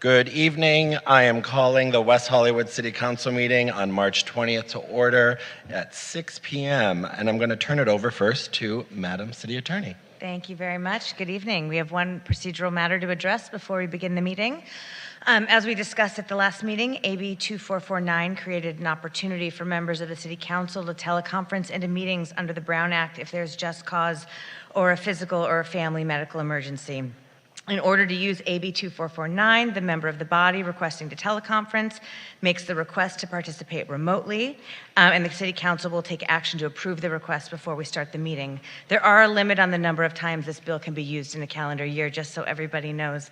Good evening. I am calling the West Hollywood City Council meeting on March 20th to order at 6 p.m. And I'm going to turn it over first to Madam City Attorney. Thank you very much. Good evening. We have one procedural matter to address before we begin the meeting. As we discussed at the last meeting, AB 2449 created an opportunity for members of the City Council to teleconference into meetings under the Brown Act if there's just cause or a physical or a family medical emergency. In order to use AB 2449, the member of the body requesting to teleconference makes the request to participate remotely, and the City Council will take action to approve the request before we start the meeting. There are a limit on the number of times this bill can be used in a calendar year, just so everybody knows.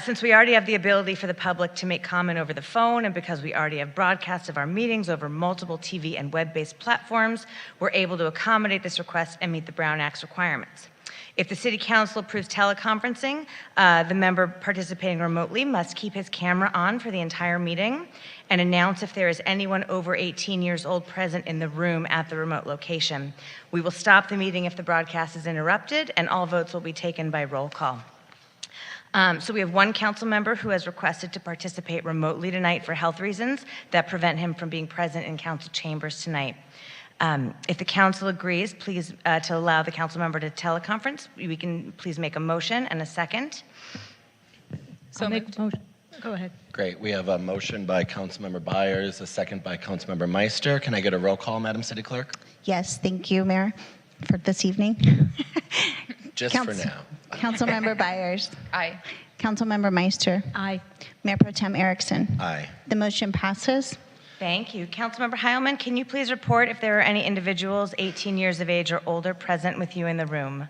Since we already have the ability for the public to make comment over the phone, and because we already have broadcasts of our meetings over multiple TV and web-based platforms, we're able to accommodate this request and meet the Brown Act's requirements. If the City Council approves teleconferencing, the member participating remotely must keep his camera on for the entire meeting and announce if there is anyone over 18 years old present in the room at the remote location. We will stop the meeting if the broadcast is interrupted, and all votes will be taken by roll call. So we have one council member who has requested to participate remotely tonight for health reasons that prevent him from being present in council chambers tonight. If the council agrees, please to allow the council member to teleconference, we can please make a motion and a second. So make a motion. Go ahead. Great. We have a motion by Councilmember Byers, a second by Councilmember Meister. Can I get a roll call, Madam City Clerk? Yes, thank you, Mayor, for this evening. Just for now. Councilmember Byers. Aye. Councilmember Meister. Aye. Mayor Pro Tem Erickson. Aye. The motion passes. Thank you. Councilmember Heilman, can you please report if there are any individuals 18 years of age or older present with you in the room?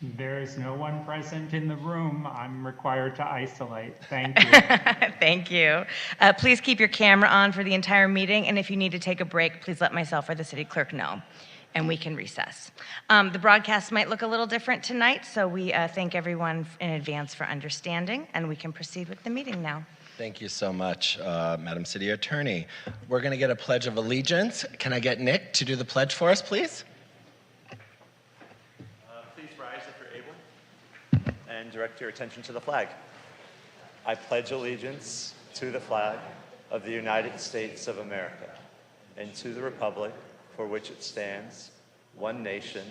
There is no one present in the room. I'm required to isolate. Thank you. Thank you. Please keep your camera on for the entire meeting, and if you need to take a break, please let myself or the city clerk know, and we can recess. The broadcast might look a little different tonight, so we thank everyone in advance for understanding, and we can proceed with the meeting now. Thank you so much, Madam City Attorney. We're going to get a Pledge of Allegiance. Can I get Nick to do the pledge for us, please? Please rise if you're able and direct your attention to the flag. I pledge allegiance to the flag of the United States of America and to the republic for which it stands, one nation,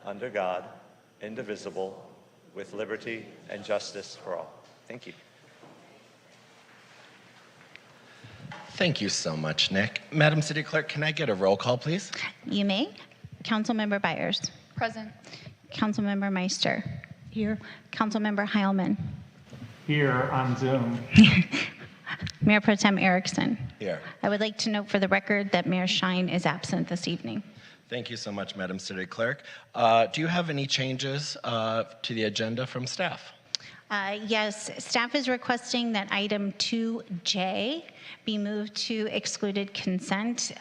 under God, indivisible, with liberty and justice for all. Thank you. Thank you so much, Nick. Madam City Clerk, can I get a roll call, please? You may. Councilmember Byers. Present. Councilmember Meister. Here. Councilmember Heilman. Here on Zoom. Mayor Pro Tem Erickson. Here. I would like to note for the record that Mayor Shine is absent this evening. Thank you so much, Madam City Clerk. Do you have any changes to the agenda from staff? Yes, staff is requesting that item 2J be moved to excluded consent.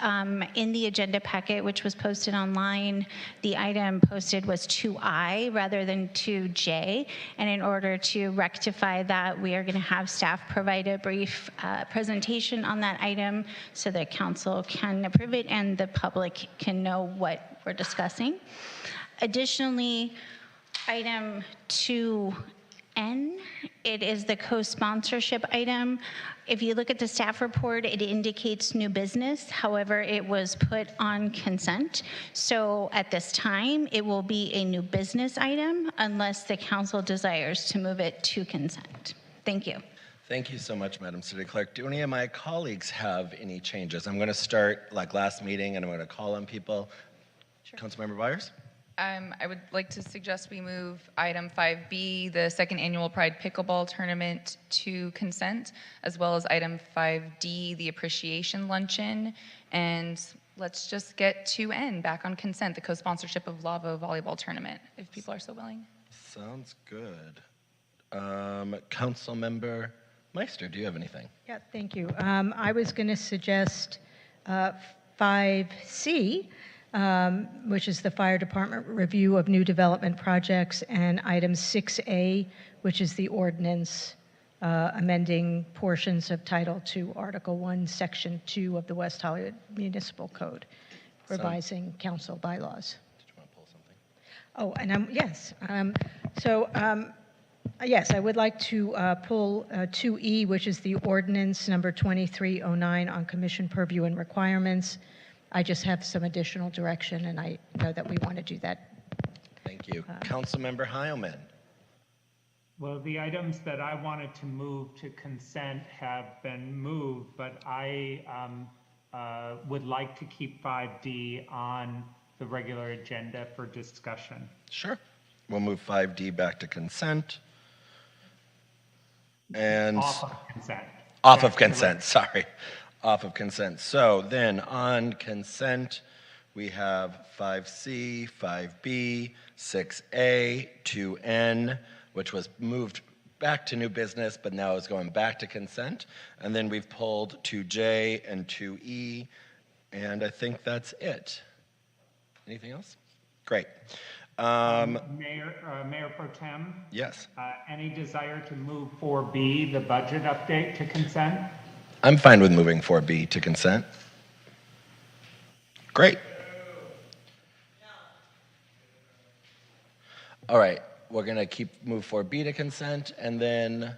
In the agenda packet, which was posted online, the item posted was 2I rather than 2J. And in order to rectify that, we are going to have staff provide a brief presentation on that item so that council can approve it and the public can know what we're discussing. Additionally, item 2N, it is the co-sponsorship item. If you look at the staff report, it indicates new business. However, it was put on consent. So at this time, it will be a new business item unless the council desires to move it to consent. Thank you. Thank you so much, Madam City Clerk. Do any of my colleagues have any changes? I'm going to start like last meeting, and I'm going to call on people. Sure. Councilmember Byers? I would like to suggest we move item 5B, the second annual Pride Pickleball Tournament, to consent, as well as item 5D, the appreciation luncheon, and let's just get 2N back on consent, the co-sponsorship of Lavo Volleyball Tournament, if people are so willing. Sounds good. Councilmember Meister, do you have anything? Yeah, thank you. I was going to suggest 5C, which is the fire department review of new development projects, and item 6A, which is the ordinance amending portions of Title II, Article 1, Section 2 of the West Hollywood Municipal Code, revising council bylaws. Did you want to pull something? Oh, and yes. Yes, I would like to pull 2E, which is the ordinance number 2309 on commission purview and requirements. I just have some additional direction, and I know that we want to do that. Thank you. Councilmember Heilman. Well, the items that I wanted to move to consent have been moved, but I would like to keep 5D on the regular agenda for discussion. Sure. We'll move 5D back to consent. And Off of consent. off of consent, sorry. Off of consent. So then on consent, we have 5C, 5B, 6A, 2N, which was moved back to new business, but now is going back to consent. And then we've pulled 2J and 2E, and I think that's it. Anything else? Great. Mayor Pro Tem, Yes. any desire to move 4B, the budget update, to consent? I'm fine with moving 4B to consent. Great. All right, we're going to move 4B to consent, and then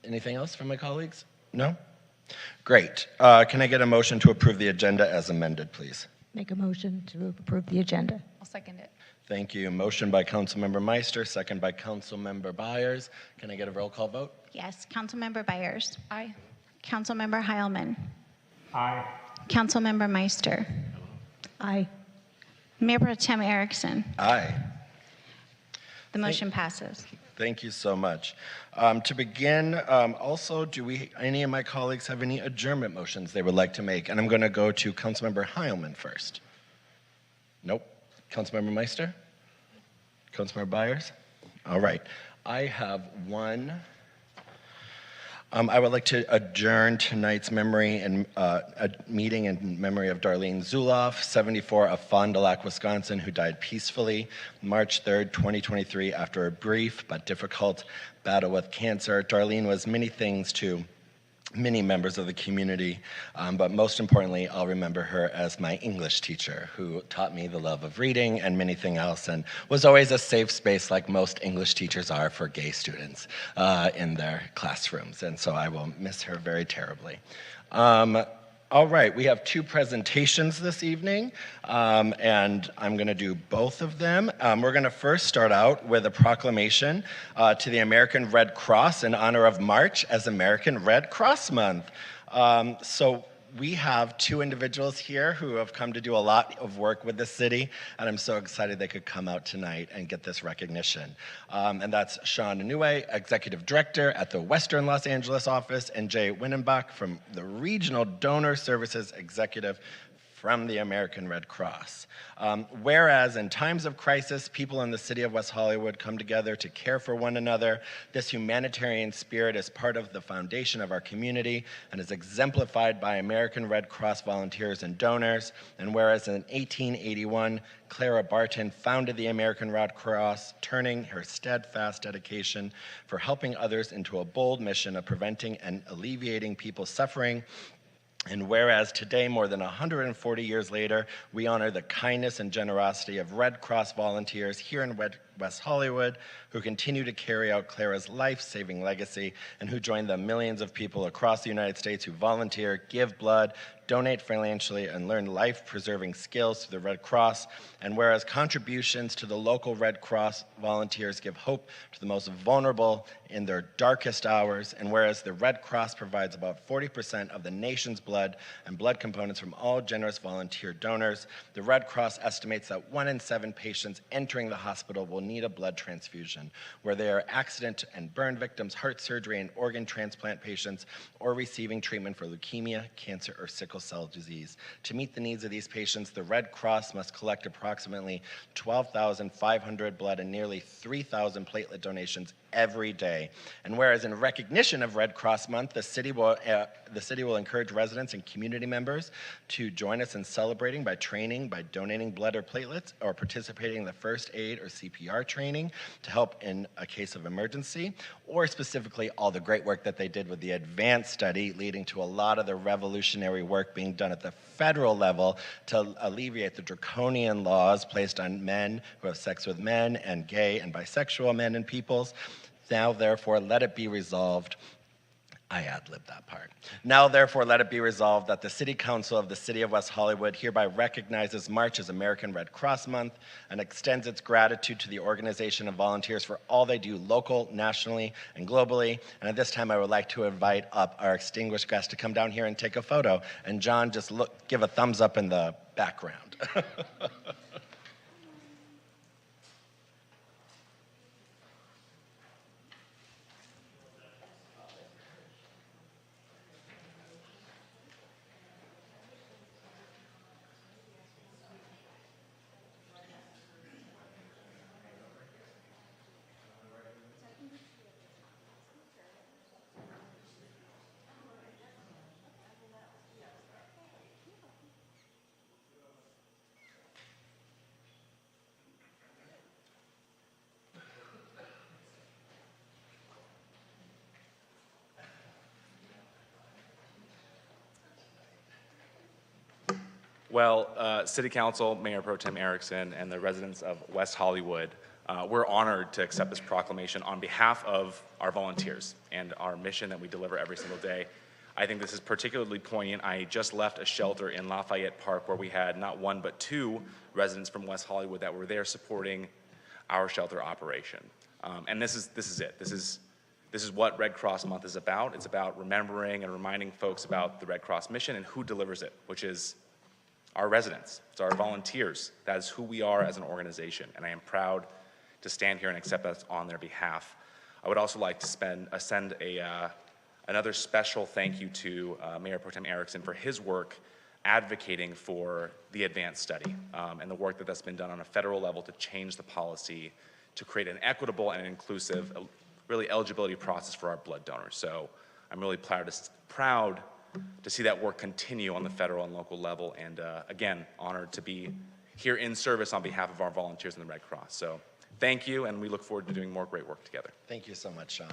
anything else from my colleagues? No? Great. Can I get a motion to approve the agenda as amended, please? Make a motion to approve the agenda. I'll second it. Thank you. Motion by Councilmember Meister, second by Councilmember Byers. Can I get a roll call vote? Yes, Councilmember Byers. Aye. Councilmember Heilman. Aye. Councilmember Meister. Aye. Mayor Pro Tem Erickson. Aye. The motion passes. Thank you so much. To begin, also, any of my colleagues have any adjournment motions they would like to make? And I'm going to go to Councilmember Heilman first. Nope. Councilmember Meister? Councilmember Byers? All right. I have one. I would like to adjourn tonight's memory and a meeting in memory of Darlene Zuloff, 74, of Fond du Lac, Wisconsin, who died peacefully March 3rd, 2023, after a brief but difficult battle with cancer. Darlene was many things to many members of the community, but most importantly, I'll remember her as my English teacher who taught me the love of reading and many things else, and was always a safe space like most English teachers are for gay students in their classrooms, and so I will miss her very terribly. All right, we have two presentations this evening, and I'm going to do both of them. We're going to first start out with a proclamation to the American Red Cross in honor of March as American Red Cross Month. So we have two individuals here who have come to do a lot of work with the city, and I'm so excited they could come out tonight and get this recognition. And that's Sean Inouye, Executive Director at the Western Los Angeles office, and Jay Winnenbach from the Regional Donor Services Executive from the American Red Cross. Whereas in times of crisis, people in the city of West Hollywood come together to care for one another, this humanitarian spirit is part of the foundation of our community and is exemplified by American Red Cross volunteers and donors. And whereas in 1881, Clara Barton founded the American Red Cross, turning her steadfast dedication for helping others into a bold mission of preventing and alleviating people's suffering. And whereas today, more than 140 years later, we honor the kindness and generosity of Red Cross volunteers here in West Hollywood who continue to carry out Clara's life-saving legacy and who join the millions of people across the United States who volunteer, give blood, donate financially, and learn life-preserving skills through the Red Cross. And whereas contributions to the local Red Cross volunteers give hope to the most vulnerable in their darkest hours, and whereas the Red Cross provides about 40% of the nation's blood and blood components from all generous volunteer donors, the Red Cross estimates that 1 in 7 patients entering the hospital will need a blood transfusion, where they are accident and burn victims, heart surgery and organ transplant patients, or receiving treatment for leukemia, cancer, or sickle cell disease. To meet the needs of these patients, the Red Cross must collect approximately 12,500 blood and nearly 3,000 platelet donations every day. And whereas in recognition of Red Cross Month, the city will encourage residents and community members to join us in celebrating by training, by donating blood or platelets, or participating in the first aid or CPR training to help in a case of emergency, or specifically all the great work that they did with the advanced study leading to a lot of the revolutionary work being done at the federal level to alleviate the draconian laws placed on men who have sex with men and gay and bisexual men and peoples. Now, therefore, let it be resolved. I ad-libbed that part. Now, therefore, let it be resolved that the City Council of the City of West Hollywood hereby recognizes March as American Red Cross Month and extends its gratitude to the organization and volunteers for all they do local, nationally, and globally. And at this time, I would like to invite up our distinguished guest to come down here and take a photo. And John, just give a thumbs up in the background. Well, City Council, Mayor Pro Tem Erickson, and the residents of West Hollywood, we're honored to accept this proclamation on behalf of our volunteers and our mission that we deliver every single day. I think this is particularly poignant. I just left a shelter in Lafayette Park where we had not one but two residents from West Hollywood that were there supporting our shelter operation. And this is it. This is what Red Cross Month is about. It's about remembering and reminding folks about the Red Cross mission and who delivers it, which is our residents, it's our volunteers. That is who we are as an organization, and I am proud to stand here and accept that on their behalf. I would also like to send another special thank you to Mayor Pro Tem Erickson for his work advocating for the advanced study and the work that's been done on a federal level to change the policy to create an equitable and inclusive, really eligibility process for our blood donors. So I'm really proud to see that work continue on the federal and local level, and again, honored to be here in service on behalf of our volunteers in the Red Cross. So thank you, and we look forward to doing more great work together. Thank you so much, Sean.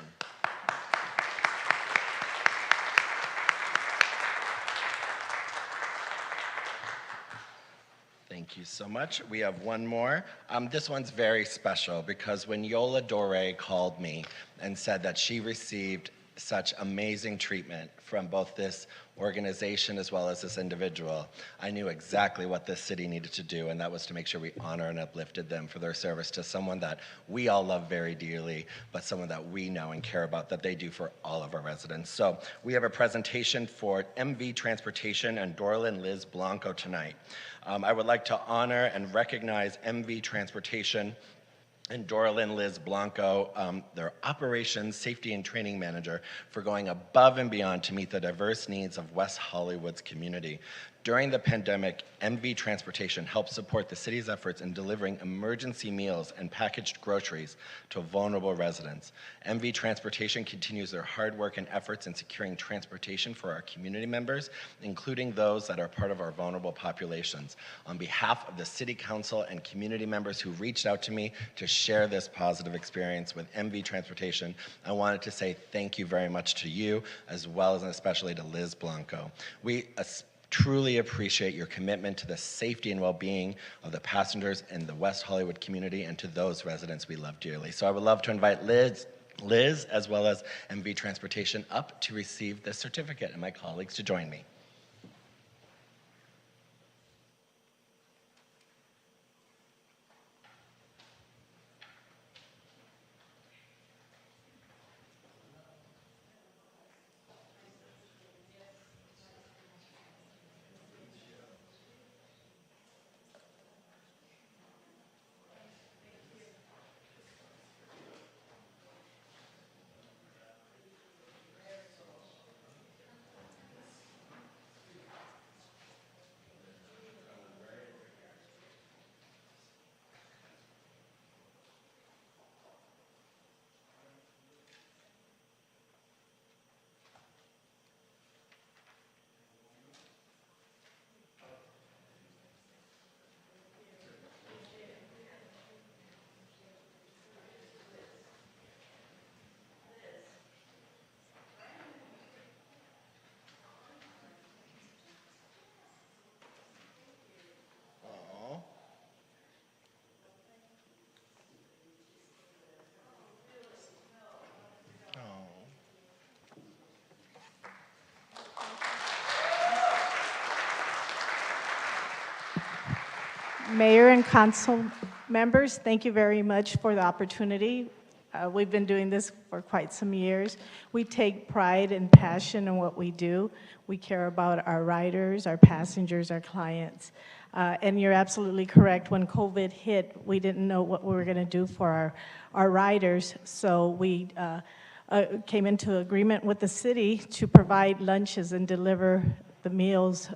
Thank you so much. We have one more. This one's very special because when Yola Dore called me and said that she received such amazing treatment from both this organization as well as this individual, I knew exactly what this city needed to do, and that was to make sure we honor and uplifted them for their service to someone that we all love very dearly, but someone that we know and care about that they do for all of our residents. So we have a presentation for MV Transportation and Dorlin Liz Blanco tonight. I would like to honor and recognize MV Transportation and Dorlin Liz Blanco, their Operations, Safety, and Training Manager, for going above and beyond to meet the diverse needs of West Hollywood's community. During the pandemic, MV Transportation helped support the city's efforts in delivering emergency meals and packaged groceries to vulnerable residents. MV Transportation continues their hard work and efforts in securing transportation for our community members, including those that are part of our vulnerable populations. On behalf of the City Council and community members who reached out to me to share this positive experience with MV Transportation, I wanted to say thank you very much to you, as well as and especially to Liz Blanco. We truly appreciate your commitment to the safety and well-being of the passengers in the West Hollywood community and to those residents we love dearly. So I would love to invite Liz as well as MV Transportation up to receive this certificate and my colleagues to join me. Mayor and council members, thank you very much for the opportunity. We've been doing this for quite some years. We take pride and passion in what we do. We care about our riders, our passengers, our clients. And you're absolutely correct. When COVID hit, we didn't know what we were going to do for our riders. So we came into agreement with the city to provide lunches and deliver the meals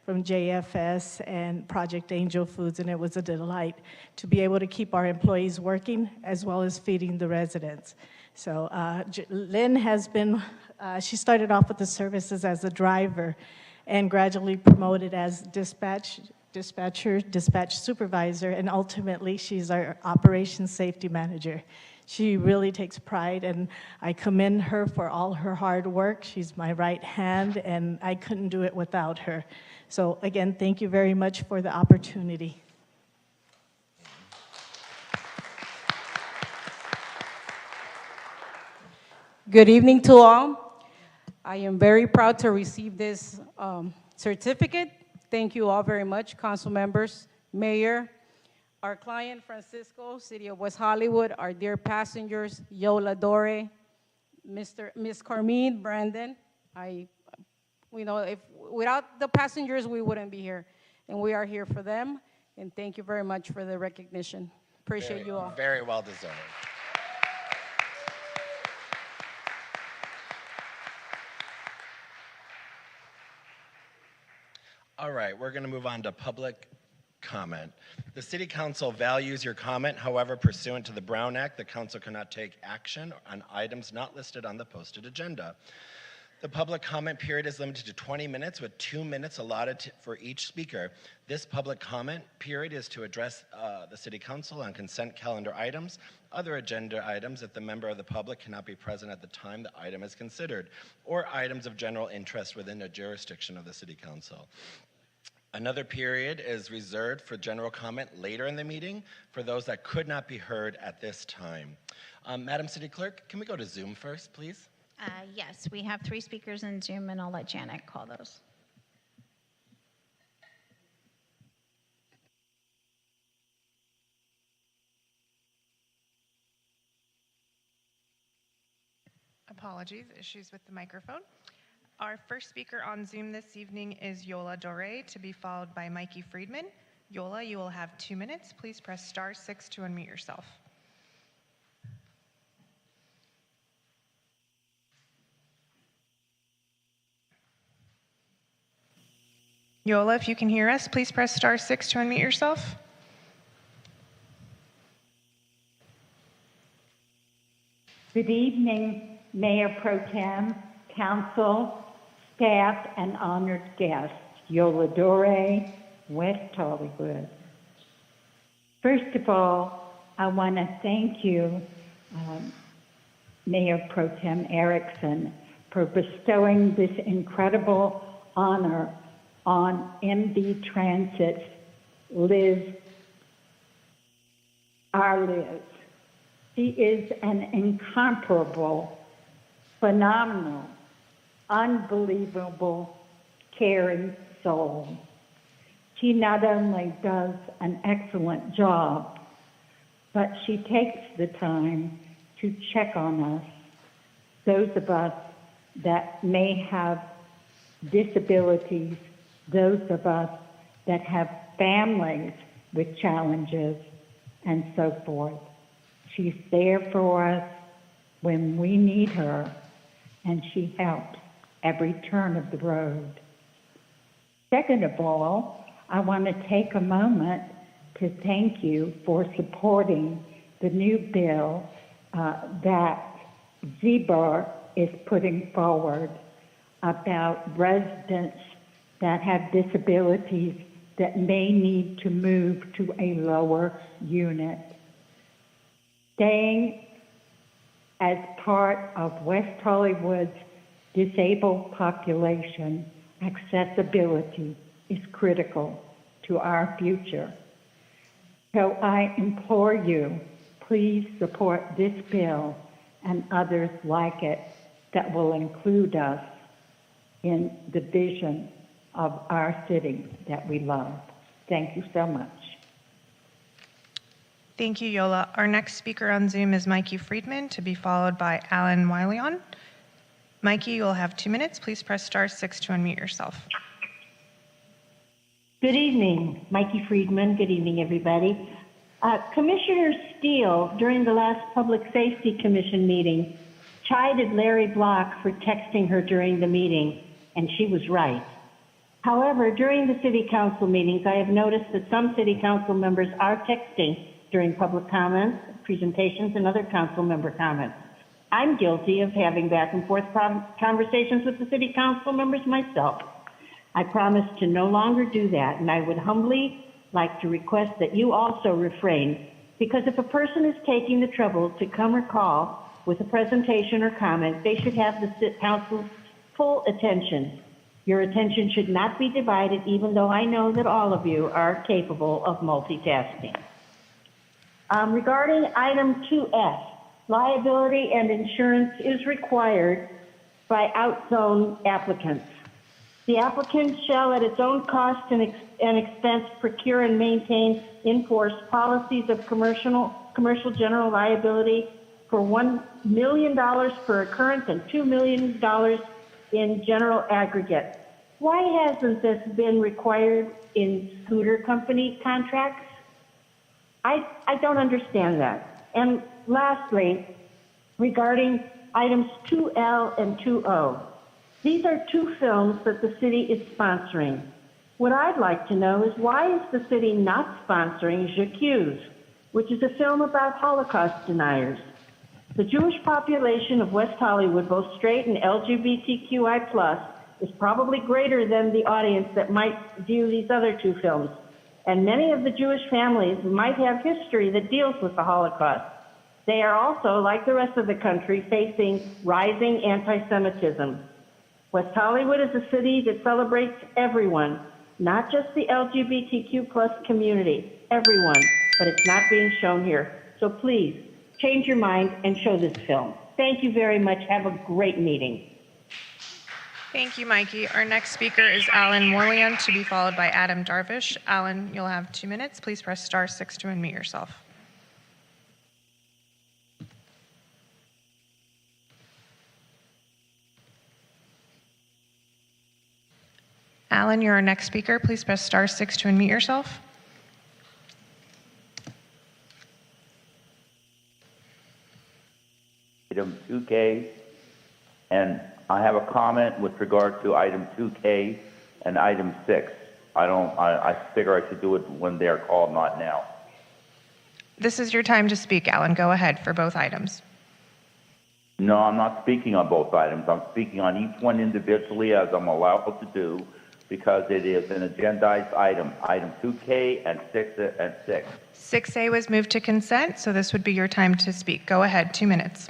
from JFS and Project Angel Foods, and it was a delight to be able to keep our employees working as well as feeding the residents. So Lynn has been, she started off with the services as a driver and gradually promoted as dispatch supervisor, and ultimately she's our operations safety manager. She really takes pride, and I commend her for all her hard work. She's my right hand, and I couldn't do it without her. So again, thank you very much for the opportunity. Good evening to all. I am very proud to receive this certificate. Thank you all very much, council members, mayor, our client, Francisco, City of West Hollywood, our dear passengers, Yola Dore, Miss Carmine, Brandon. Without the passengers, we wouldn't be here. And we are here for them. And thank you very much for the recognition. Appreciate you all. Very well deserved. All right, we're going to move on to public comment. The City Council values your comment. However, pursuant to the Brown Act, the Council cannot take action on items not listed on the posted agenda. The public comment period is limited to 20 minutes with 2 minutes allotted for each speaker. This public comment period is to address the City Council on consent calendar items, other agenda items if the member of the public cannot be present at the time the item is considered, or items of general interest within the jurisdiction of the City Council. Another period is reserved for general comment later in the meeting for those that could not be heard at this time. Madam City Clerk, can we go to Zoom first, please? Yes, we have 3 speakers in Zoom, and I'll let Janet call those. Apologies, issues with the microphone. Our first speaker on Zoom this evening is Yola Dore, to be followed by Mikey Friedman. Yola, you will have 2 minutes. Please press *6 to unmute yourself. Yola, if you can hear us, please press *6 to unmute yourself. Good evening, Mayor Pro Tem, Council, staff, and honored guests. Yola Dore, West Hollywood. First of all, I want to thank you, Mayor Pro Tem Erickson, for bestowing this incredible honor on MD Transit's Liz, our Liz. She is an incomparable, phenomenal, unbelievable, caring soul. She not only does an excellent job, but she takes the time to check on us, those of us that may have disabilities, those of us that have families with challenges, and so forth. She's there for us when we need her, and she helps every turn of the road. Second of all, I want to take a moment to thank you for supporting the new bill that ZBAR is putting forward about residents that have disabilities that may need to move to a lower unit. Staying as part of West Hollywood's disabled population, accessibility is critical to our future. So I implore you, please support this bill and others like it that will include us in the vision of our city that we love. Thank you so much. Thank you, Yola. Our next speaker on Zoom is Mikey Friedman, to be followed by Alan Wylion. Mikey, you will have 2 minutes. Please press *6 to unmute yourself. Good evening, Mikey Friedman. Good evening, everybody. Commissioner Steele, during the last Public Safety Commission meeting, chided Larry Block for texting her during the meeting, and she was right. However, during the city council meetings, I have noticed that some city council members are texting during public comments, presentations, and other council member comments. I'm guilty of having back and forth conversations with the city council members myself. I promise to no longer do that, and I would humbly like to request that you also refrain, because if a person is taking the trouble to come or call with a presentation or comment, they should have the council's full attention. Your attention should not be divided, even though I know that all of you are capable of multitasking. Regarding item 2F, liability and insurance is required by outzone applicants. The applicant shall, at its own cost and expense, procure and maintain in force policies of commercial general liability for $1 million per occurrence and $2 million in general aggregate. Why hasn't this been required in scooter company contracts? I don't understand that. And lastly, regarding items 2L and 2O, these are two films that the city is sponsoring. What I'd like to know is, why is the city not sponsoring J'accuse, which is a film about Holocaust deniers? The Jewish population of West Hollywood, both straight and LGBTQI+, is probably greater than the audience that might view these other two films. And many of the Jewish families might have history that deals with the Holocaust. They are also, like the rest of the country, facing rising anti-Semitism. West Hollywood is a city that celebrates everyone, not just the LGBTQ+ community, everyone, but it's not being shown here. So please, change your mind and show this film. Thank you very much. Have a great meeting. Thank you, Mikey. Our next speaker is Alan Wylion, to be followed by Adam Darvish. Alan, you'll have 2 minutes. Please press *6 to unmute yourself. Alan, you're our next speaker. Please press *6 to unmute yourself. Item 2K, and I have a comment with regard to item 2K and item 6. I figure I should do it when they're called, not now. This is your time to speak, Alan. Go ahead for both items. No, I'm not speaking on both items. I'm speaking on each one individually, as I'm allowed to do, because it is an agendized item, item 2K and 6. 6A was moved to consent, so this would be your time to speak. Go ahead, 2 minutes.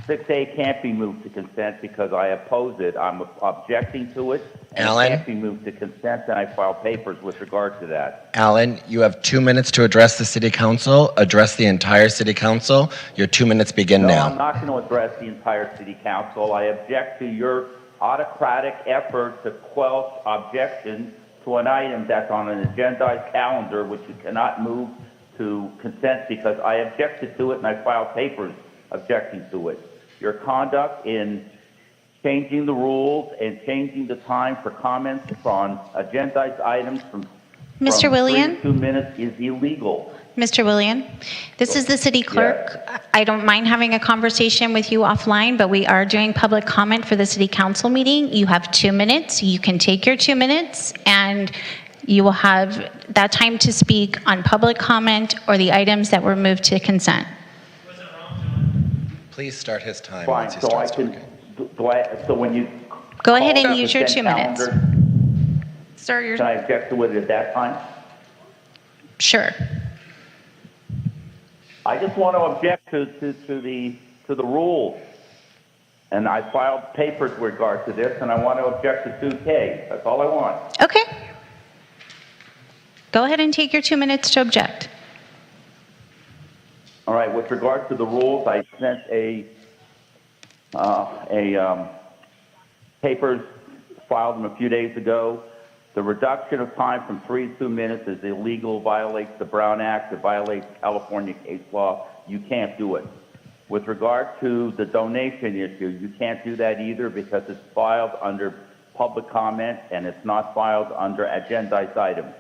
6A can't be moved to consent because I oppose it. I'm objecting to it. And Alan? It can't be moved to consent, and I file papers with regard to that. Alan, you have 2 minutes to address the city council. Address the entire city council. Your 2 minutes begin No, now. I'm not going to address the entire city council. I object to your autocratic effort to quelch objection to an item that's on an agendized calendar, which you cannot move to consent, because I objected to it and I filed papers objecting to it. Your conduct in changing the rules and changing the time for comments on agendized items from Mr. 3 Wylion? to 2 minutes is illegal. Mr. Wylion, this is the city clerk. Yes. I don't mind having a conversation with you offline, but we are doing public comment for the city council meeting. You have 2 minutes. You can take your 2 minutes, and you will have that time to speak on public comment or the items that were moved to consent. Please start his time Fine, once he so I starts can, talking. so when you Go ahead and call use your consent 2 minutes. calendar, Sir, you're... can I object to it at that time? Sure. I just want to object to the rules. And I filed papers with regard to this, and I want to object to 2K. That's all I want. Okay. Go ahead and take your 2 minutes to object. All right, with regard to the rules, I sent papers, filed them a few days ago, The reduction of time from 3 to 2 minutes is illegal, violates the Brown Act, it violates California case law. You can't do it. With regard to the donation issue, you can't do that either because it's filed under public comment and it's not filed under agendized items.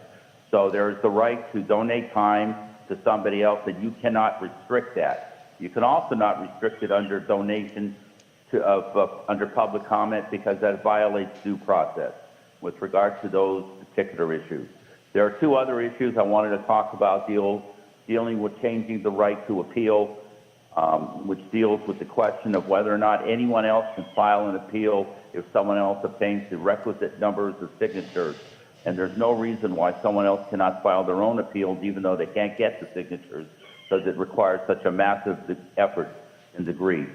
So there is the right to donate time to somebody else, and you cannot restrict that. You can also not restrict it under donation under public comment because that violates due process with regard to those particular issues. There are 2 other issues I wanted to talk about dealing with changing the right to appeal, which deals with the question of whether or not anyone else can file an appeal if someone else obtains the requisite numbers of signatures. And there's no reason why someone else cannot file their own appeals even though they can't get the signatures, because it requires such a massive effort and degree.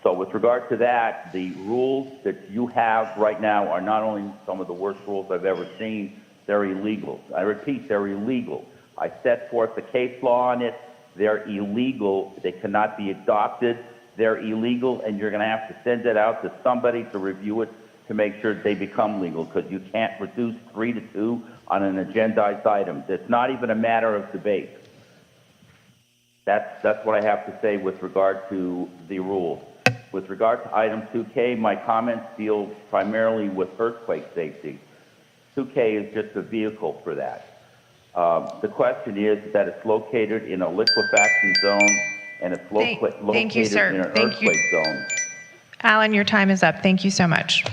So with regard to that, the rules that you have right now are not only some of the worst rules I've ever seen, they're illegal. I repeat, they're illegal. I set forth the case law on it. They're illegal. They cannot be adopted. They're illegal, and you're going to have to send it out to somebody to review it to make sure they become legal, because you can't reduce 3 to 2 on an agendized item. It's not even a matter of debate. That's what I have to say with regard to the rules. With regard to item 2K, my comments deal primarily with earthquake safety. 2K is just a vehicle for that. The question is that it's located in a liquefaction zone and it's located in an earthquake zone. Alan, your time is up. Thank you so much.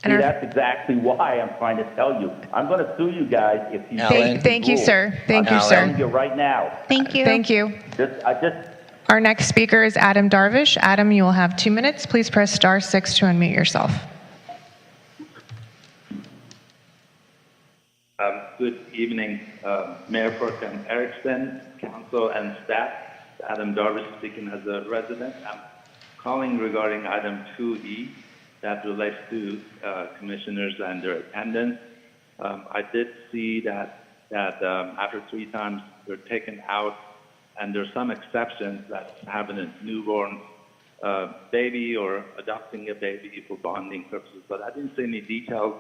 See, that's exactly why I'm trying to tell you. I'm going to sue you guys if you Thank you, sir. Thank you, sir. I'm telling you right now. Thank you. Thank you. Our next speaker is Adam Darvish. Adam, you will have 2 minutes. Please press *6 to unmute yourself. Good evening, Mayor Pro Tem Erickson, council and staff. Adam Darvish speaking as a resident. I'm calling regarding item 2E that relates to commissioners and their attendance. I did see that after 3 times they're taken out, and there's some exceptions that having a newborn baby or adopting a baby for bonding purposes, but I didn't see any details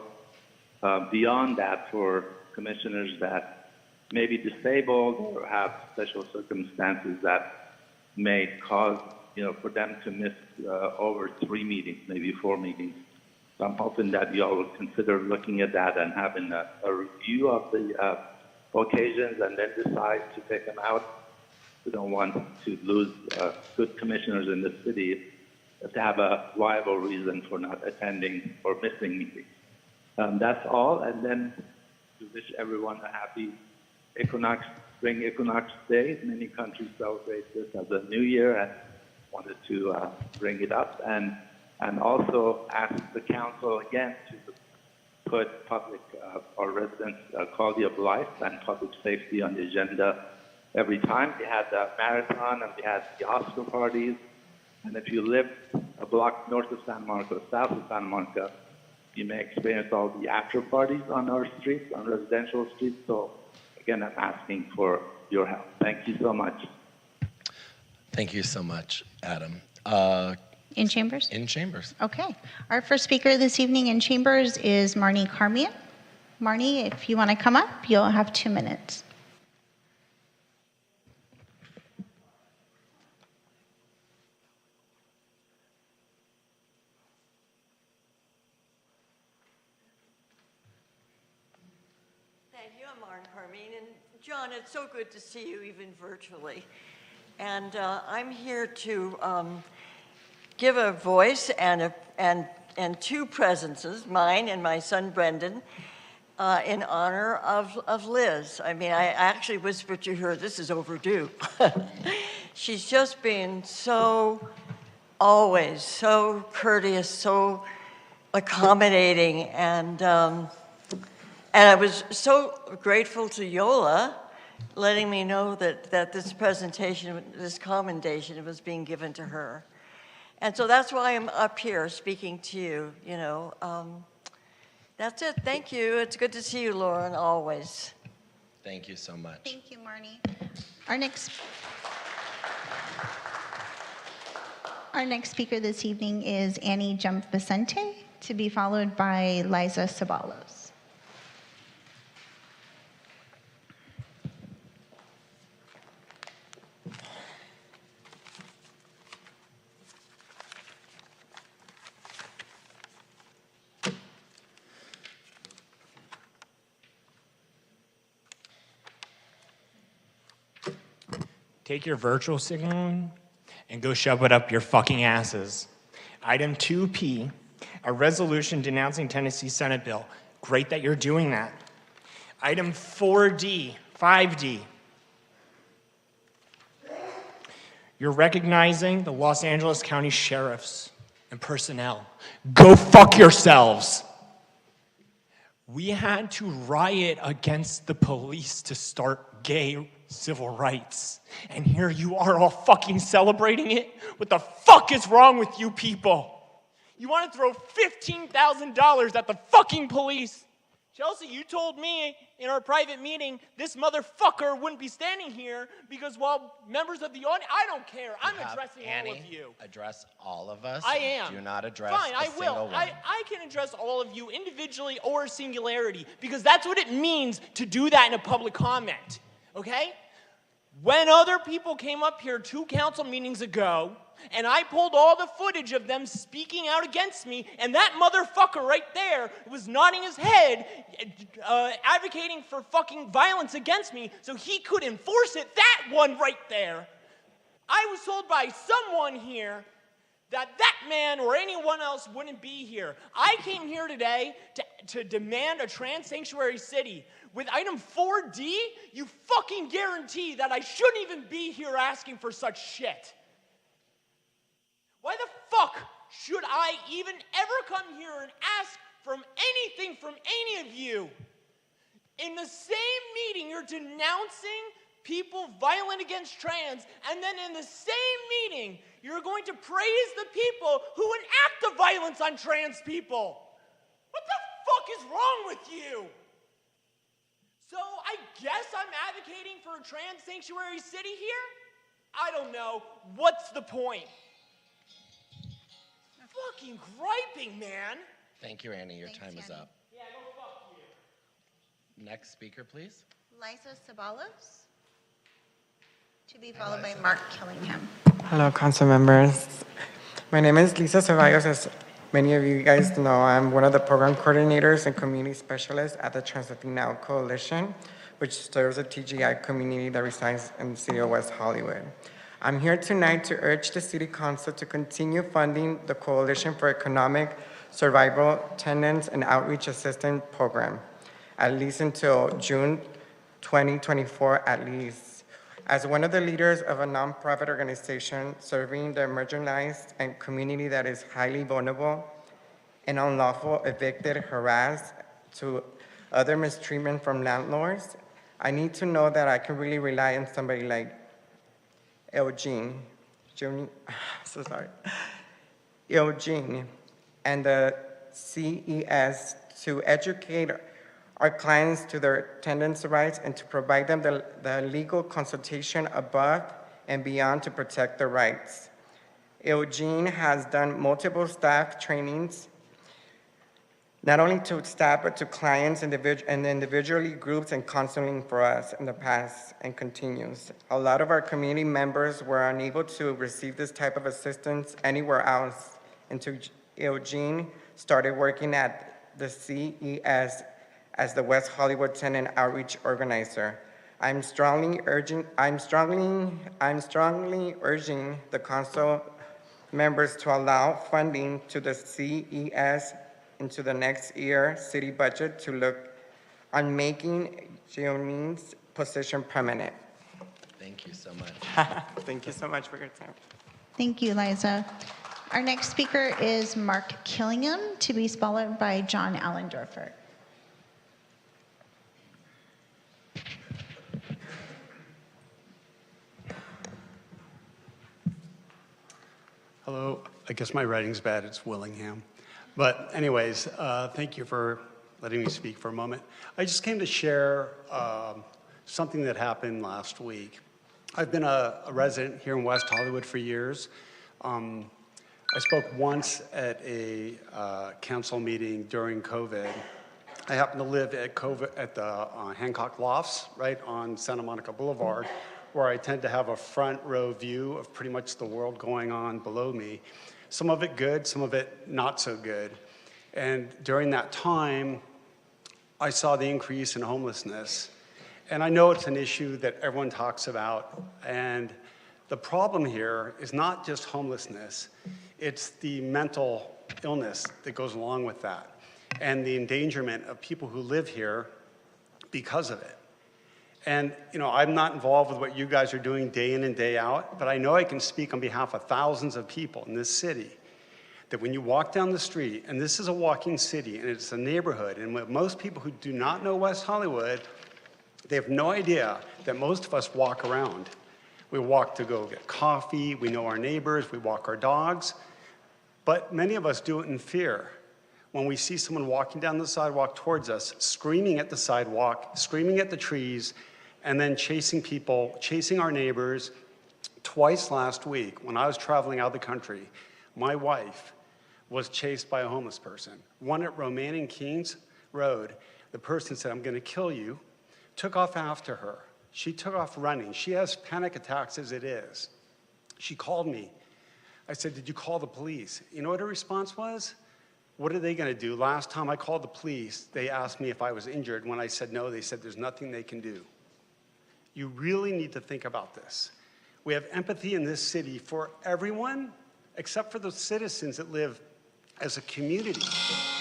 beyond that for commissioners that may be disabled or have special circumstances that may cause, for them to miss over 3 meetings, maybe 4 meetings. So I'm hoping that y'all will consider looking at that and having a review of the occasions and then decide to take them out. We don't want to lose good commissioners in the city if they have a viable reason for not attending or missing meetings. That's all, and then to wish everyone a happy spring equinox day. Many countries celebrate this as a new year, and wanted to bring it up, and also ask the council again to put public or residents' quality of life and public safety on the agenda every time. We had the marathon and we had the Oscar parties, and if you live a block north of San Marcos, south of San Marcos, you may experience all the after parties on our streets, on residential streets. So again, I'm asking for your help. Thank you so much. Thank you so much, Adam. In chambers? In chambers. Okay. Our first speaker this evening in chambers is Marnie Carmian. Marnie, if you want to come up, you'll have 2 minutes. And John, it's so good to see you even virtually. And I'm here to give a voice and 2 presences, mine and my son Brendan, in honor of Liz. I mean, I actually whispered to her, this is overdue. She's just been always so courteous, so accommodating, and I was so grateful to Yola letting me know that this presentation, this commendation was being given to her. And so that's why I'm up here speaking to you, That's it. Thank you. It's good to see you, Lauren, always. Thank you so much. Thank you, Marnie. Our next speaker this evening is Annie Jump Vicente, to be followed by Liza Sabalos. take your virtual signaling and go shove it up your fucking asses. Item 2P, a resolution denouncing Tennessee Senate bill. Great that you're doing that. Item 4D, 5D. You're recognizing the Los Angeles County sheriffs and personnel. Go fuck yourselves. We had to riot against the police to start gay civil rights. And here you are all fucking celebrating it? What the fuck is wrong with you people? You want to throw $15,000 at the fucking police? Chelsea, you told me in our private meeting this motherfucker wouldn't be standing here because while members of the audience, I don't care. I'm addressing all of you. Address all of us. I am. Do not address Fine, a I single will. one. I can address all of you individually or singularity because that's what it means to do that in a public comment, okay? When other people came up here 2 council meetings ago and I pulled all the footage of them speaking out against me, and that motherfucker right there was nodding his head, advocating for fucking violence against me so he could enforce it, that one right there. I was told by someone here that that man or anyone else wouldn't be here. I came here today to demand a trans sanctuary city. With item 4D, you fucking guarantee that I shouldn't even be here asking for such shit. Why the fuck should I even ever come here and ask from anything from any of you? In the same meeting, you're denouncing people violent against trans, and then in the same meeting, you're going to praise the people who enact the violence on trans people. What the fuck is wrong with you? So I guess I'm advocating for a trans sanctuary city here? I don't know. What's the point? Fucking griping, man. Thank you, Annie. Your time is up. Yeah, go fuck you. Next speaker, please. Liza Ceballos, to be followed by Mark Killingham. Hello, council members. My name is Lisa Ceballos. As many of you guys know, I'm one of the program coordinators and community specialists at the Trans Latino Coalition, which serves a TGI community that resides in the city of West Hollywood. I'm here tonight to urge the City Council to continue funding the Coalition for Economic Survival Tenants and Outreach Assistance Program, at least until June 2024 at least. As one of the leaders of a nonprofit organization serving the marginalized and community that is highly vulnerable and unlawful, evicted, harassed, to other mistreatment from landlords, I need to know that I can really rely on somebody like Eugene, and the CES to educate our clients to their tenants' rights and to provide them the legal consultation above and beyond to protect their rights. Eugene has done multiple staff trainings, not only to staff, but to clients and individually groups and counseling for us in the past and continues. A lot of our community members were unable to receive this type of assistance anywhere else until Eugene started working at the CES as the West Hollywood Tenant Outreach Organizer. I'm strongly urging the council members to allow funding to the CES into the next year city budget to look on making Eugene's position permanent. Thank you so much. Thank you so much for your time. Thank you, Liza. Our next speaker is Mark Killingham, to be followed by John Allendorfer. Hello, I guess my writing's bad, it's Willingham. But anyways, thank you for letting me speak for a moment. I just came to share something that happened last week. I've been a resident here in West Hollywood for years. I spoke once at a council meeting during COVID. I happen to live at the Hancock Lofts, right on Santa Monica Boulevard, where I tend to have a front row view of pretty much the world going on below me. Some of it good, some of it not so good. And during that time, I saw the increase in homelessness. And I know it's an issue that everyone talks about, and The problem here is not just homelessness, it's the mental illness that goes along with that and the endangerment of people who live here because of it. And, I'm not involved with what you guys are doing day in and day out, but I know I can speak on behalf of thousands of people in this city that when you walk down the street, and this is a walking city, and it's a neighborhood, and with most people who do not know West Hollywood, they have no idea that most of us walk around. We walk to go get coffee, we know our neighbors, we walk our dogs, but many of us do it in fear. When we see someone walking down the sidewalk towards us, screaming at the sidewalk, screaming at the trees, and then chasing people, chasing our neighbors. Twice last week, when I was traveling out of the country, my wife was chased by a homeless person. One at Romaine and Kings Road, the person said, "I'm gonna kill you," took off after her. She took off running. She has panic attacks as it is. She called me. I said, "Did you call the police?" You know what her response was? What are they going to do? Last time I called the police, they asked me if I was injured. When I said no, they said there's nothing they can do. You really need to think about this. We have empathy in this city for everyone, except for the citizens that live as a community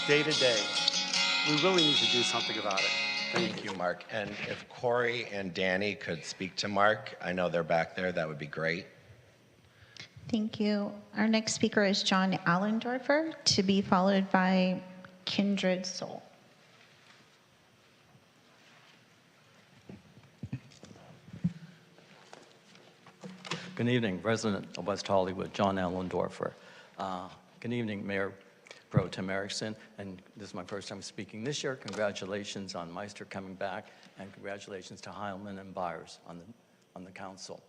day to day. We really need to do something about it. Thank you, Mark. And if Corey and Danny could speak to Mark, I know they're back there, that would be great. Thank you. Our next speaker is John Allendorfer, to be followed by Kindred Soul. Good evening, resident of West Hollywood, John Allendorfer. Good evening, Mayor Pro Tem Erickson, and this is my first time speaking this year. Congratulations on Meister coming back, and congratulations to Heilman and Byers on the council.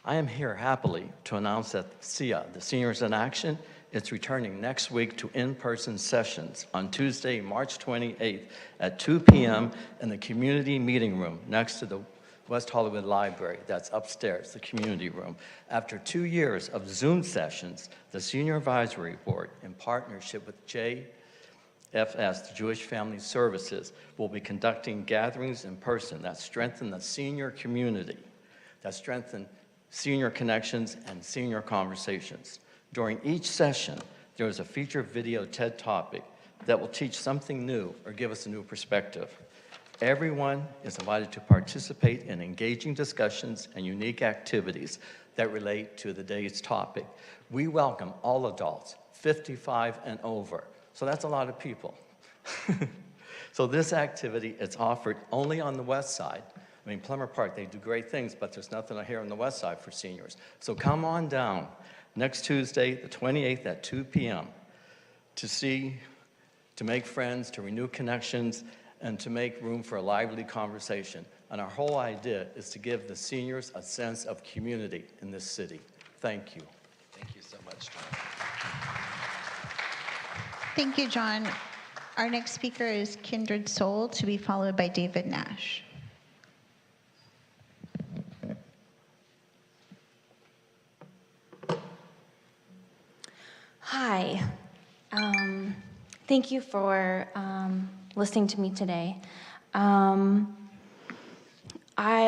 I am here happily to announce that SIA, the Seniors in Action, is returning next week to in-person sessions on Tuesday, March 28th at 2 p.m. in the community meeting room next to the West Hollywood Library. That's upstairs, the community room. After 2 years of Zoom sessions, the Senior Advisory Board, in partnership with JFS, the Jewish Family Services, will be conducting gatherings in person that strengthen the senior community, that strengthen senior connections and senior conversations. During each session, there is a featured video TED topic that will teach something new or give us a new perspective. Everyone is invited to participate in engaging discussions and unique activities that relate to the day's topic. We welcome all adults, 55 and over. So that's a lot of people. So this activity is offered only on the west side. I mean, Plummer Park, they do great things, but there's nothing here on the west side for seniors. So come on down next Tuesday, the 28th at 2 p.m. to make friends, to renew connections, and to make room for a lively conversation. And our whole idea is to give the seniors a sense of community in this city. Thank you. Thank you so much, John. Thank you, John. Our next speaker is Kindred Soul, to be followed by David Nash. Hi. Thank you for listening to me today. I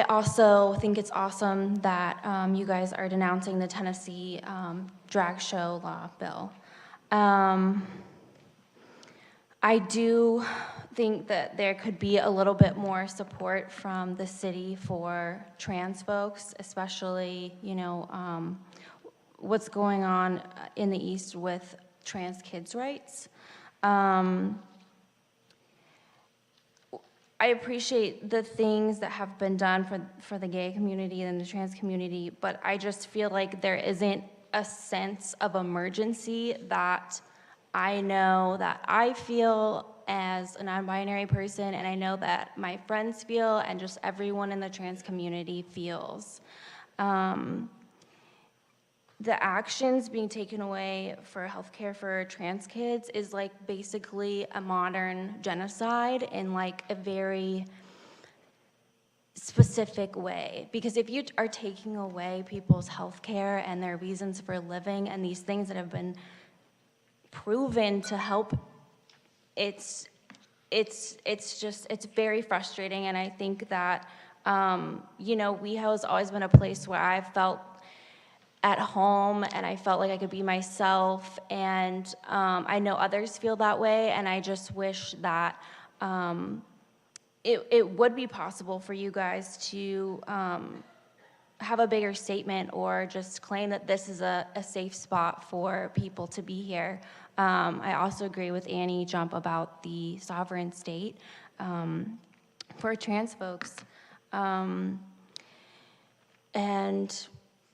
also think it's awesome that you guys are denouncing the Tennessee drag show law bill. I do think that there could be a little bit more support from the city for trans folks, especially, what's going on in the East with trans kids' rights. I appreciate the things that have been done for the gay community and the trans community, but I just feel like there isn't a sense of emergency that I know that I feel as a non-binary person, and I know that my friends feel, and just everyone in the trans community feels. The actions being taken away for healthcare for trans kids is like basically a modern genocide in like a very specific way. Because if you are taking away people's healthcare and their reasons for living and these things that have been proven to help, it's very frustrating, and I think that You know, WeHo has always been a place where I've felt at home and I felt like I could be myself, and I know others feel that way, and I just wish that it would be possible for you guys to have a bigger statement or just claim that this is a safe spot for people to be here. I also agree with Annie Jump about the sovereign state for trans folks. And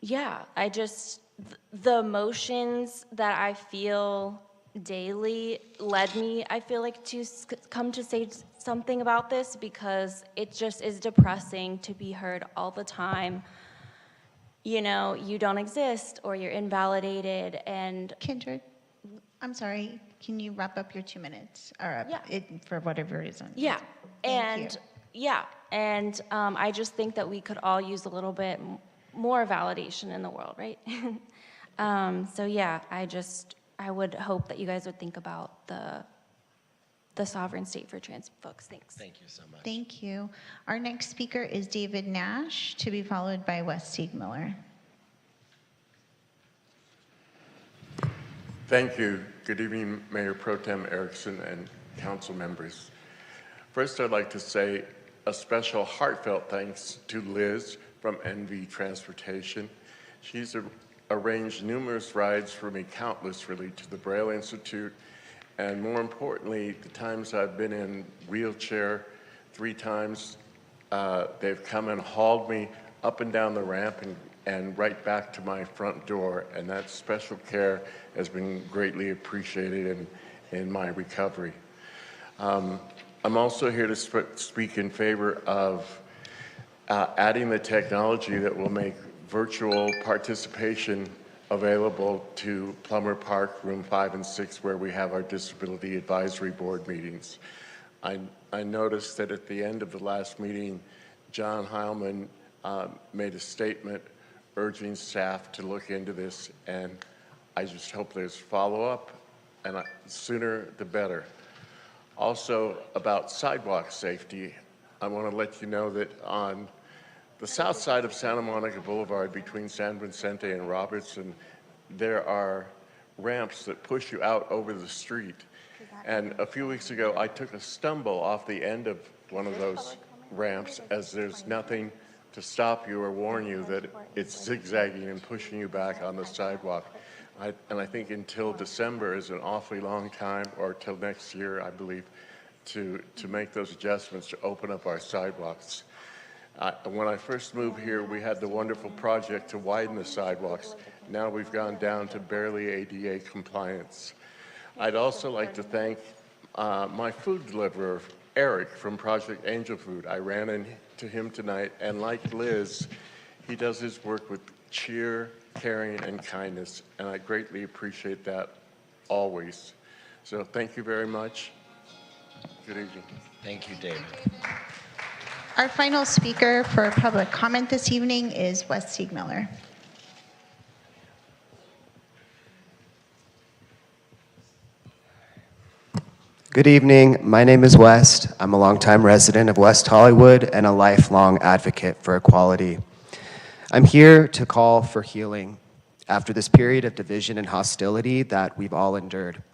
yeah, the emotions that I feel daily led me, I feel like, to come to say something about this, because it just is depressing to be heard all the time. You know, you don't exist or you're invalidated. And Kindred, I'm sorry, can you wrap up your 2 minutes? Or for whatever reason. Yeah, Thank you. I just think that we could all use a little bit more validation in the world, right? So yeah, I would hope that you guys would think about the sovereign state for trans folks. Thanks. Thank you so much. Thank you. Our next speaker is David Nash, to be followed by Wes Siegmiller. Thank you. Good evening, Mayor Pro Tem Erickson and council members. First, I'd like to say a special heartfelt thanks to Liz from NV Transportation. She's arranged numerous rides for me, countless really, to the Braille Institute, and more importantly, the times I've been in wheelchair, 3 times, they've come and hauled me up and down the ramp and right back to my front door, and that special care has been greatly appreciated in my recovery. I'm also here to speak in favor of adding the technology that will make virtual participation available to Plummer Park, room 5 and 6, where we have our Disability Advisory Board meetings. I noticed that at the end of the last meeting, John Heilman made a statement urging staff to look into this, and I just hope there's follow-up, and sooner the better. Also, about sidewalk safety, I want to let you know that on the south side of Santa Monica Boulevard between San Vicente and Robertson, there are ramps that push you out over the street. And a few weeks ago, I took a stumble off the end of one of those ramps, as there's nothing to stop you or warn you that it's zigzagging and pushing you back on the sidewalk. And I think until December is an awfully long time, or till next year, I believe, to make those adjustments to open up our sidewalks. When I first moved here, we had the wonderful project to widen the sidewalks. Now we've gone down to barely ADA compliance. I'd also like to thank my food deliverer, Eric from Project Angel Food. I ran into him tonight, and like Liz, he does his work with cheer, caring, and kindness, and I greatly appreciate that always. So thank you very much. Good evening. Thank you, David. Our final speaker for public comment this evening is Wes Siegmiller. Good evening. My name is West. I'm a longtime resident of West Hollywood and a lifelong advocate for equality. I'm here to call for healing after this period of division and hostility that we've all endured.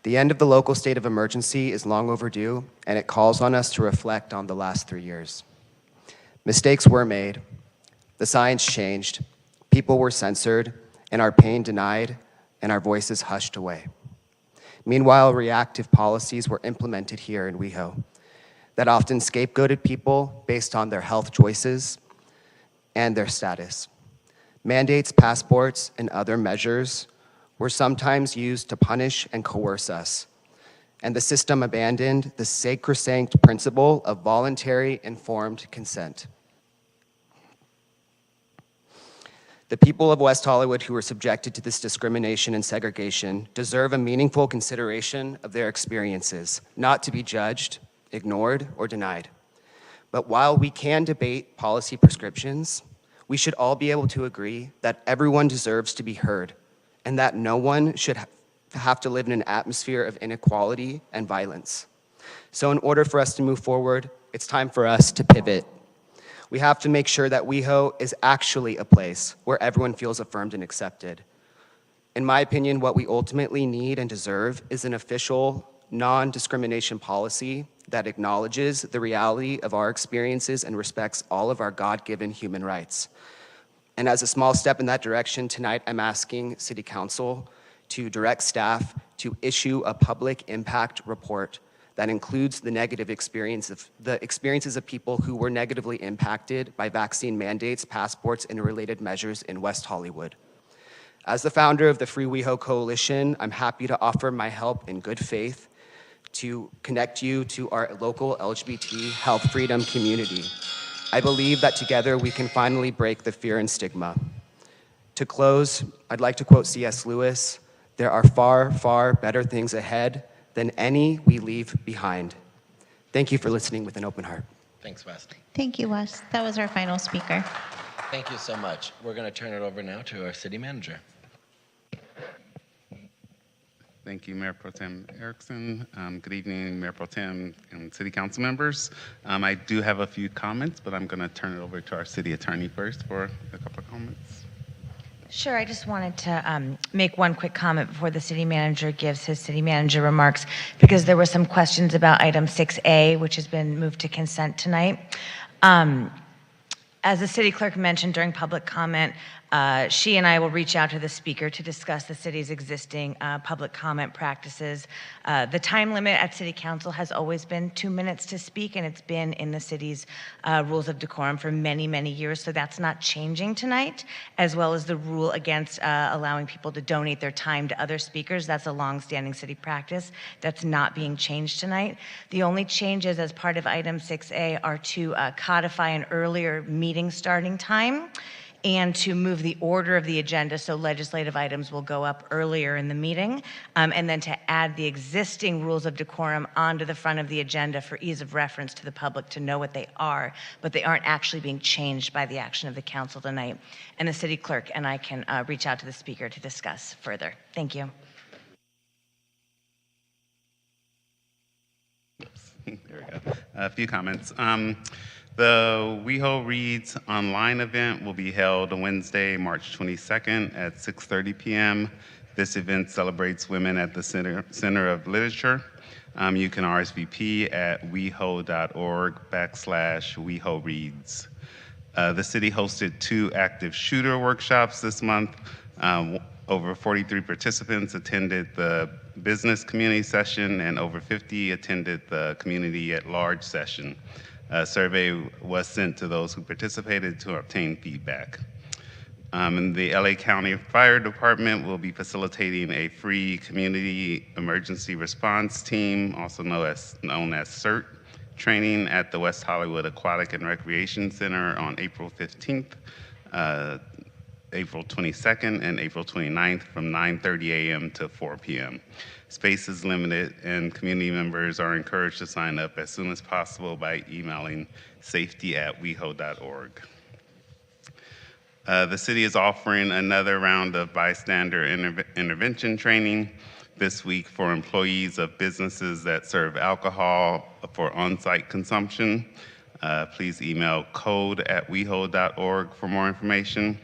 The end of the local state of emergency is long overdue, and it calls on us to reflect on the last 3 years. Mistakes were made, the science changed, people were censored, and our pain denied, and our voices hushed away. Meanwhile, reactive policies were implemented here in WeHo that often scapegoated people based on their health choices and their status. Mandates, passports, and other measures were sometimes used to punish and coerce us, and the system abandoned the sacrosanct principle of voluntary informed consent. The people of West Hollywood who were subjected to this discrimination and segregation deserve a meaningful consideration of their experiences, not to be judged, ignored, or denied. But while we can debate policy prescriptions, we should all be able to agree that everyone deserves to be heard, and that no one should have to live in an atmosphere of inequality and violence. So in order for us to move forward, it's time for us to pivot. We have to make sure that WeHo is actually a place where everyone feels affirmed and accepted. In my opinion, what we ultimately need and deserve is an official, non-discrimination policy that acknowledges the reality of our experiences and respects all of our God-given human rights. And as a small step in that direction, tonight I'm asking City Council to direct staff to issue a public impact report that includes the experiences of people who were negatively impacted by vaccine mandates, passports, and related measures in West Hollywood. As the founder of the Free WeHo Coalition, I'm happy to offer my help in good faith to connect you to our local LGBT health freedom community. I believe that together we can finally break the fear and stigma. To close, I'd like to quote C.S. Lewis, "There are far, far better things ahead than any we leave behind." Thank you for listening with an open heart. Thanks, Wes. Thank you, Wes. That was our final speaker. Thank you so much. We're going to turn it over now to our city manager. Thank you, Mayor Pro Tem Erickson. Good evening, Mayor Pro Tem and City Council members. I do have a few comments, but I'm going to turn it over to our City Attorney first for a couple of comments. Sure, I just wanted to make one quick comment before the city manager gives his city manager remarks, because there were some questions about item 6A, which has been moved to consent tonight. As the city clerk mentioned during public comment, she and I will reach out to the speaker to discuss the city's existing public comment practices. The time limit at City Council has always been 2 minutes to speak, and it's been in the city's rules of decorum for many, many years, so that's not changing tonight, as well as the rule against allowing people to donate their time to other speakers. That's a long-standing city practice that's not being changed tonight. The only changes as part of item 6A are to codify an earlier meeting starting time and to move the order of the agenda so legislative items will go up earlier in the meeting, and then to add the existing rules of decorum onto the front of the agenda for ease of reference to the public to know what they are, but they aren't actually being changed by the action of the council tonight. And the city clerk and I can reach out to the speaker to discuss further. Thank you. There we go. A few comments. The WeHo Reads online event will be held on Wednesday, March 22nd at 6:30 p.m. This event celebrates women at the Center of Literature. You can RSVP at weho.org/WeHo Reads. The city hosted 2 active shooter workshops this month. Over 43 participants attended the business community session, and over 50 attended the community at large session. A survey was sent to those who participated to obtain feedback. And the LA County Fire Department will be facilitating a free community emergency response team, also known as CERT, training at the West Hollywood Aquatic and Recreation Center on April 15th, April 22nd, and April 29th from 9:30 a.m. to 4 p.m. Space is limited, and community members are encouraged to sign up as soon as possible by emailing safety@weho.org. The city is offering another round of bystander intervention training this week for employees of businesses that serve alcohol for on-site consumption. Please email code@weho.org for more information.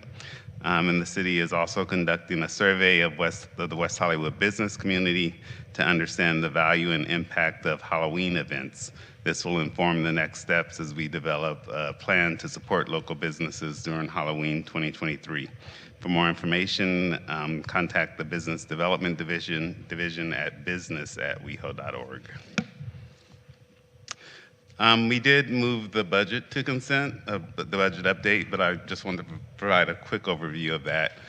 And the city is also conducting a survey of the West Hollywood business community to understand the value and impact of Halloween events. This will inform the next steps as we develop a plan to support local businesses during Halloween 2023. For more information, contact the Business Development Division at business@weho.org. We did move the budget to consent, the budget update, but I just wanted to provide a quick overview of that.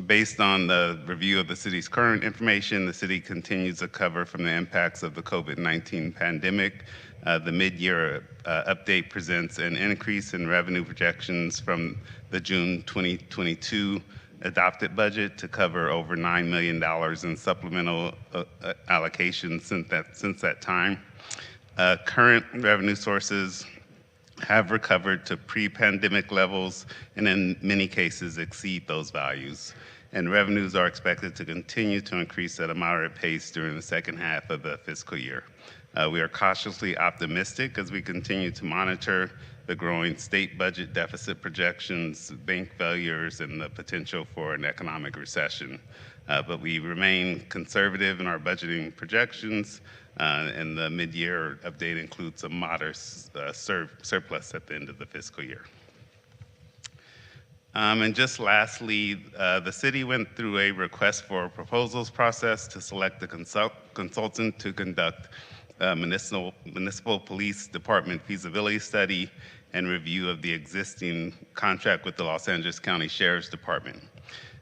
Based on the review of the city's current information, the city continues to recover from the impacts of the COVID-19 pandemic. The mid-year update presents an increase in revenue projections from the June 2022 adopted budget to cover over $9 million in supplemental allocations since that time. Current revenue sources have recovered to pre-pandemic levels and in many cases exceed those values. And revenues are expected to continue to increase at a moderate pace during the second half of the fiscal year. We are cautiously optimistic as we continue to monitor the growing state budget deficit projections, bank failures, and the potential for an economic recession. But we remain conservative in our budgeting projections, and the mid-year update includes a modest surplus at the end of the fiscal year. And just lastly, the city went through a request for proposals process to select a consultant to conduct municipal police department feasibility study and review of the existing contract with the Los Angeles County Sheriff's Department.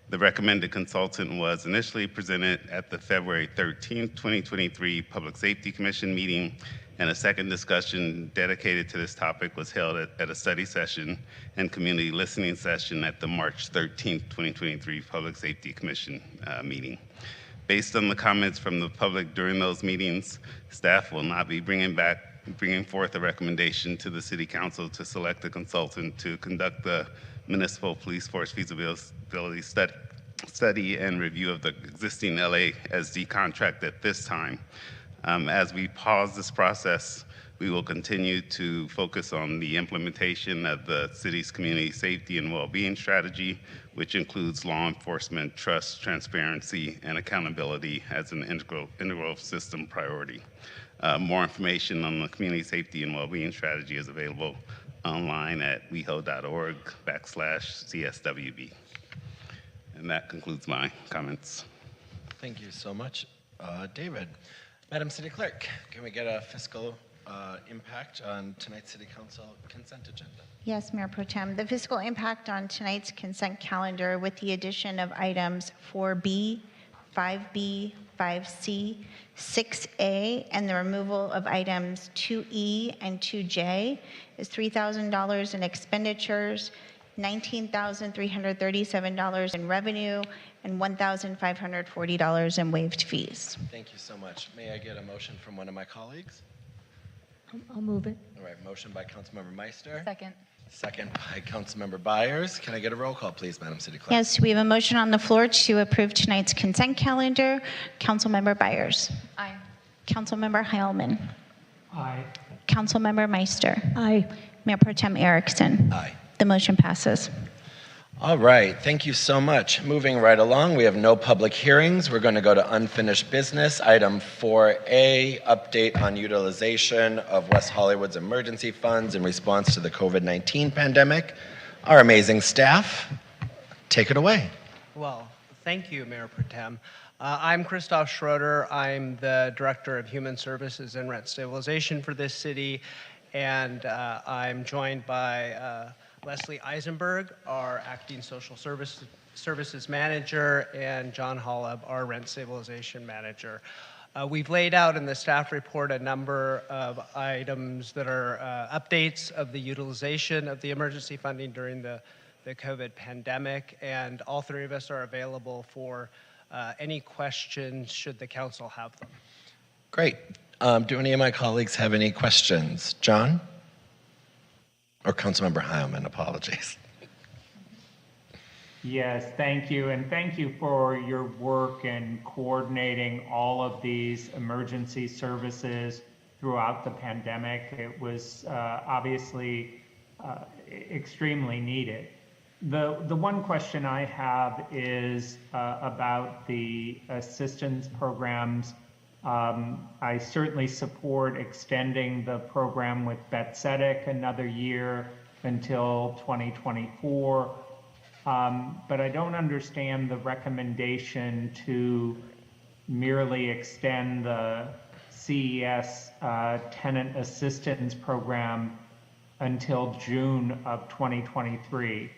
The recommended consultant was initially presented at the February 13, 2023 Public Safety Commission meeting, and a second discussion dedicated to this topic was held at a study session and community listening session at the March 13, 2023 Public Safety Commission meeting. Based on the comments from the public during those meetings, staff will not be bringing forth a recommendation to the City Council to select a consultant to conduct the municipal police force feasibility study and review of the existing LASD contract at this time. As we pause this process, we will continue to focus on the implementation of the city's community safety and well-being strategy, which includes law enforcement, trust, transparency, and accountability as an integral system priority. More information on the community safety and well-being strategy is available online at weho.org/CSWB. And that concludes my comments. Thank you so much, David. Madam City Clerk, can we get a fiscal impact on tonight's City Council consent agenda? Yes, Mayor Pro Tem. The fiscal impact on tonight's consent calendar with the addition of items 4B, 5B, 5C, 6A, and the removal of items 2E and 2J is $3,000 in expenditures, $19,337 in revenue, and $1,540 in waived fees. Thank you so much. May I get a motion from one of my colleagues? I'll move it. All right, motion by Councilmember Meister. Second. Second by Councilmember Byers. Can I get a roll call, please, Madam City Clerk? Yes, we have a motion on the floor to approve tonight's consent calendar. Councilmember Byers. Aye. Councilmember Heilman. Aye. Councilmember Meister. Aye. Mayor Pro Tem Erickson. Aye. The motion passes. All right, thank you so much. Moving right along, we have no public hearings. We're going to go to unfinished business. Item 4A, update on utilization of West Hollywood's emergency funds in response to the COVID-19 pandemic. Our amazing staff, take it away. Well, thank you, Mayor Pro Tem. I'm Christoph Schroeder. I'm the Director of Human Services and Rent Stabilization for this city, and I'm joined by Leslie Eisenberg, our Acting Social Services Manager, and John Hollab, our Rent Stabilization Manager. We've laid out in the staff report a number of items that are updates of the utilization of the emergency funding during the COVID pandemic, and all three of us are available for any questions should the council have them. Great. Do any of my colleagues have any questions? John? Or Councilmember Heilman, apologies. Yes, thank you. And thank you for your work in coordinating all of these emergency services throughout the pandemic. It was obviously extremely needed. The one question I have is about the assistance programs. I certainly support extending the program with Betsedic another year until 2024. But I don't understand the recommendation to merely extend the CES tenant assistance program until June of 2023.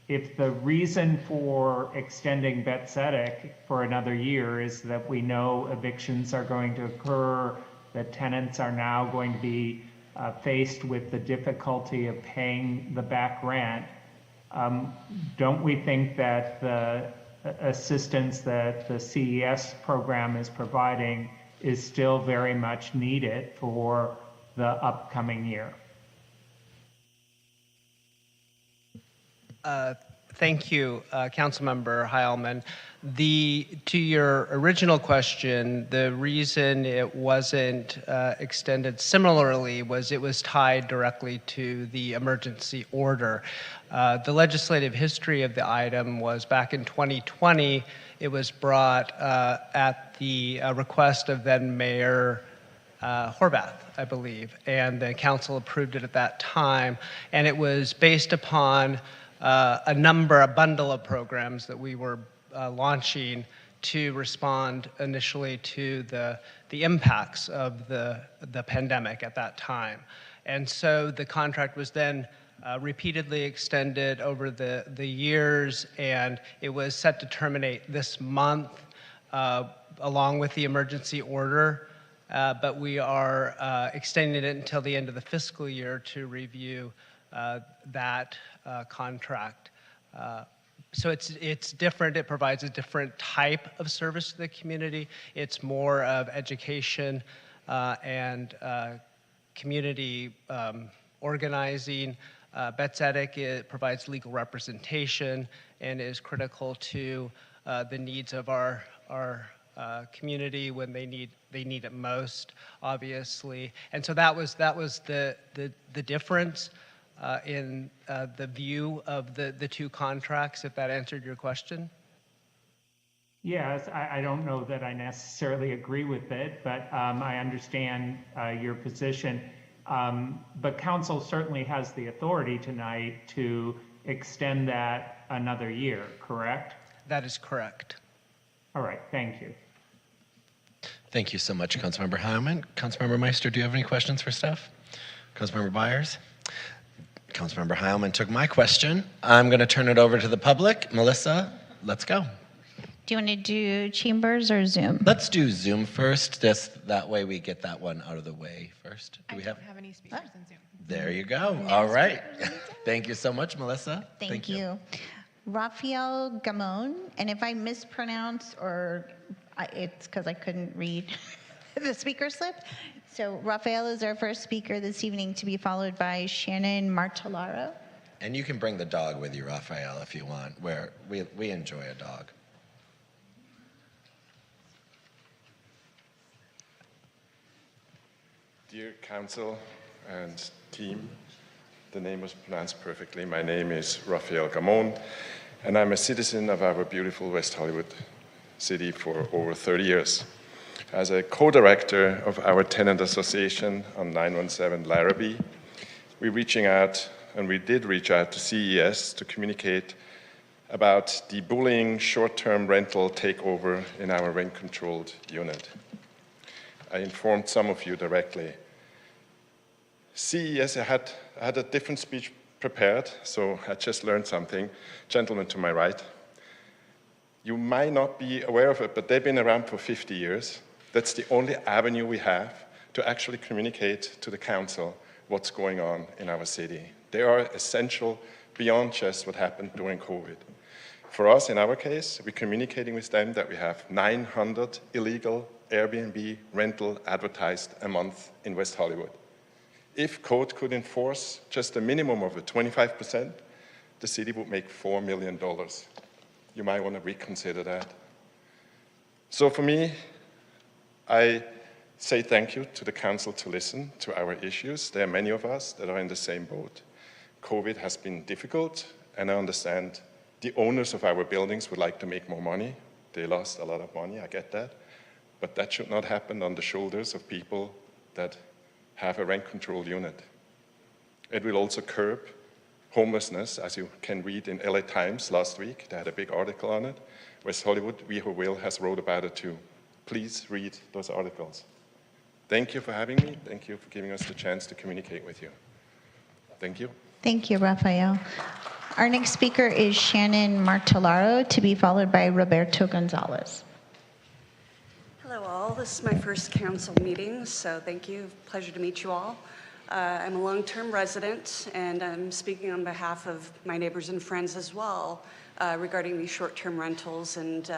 If the reason for extending Betsedic for another year is that we know evictions are going to occur, that tenants are now going to be faced with the difficulty of paying the back rent, don't we think that the assistance that the CES program is providing is still very much needed for the upcoming year? Thank you, Councilmember Heilman. To your original question, the reason it wasn't extended similarly was it was tied directly to the emergency order. The legislative history of the item was back in 2020, it was brought at the request of then Mayor Horvath, I believe, and the council approved it at that time, and it was based upon a bundle of programs that we were launching to respond initially to the impacts of the pandemic at that time. And so the contract was then repeatedly extended over the years, and it was set to terminate this month along with the emergency order, but we are extending it until the end of the fiscal year to review that contract. So it's different. It provides a different type of service to the community. It's more of education and community organizing. Betzedic, it provides legal representation and is critical to the needs of our community when they need it most, obviously. And so that was the difference in the view of the two contracts, if that answered your question. Yes, I don't know that I necessarily agree with it, but I understand your position. But council certainly has the authority tonight to extend that another year, correct? That is correct. All right, thank you. Thank you so much, Councilmember Heilman. Councilmember Meister, do you have any questions for staff? Councilmember Byers? Councilmember Heilman took my question. I'm going to turn it over to the public. Melissa, let's go. Do you want to do Chambers or Zoom? Let's do Zoom first. Just that way we get that one out of the way first. Do we have any speakers in Zoom? There you go. All right. Thank you so much, Melissa. Thank you. Rafael Gamon, and if I mispronounce or it's because I couldn't read the speaker slip. So Rafael is our first speaker this evening, to be followed by Shannon Martellaro. And you can bring the dog with you, Rafael, if you want. We enjoy a dog. Dear council and team, the name was pronounced perfectly. My name is Rafael Gamon, and I'm a citizen of our beautiful West Hollywood city for over 30 years. As a co-director of our tenant association on 917 Larrabee, we did reach out to CES to communicate about the bullying short-term rental takeover in our rent-controlled unit. I informed some of you directly. CES had a different speech prepared, so I just learned something. Gentleman to my right, you might not be aware of it, but they've been around for 50 years. That's the only avenue we have to actually communicate to the council what's going on in our city. They are essential beyond just what happened during COVID. For us, in our case, we're communicating with them that we have 900 illegal Airbnb rental advertised a month in West Hollywood. If code could enforce just a minimum of 25%, the city would make $4 million. You might want to reconsider that. So for me, I say thank you to the council to listen to our issues. There are many of us that are in the same boat. COVID has been difficult, and I understand the owners of our buildings would like to make more money. They lost a lot of money, I get that. But that should not happen on the shoulders of people that have a rent-controlled unit. It will also curb homelessness, as you can read in LA Times last week. They had a big article on it. West Hollywood, WehoTV has wrote about it too. Please read those articles. Thank you for having me. Thank you for giving us the chance to communicate with you. Thank you. Thank you, Rafael. Our next speaker is Shannon Martellaro, to be followed by Roberto Gonzalez. Hello all, this is my first council meeting, so thank you, pleasure to meet you all. I'm a long-term resident, and I'm speaking on behalf of my neighbors and friends as well regarding these short-term rentals, and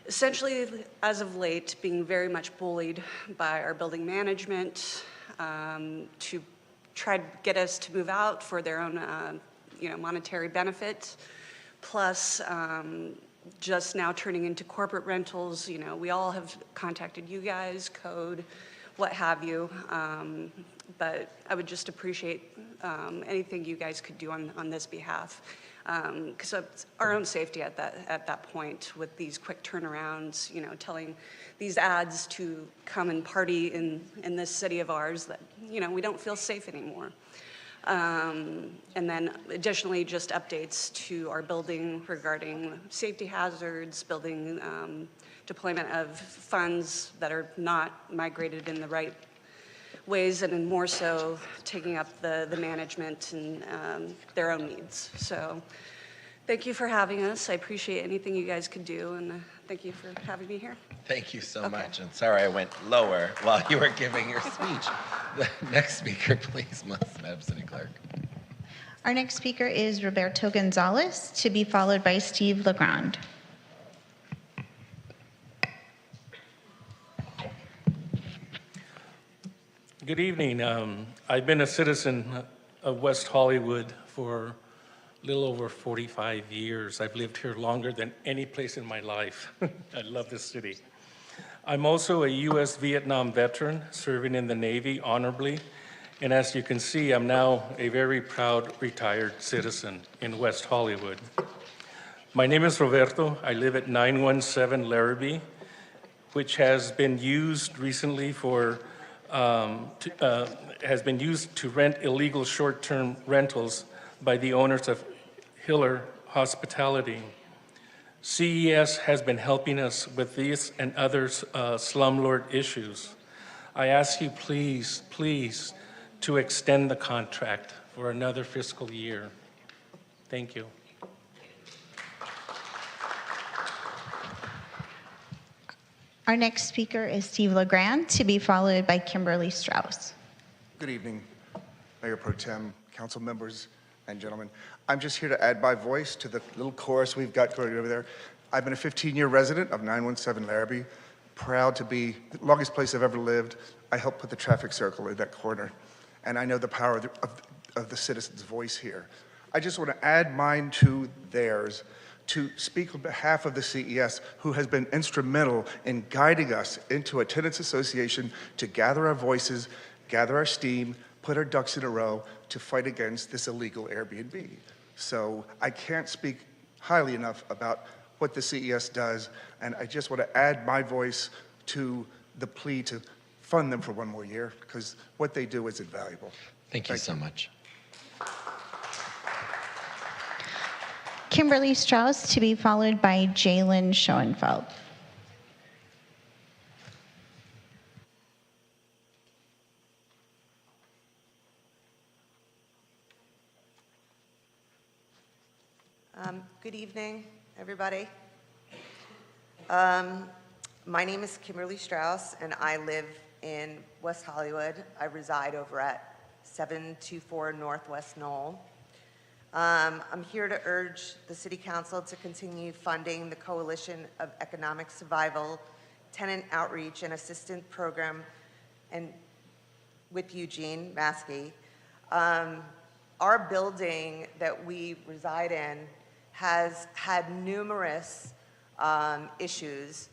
essentially, as of late, being very much bullied by our building management to try to get us to move out for their own monetary benefit, plus just now turning into corporate rentals. We all have contacted you guys, code, what have you, but I would just appreciate anything you guys could do on this behalf, because it's our own safety at that point with these quick turnarounds, telling these ads to come and party in this city of ours that, we don't feel safe anymore. And then additionally, just updates to our building regarding safety hazards, building deployment of funds that are not migrated in the right ways, and then more so taking up the management and their own needs. So thank you for having us. I appreciate anything you guys could do, and thank you for having me here. Thank you so much. And sorry I went lower while you were giving your speech. The next speaker, please, Madam City Clerk. Our next speaker is Roberto Gonzalez, to be followed by Steve Legrand. Good evening. I've been a citizen of West Hollywood for a little over 45 years. I've lived here longer than any place in my life. I love this city. I'm also a U.S. Vietnam veteran, serving in the Navy honorably. And as you can see, I'm now a very proud retired citizen in West Hollywood. My name is Roberto. I live at 917 Larrabee, which has been used recently to rent illegal short-term rentals by the owners of Hiller Hospitality. CES has been helping us with these and other slumlord issues. I ask you please, please, to extend the contract for another fiscal year. Thank you. Our next speaker is Steve Legrand, to be followed by Kimberly Strauss. Good evening, Mayor Pro Tem, council members, and gentlemen. I'm just here to add my voice to the little chorus we've got going over there. I've been a 15-year resident of 917 Larrabee, proud to be the longest place I've ever lived. I helped put the traffic circle in that corner, and I know the power of the citizens' voice here. I just want to add mine to theirs to speak on behalf of the CES, who has been instrumental in guiding us into a tenants association to gather our voices, gather our steam, put our ducks in a row to fight against this illegal Airbnb. So I can't speak highly enough about what the CES does, and I just want to add my voice to the plea to fund them for one more year, because what they do is invaluable. Thank you so much. Kimberly Strauss, to be followed by Jalen Schoenfeld. Good evening, everybody. My name is Kimberly Strauss, and I live in West Hollywood. I reside over at 724 Northwest Knoll. I'm here to urge the City Council to continue funding the Coalition of Economic Survival Tenant Outreach and Assistance Program and with Eugene Maskey. Our building that we reside in has had numerous issues.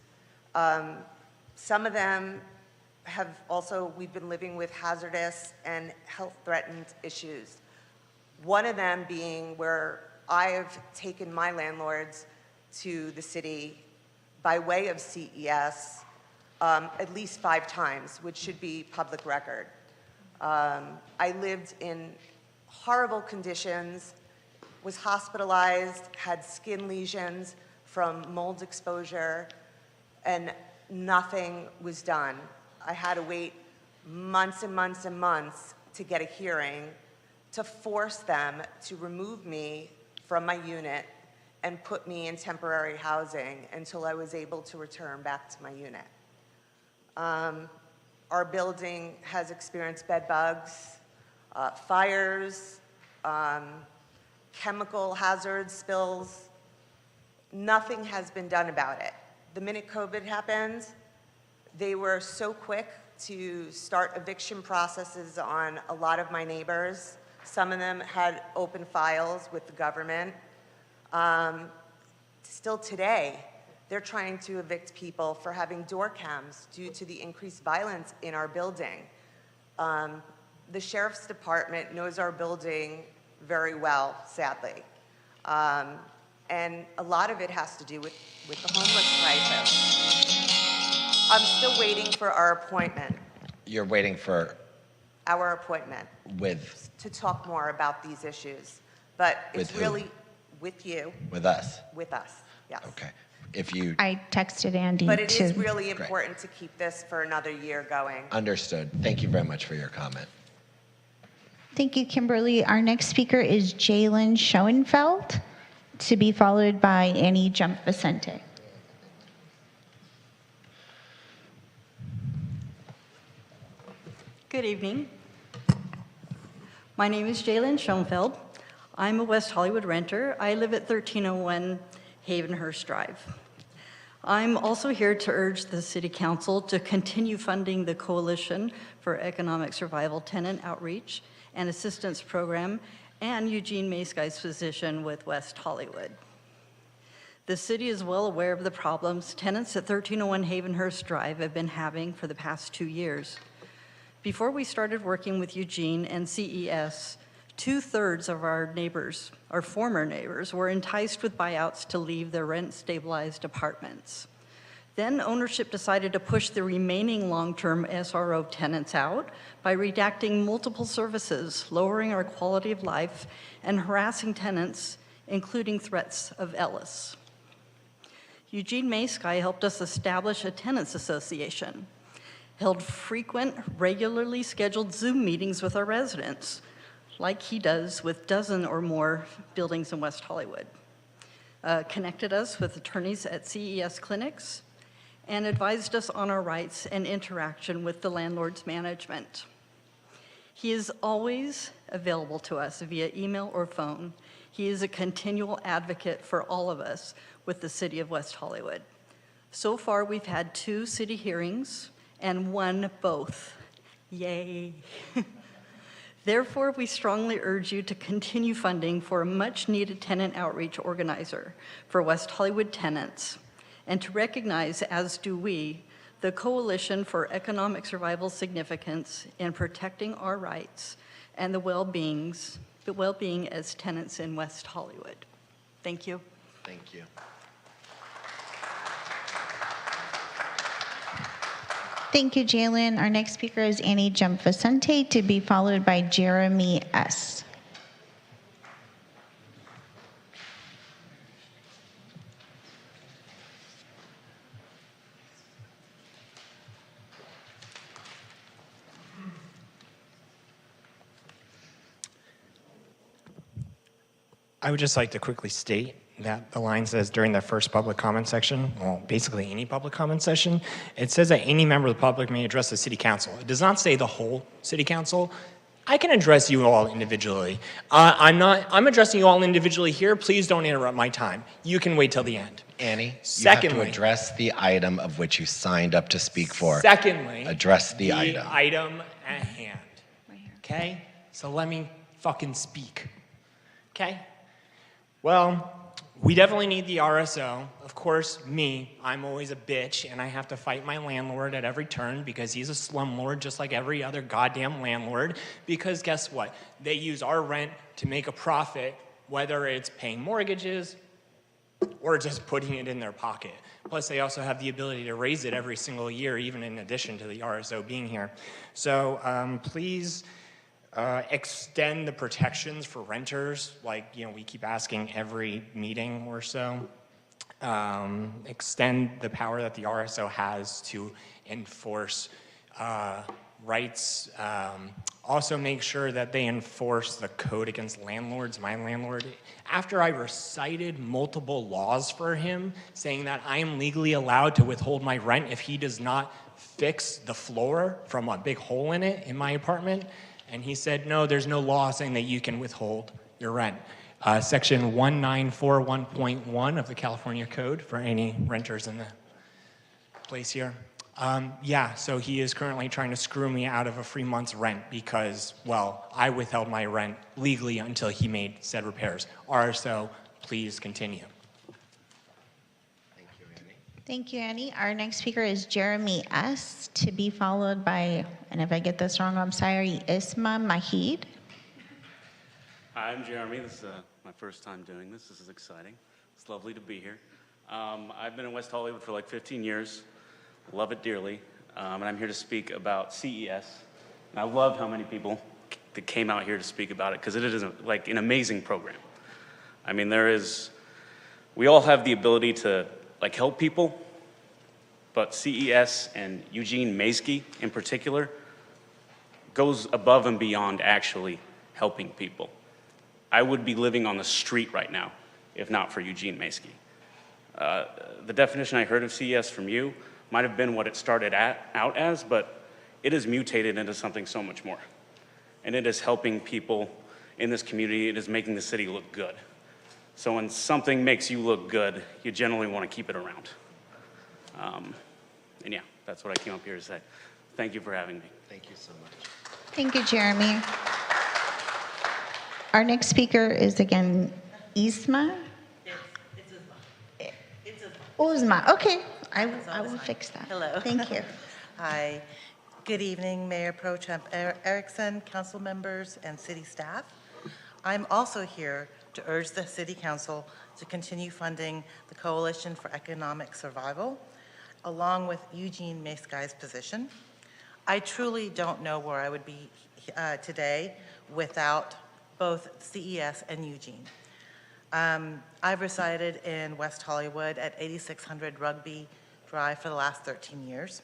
Some of them have also, we've been living with hazardous and health-threatened issues. One of them being where I've taken my landlords to the city by way of CES at least 5 times, which should be public record. I lived in horrible conditions, was hospitalized, had skin lesions from mold exposure, and nothing was done. I had to wait months and months and months to get a hearing to force them to remove me from my unit and put me in temporary housing until I was able to return back to my unit. Our building has experienced bed bugs, fires, chemical hazards, spills. Nothing has been done about it. The minute COVID happened, they were so quick to start eviction processes on a lot of my neighbors Some of them had open files with the government. Still today, they're trying to evict people for having door cams due to the increased violence in our building. The sheriff's department knows our building very well, sadly. And a lot of it has to do with the homeless crisis. I'm still waiting for our appointment. You're waiting for Our appointment with to talk more about these issues. But it's With who? really with you. with us. With us, yes. Okay. If you I texted Andy But it to. is really Great. important to keep this for another year going. understood, thank you very much for your comment. Thank you, Kimberly. Our next speaker is Jalen Schoenfeld, to be followed by Annie Jump Vicente. Good evening. My name is Jalen Schoenfeld. I'm a West Hollywood renter. I live at 1301 Havenhurst Drive. I'm also here to urge the City Council to continue funding the Coalition for Economic Survival Tenant Outreach and Assistance Program and Eugene Maysky's position with West Hollywood. The city is well aware of the problems tenants at 1301 Havenhurst Drive have been having for the past 2 years. Before we started working with Eugene and CES, 2/3 of our neighbors, our former neighbors, were enticed with buyouts to leave their rent-stabilized apartments. Then ownership decided to push the remaining long-term SRO tenants out by redacting multiple services, lowering our quality of life, and harassing tenants, including threats of Ellis. Eugene Maysky helped us establish a tenants association, held frequent, regularly scheduled Zoom meetings with our residents, like he does with dozen or more buildings in West Hollywood, connected us with attorneys at CES clinics, and advised us on our rights and interaction with the landlord's management. He is always available to us via email or phone. He is a continual advocate for all of us with the City of West Hollywood. So far, we've had 2 city hearings and won both. Yay. Therefore, we strongly urge you to continue funding for a much-needed tenant outreach organizer for West Hollywood tenants, and to recognize, as do we, the Coalition for Economic Survival Significance in protecting our rights and the well-being as tenants in West Hollywood. Thank you. Thank you. Thank you, Jalen. Our next speaker is Annie Jump Vicente, to be followed by Jeremy S. I would just like to quickly state that the line says during the first public comment section, well, basically any public comment session, it says that any member of the public may address the city council. It does not say the whole city council. I can address you all individually. I'm addressing you all individually here. Please don't interrupt my time. You can wait till the end. Annie, Secondly, you have to address the item of which you signed up to speak for. Secondly, address the item. item at hand. Okay? So let me fucking speak. Okay? Well, we definitely need the RSO. Of course, I'm always a bitch, and I have to fight my landlord at every turn because he's a slumlord just like every other goddamn landlord. Because guess what? They use our rent to make a profit, whether it's paying mortgages or just putting it in their pocket. Plus, they also have the ability to raise it every single year, even in addition to the RSO being here. So please extend the protections for renters, like, we keep asking every meeting or so. Extend the power that the RSO has to enforce rights. Also make sure that they enforce the code against landlords. My landlord, after I recited multiple laws for him, saying that I am legally allowed to withhold my rent if he does not fix the floor from a big hole in it in my apartment, and he said, no, there's no law saying that you can withhold your rent. Section 1941.1 of the California Code for any renters in the place here. Yeah, so he is currently trying to screw me out of a free month's rent because, well, I withheld my rent legally until he made said repairs. RSO, please continue. Thank you, Annie. Our next speaker is Jeremy S., to be followed by, and if I get this wrong, I'm sorry, Isma Mahid. Hi, I'm Jeremy. This is my first time doing this. This is exciting. It's lovely to be here. I've been in West Hollywood for like 15 years. Love it dearly. And I'm here to speak about CES. And I love how many people that came out here to speak about it because it is like an amazing program. I mean, we all have the ability to like help people, but CES and Eugene Maysky in particular goes above and beyond actually helping people. I would be living on the street right now if not for Eugene Maysky. The definition I heard of CES from you might have been what it started out as, but it has mutated into something so much more. And it is helping people in this community. It is making the city look good. So when something makes you look good, you generally want to keep it around. And yeah, that's what I came up here to say. Thank you for having me. Thank you so much. Thank you, Jeremy. Our next speaker is again Isma. It's Uzma. Okay, I will fix that. Hello. Thank you. Hi. Good evening, Mayor Pro Tem Erickson, council members, and city staff. I'm also here to urge the City Council to continue funding the Coalition for Economic Survival, along with Eugene Maysky's position. I truly don't know where I would be today without both CES and Eugene. I've resided in West Hollywood at 8600 Rugby Drive for the last 13 years.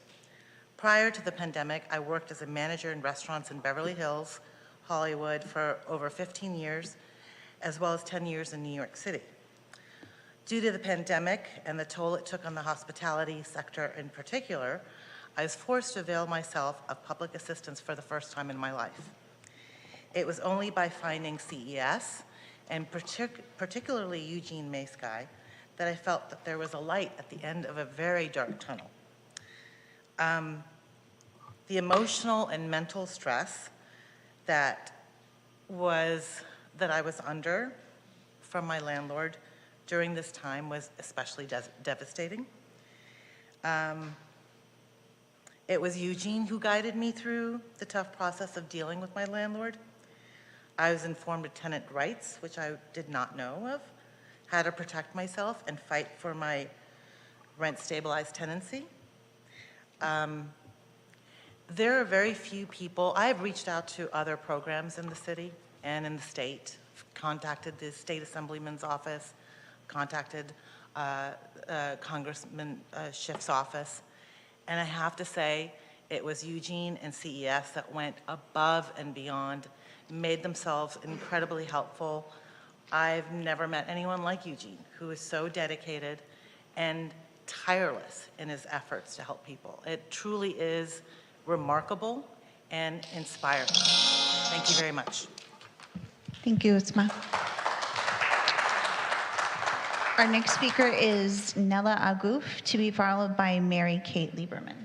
Prior to the pandemic, I worked as a manager in restaurants in Beverly Hills, Hollywood for over 15 years, as well as 10 years in New York City. Due to the pandemic and the toll it took on the hospitality sector in particular, I was forced to avail myself of public assistance for the first time in my life. It was only by finding CES, and particularly Eugene Maysky, that I felt that there was a light at the end of a very dark tunnel. The emotional and mental stress that I was under from my landlord during this time was especially devastating. It was Eugene who guided me through the tough process of dealing with my landlord. I was informed of tenant rights, which I did not know of, how to protect myself and fight for my rent-stabilized tenancy. There are very few people. I have reached out to other programs in the city and in the state, contacted the state assemblyman's office, contacted Congressman Schiff's office, and I have to say it was Eugene and CES that went above and beyond, made themselves incredibly helpful. I've never met anyone like Eugene, who is so dedicated and tireless in his efforts to help people. It truly is remarkable and inspiring. Thank you very much. Thank you, Uzma. Our next speaker is Nella Agouf, to be followed by Mary Kate Lieberman.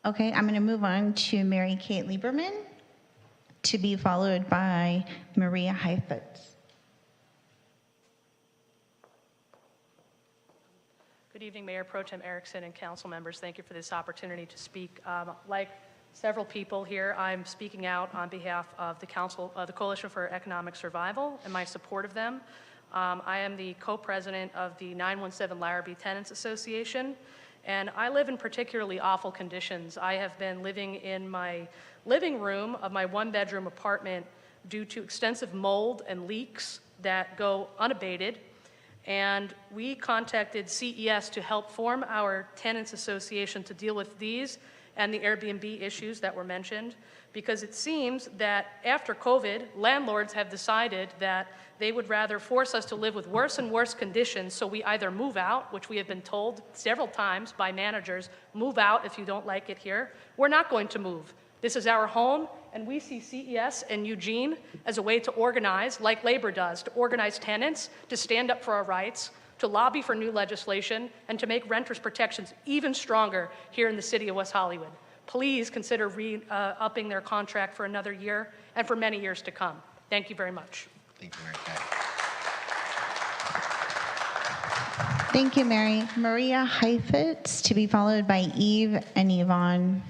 Okay, I'm going to move on to Mary Kate Lieberman, to be followed by Maria Heifetz. Good evening, Mayor Pro Tem Erickson and council members. Thank you for this opportunity to speak. Like several people here, I'm speaking out on behalf of the Coalition for Economic Survival and my support of them. I am the co-president of the 917 Larrabee Tenants Association, and I live in particularly awful conditions. I have been living in my living room of my one-bedroom apartment due to extensive mold and leaks that go unabated. And we contacted CES to help form our tenants association to deal with these and the Airbnb issues that were mentioned, because it seems that after COVID, landlords have decided that they would rather force us to live with worse and worse conditions, so we either move out, which we have been told several times by managers, move out if you don't like it here. We're not going to move. This is our home, and we see CES and Eugene as a way to organize, like labor does, to organize tenants, to stand up for our rights, to lobby for new legislation, and to make renters' protections even stronger here in the city of West Hollywood. Please consider upping their contract for another year and for many years to come. Thank you very much. Thank you, Mary Kay. Thank you, Mary. Maria Heifetz, to be followed by Eve and Yvonne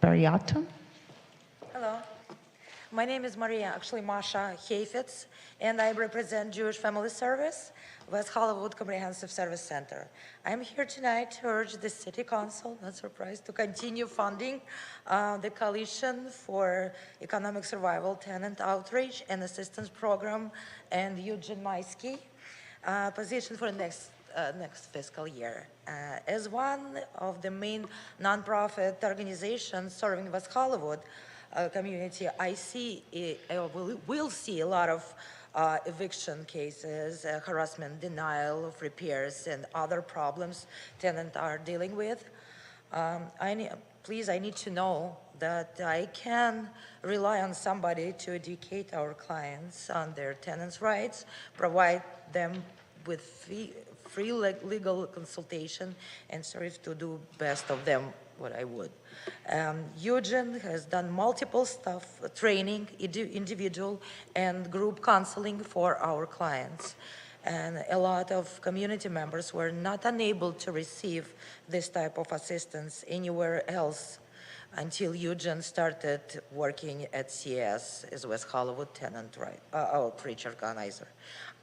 Bariato. Hello. My name is Maria, actually Masha Heifetz, and I represent Jewish Family Service, West Hollywood Comprehensive Service Center. I'm here tonight to urge the City Council, not surprised, to continue funding the Coalition for Economic Survival Tenant Outreach and Assistance Program and Eugene Maisky position for the next fiscal year. As one of the main nonprofit organizations serving West Hollywood community, we'll see a lot of eviction cases, harassment, denial of repairs, and other problems tenants are dealing with. Please, I need to know that I can rely on somebody to educate our clients on their tenants' rights, provide them with free legal consultation, and strive to do best of them what I would. Eugene has done multiple stuff, training, individual and group counseling for our clients. And a lot of community members were not unable to receive this type of assistance anywhere else until Eugene started working at CS as West Hollywood Tenant Outreach Organizer.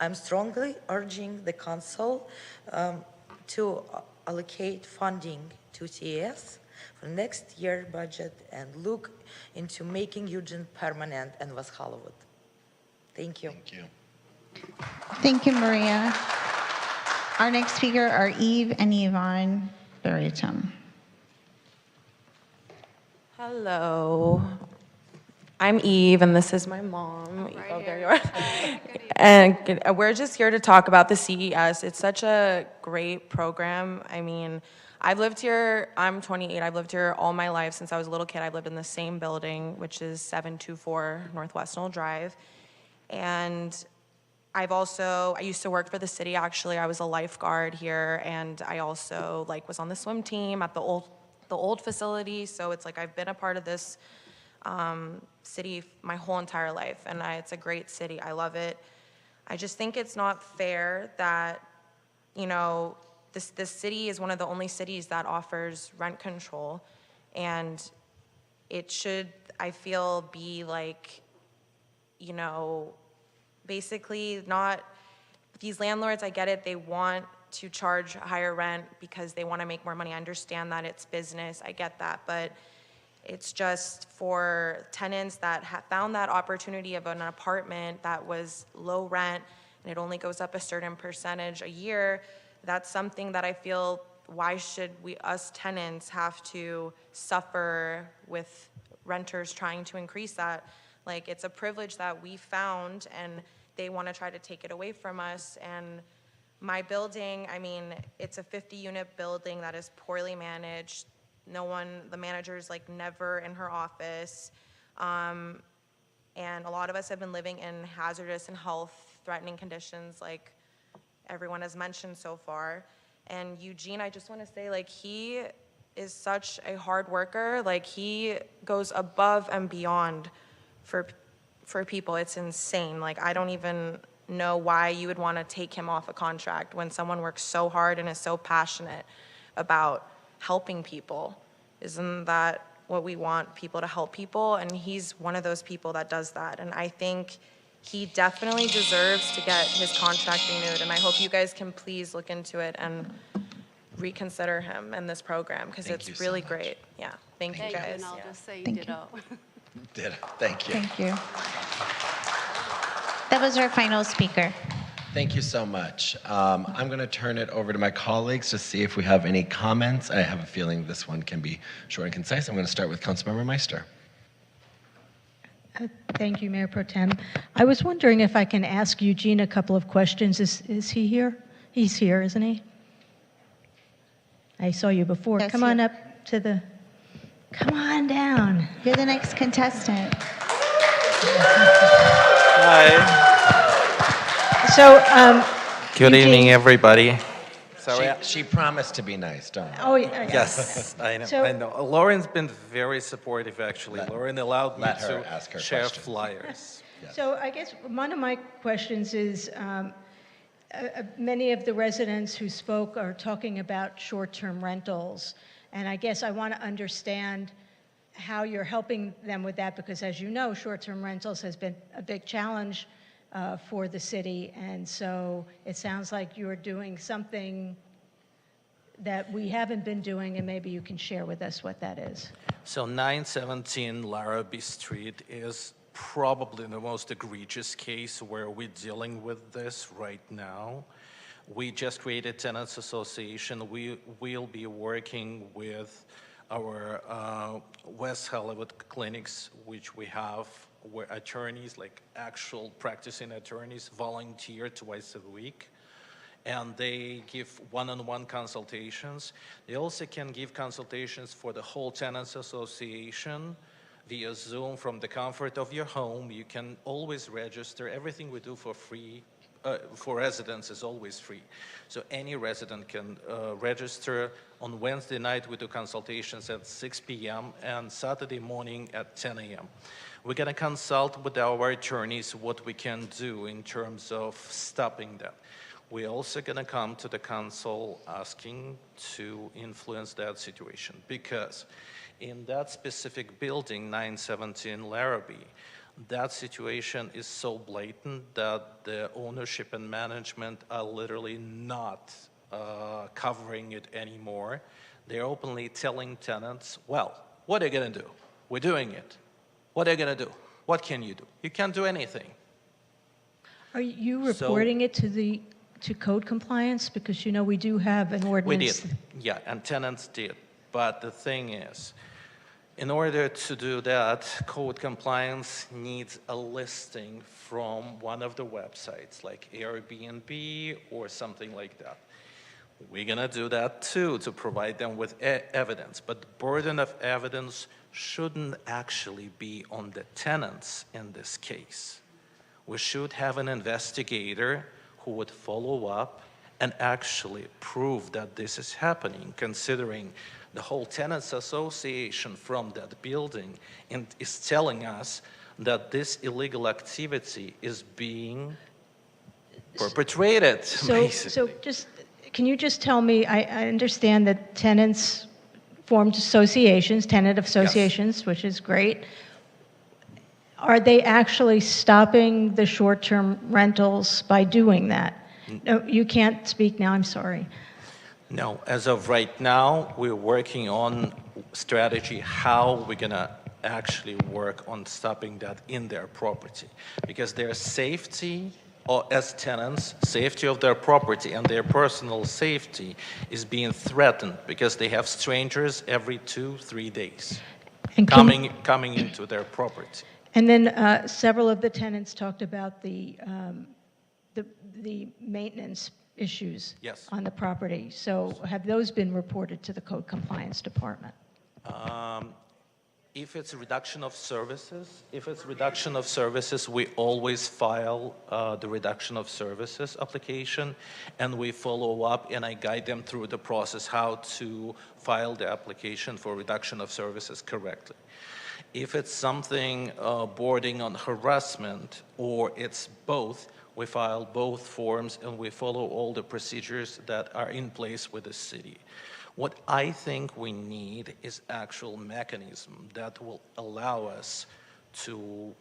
I'm strongly urging the council to allocate funding to CS for next year budget and look into making Eugene permanent in West Hollywood. Thank you. Thank you. Thank you, Maria. Our next speaker are Eve and Yvonne Bariato. Hello. I'm Eve, and this is my mom. There you are. And we're just here to talk about the CES. It's such a great program. I mean, I've lived here, I'm 28, I've lived here all my life since I was a little kid. I've lived in the same building, which is 724 Northwest Knoll Drive. And I used to work for the city, actually. I was a lifeguard here, and I also was on the swim team at the old facility. So it's like I've been a part of this city my whole entire life, and it's a great city. I love it. I just think it's not fair that, this city is one of the only cities that offers rent control, and it should, I feel, be basically not, these landlords, I get it, they want to charge higher rent because they want to make more money. I understand that it's business, I get that, but it's just for tenants that have found that opportunity of an apartment that was low rent and it only goes up a certain percentage a year. That's something that I feel, why should us tenants have to suffer with renters trying to increase that? It's a privilege that we found, and they want to try to take it away from us. And my building, I mean, it's a 50-unit building that is poorly managed. The manager's never in her office. And a lot of us have been living in hazardous and health-threatening conditions, like everyone has mentioned so far. And Eugene, I just want to say, he is such a hard worker. He goes above and beyond for people. It's insane. I don't even know why you would want to take him off a contract when someone works so hard and is so passionate about helping people. Isn't that what we want? People to help people, and he's one of those people that does that. And I think he definitely deserves to get his contract renewed, and I hope you guys can please look into it and reconsider him in this program, because it's really great. Yeah, thank you guys. And I'll just say Thank ditto. Ditto. Thank you. Thank you. That was our final speaker. Thank you so much. I'm going to turn it over to my colleagues to see if we have any comments. I have a feeling this one can be short and concise. I'm going to start with Councilmember Meister. Thank you, Mayor Pro Tem. I was wondering if I can ask Eugene a couple of questions. Is he here? He's here, isn't he? I saw you before. Yes, Come on up to the Come on down. You're the next contestant. Hi. So, Good Eugene- evening, everybody. Sorry. She promised to be nice, don't worry. Oh, yeah. Yes, I know. So- I know. Lauren's been very supportive, actually. Lauren allowed me let her ask to her share question. flyers. So I guess one of my questions is, many of the residents who spoke are talking about short-term rentals, and I guess I want to understand how you're helping them with that, because as you know, short-term rentals has been a big challenge for the city, and so it sounds like you're doing something that we haven't been doing, and maybe you can share with us what that is. So 917 Larrabee Street is probably the most egregious case where we're dealing with this right now. We just created Tenants Association. We will be working with our West Hollywood clinics, which we have, where attorneys, like actual practicing attorneys, volunteer twice a week. And they give one-on-one consultations. They also can give consultations for the whole Tenants Association via Zoom from the comfort of your home. You can always register. Everything we do for free, for residents is always free. So any resident can register. On Wednesday night, we do consultations at 6 p.m. and Saturday morning at 10 a.m. We're gonna consult with our attorneys what we can do in terms of stopping that. We're also gonna come to the council asking to influence that situation, because in that specific building, 917 Larrabee, that situation is so blatant that the ownership and management are literally not covering it anymore. They're openly telling tenants, well, what are you gonna do? We're doing it. What are you gonna do? What can you do? You can't do anything. Are you reporting it to code compliance? Because, you know, we do have an ordinance. We did, yeah, and tenants did. But the thing is, in order to do that, code compliance needs a listing from one of the websites, like Airbnb or something like that. We're gonna do that too, to provide them with evidence. But the burden of evidence shouldn't actually be on the tenants in this case. We should have an investigator who would follow up and actually prove that this is happening, considering the whole Tenants Association from that building is telling us that this illegal activity is being perpetrated, basically. So just, can you just tell me, I understand that tenants formed associations, tenant associations, yes, which is great. Are they actually stopping the short-term rentals by doing that? No, you can't speak now, I'm sorry. No, as of right now, we're working on strategy how we're gonna actually work on stopping that in their property, because their safety, or as tenants, safety of their property and their personal safety is being threatened because they have strangers every 2-3 days coming into their property. And then several of the tenants talked about the maintenance issues, yes, on the property. So have those been reported to the Code Compliance Department? If it's reduction of services, we always file the reduction of services application, and we follow up, and I guide them through the process how to file the application for reduction of services correctly. If it's something bordering on harassment, or it's both, we file both forms and we follow all the procedures that are in place with the city. What I think we need is actual mechanism that will allow us to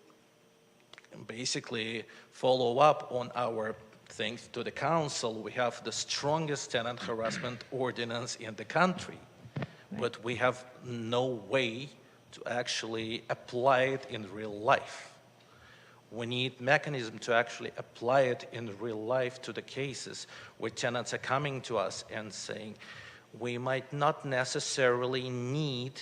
basically follow up on our things to the council. We have the strongest tenant harassment ordinance in the country, but we have no way to actually apply it in real life. We need mechanism to actually apply it in real life to the cases where tenants are coming to us and saying, we might not necessarily need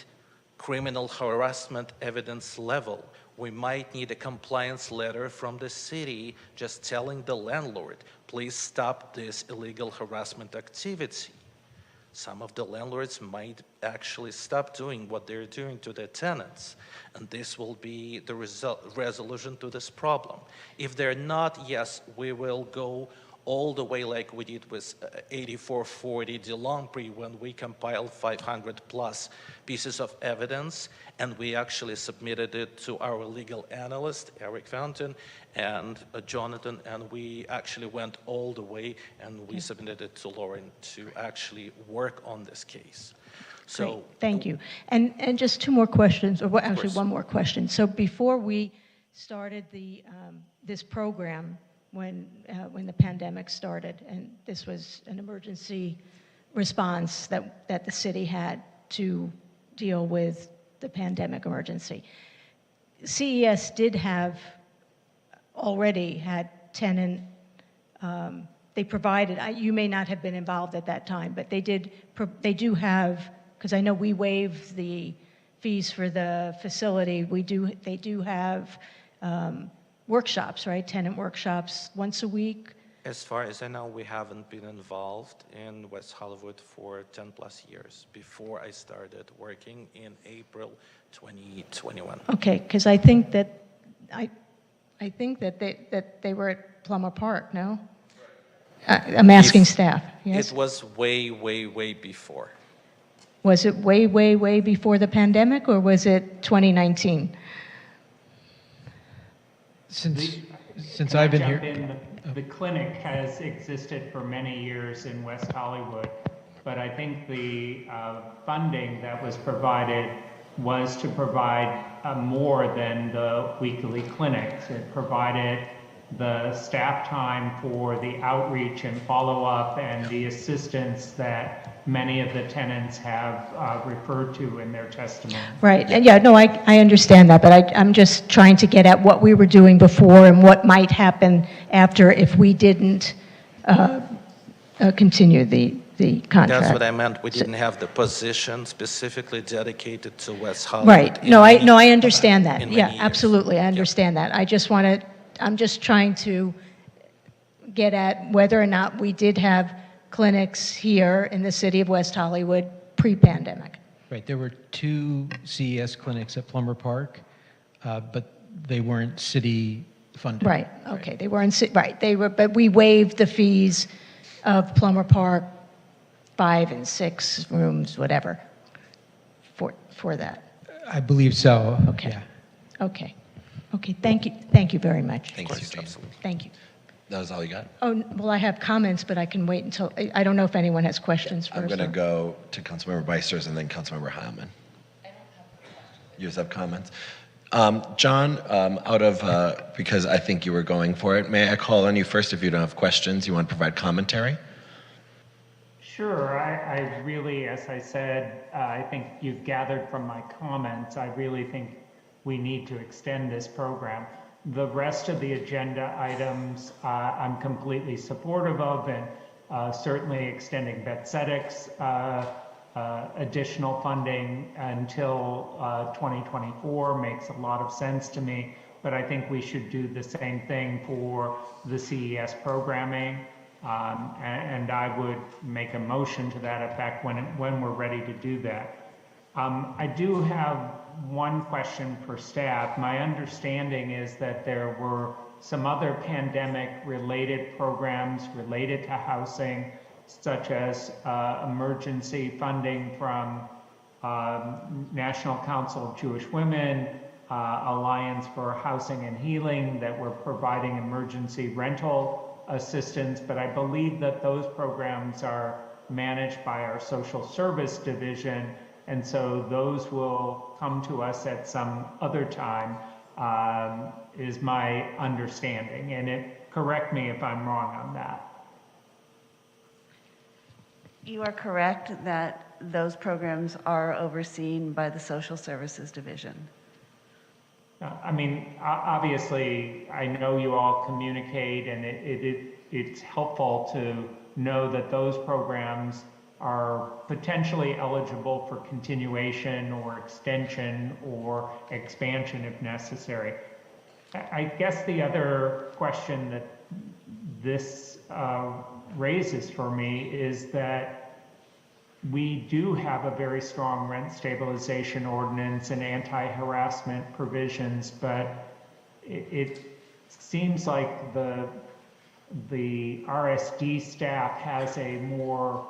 criminal harassment evidence level. We might need a compliance letter from the city just telling the landlord, please stop this illegal harassment activity. Some of the landlords might actually stop doing what they're doing to their tenants, and this will be the resolution to this problem. If they're not, yes, we will go all the way like we did with 8440 de Longpre when we compiled 500 plus pieces of evidence, and we actually submitted it to our legal analyst, Eric Fountain, and Jonathan, and we actually went all the way and we submitted it to Lauren to actually work on this case. So Great, thank you. And just two more questions, or actually one more question. So before we started this program, when the pandemic started, and this was an emergency response that the city had to deal with the pandemic emergency. CES did have already had Tenant. They provided. You may not have been involved at that time, but they do have, because I know we waived the fees for the facility. They do have. Workshops, right? Tenant workshops once a week. as far as I know, we haven't been involved in West Hollywood for 10 plus years before I started working in April 2021. Okay, because I think that they were at Plummer Park, no? I'm asking staff. Yes. It was way, way, way before. Was it way, way, way before the pandemic, or was it 2019? Since I've been here, the clinic has existed for many years in West Hollywood, but I think the funding that was provided was to provide more than the weekly clinics. It provided the staff time for the outreach and follow-up and the assistance that many of the tenants have referred to in their testimony. Right, and yeah, no, I understand that, but I'm just trying to get at what we were doing before and what might happen after if we didn't continue the contract. That's what I meant. We didn't have the position specifically dedicated to West Hollywood. Right, no, I understand that. Yeah, absolutely, I understand that. I'm just trying to get at whether or not we did have clinics here in the city of West Hollywood pre-pandemic. Right, there were 2 CES clinics at Plummer Park, but they weren't city funded. Right, okay, they weren't, right, they were, but we waived the fees of Plummer Park 5 and 6 rooms, whatever, for that. I believe so. Okay. Yeah. Okay. Okay, thank you very much. Thanks, Eugene. Thank you. That was all you got? Oh, well, I have comments, but I can wait until, I don't know if anyone has questions first. I'm going to or- go to Councilmember Beisters and then Councilmember Heilman. You just have comments? John, because I think you were going for it, may I call on you first if you don't have questions? You want to provide commentary? Sure, I really, as I said, I think you've gathered from my comments, I really think we need to extend this program. The rest of the agenda items I'm completely supportive of, and certainly extending Betsetics additional funding until 2024 makes a lot of sense to me, but I think we should do the same thing for the CES programming, and I would make a motion to that effect when we're ready to do that. I do have one question for staff. My understanding is that there were some other pandemic-related programs related to housing, such as emergency funding from National Council of Jewish Women, Alliance for Housing and Healing, that were providing emergency rental assistance, but I believe that those programs are managed by our social service division, and so those will come to us at some other time, is my understanding. And correct me if I'm wrong on that. You are correct that those programs are overseen by the Social Services Division. I mean, obviously, I know you all communicate, and it's helpful to know that those programs are potentially eligible for continuation or extension or expansion if necessary. I guess the other question that this raises for me is that we do have a very strong rent stabilization ordinance and anti-harassment provisions, but it seems like the RSD staff has a more,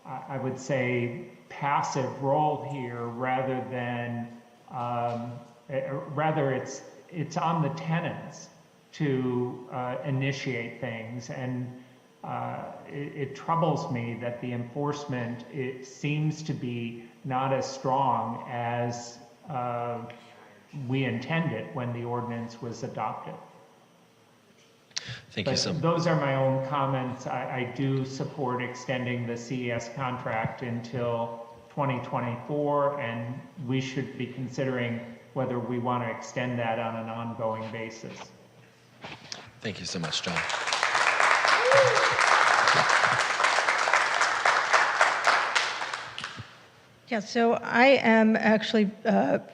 I would say, passive role here rather than, rather it's on the tenants to initiate things. And it troubles me that the enforcement, it seems to be not as strong as we intended when the ordinance was adopted. Thank you so much. Those are my own comments. I do support extending the CES contract until 2024, and we should be considering whether we want to extend that on an ongoing basis. Thank you so much, John. Yeah, so I am actually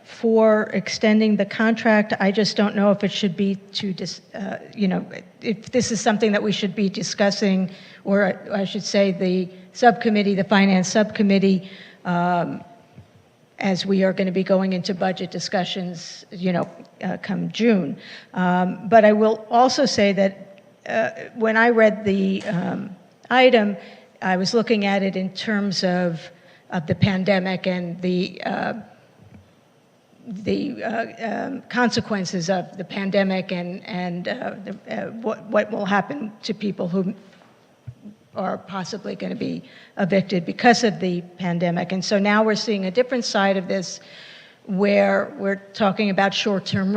for extending the contract. I just don't know if it should be if this is something that we should be discussing, or I should say the subcommittee, the finance subcommittee, as we are going to be going into budget discussions, come June. But I will also say that when I read the item, I was looking at it in terms of the pandemic and the consequences of the pandemic and what will happen to people who are possibly going to be evicted because of the pandemic. And so now we're seeing a different side of this, where we're talking about short-term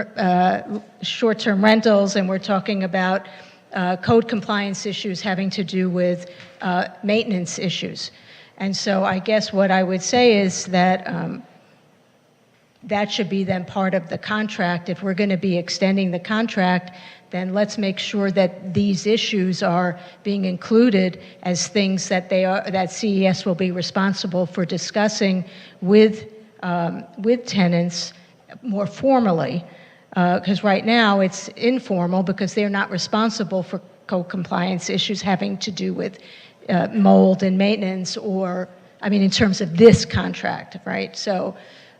rentals, and we're talking about code compliance issues having to do with maintenance issues. And so I guess what I would say is that that should be then part of the contract. If we're going to be extending the contract, then let's make sure that these issues are being included as things that that CES will be responsible for discussing with tenants more formally. Because right now it's informal because they're not responsible for code compliance issues having to do with mold and maintenance, or, in terms of this contract, right? So,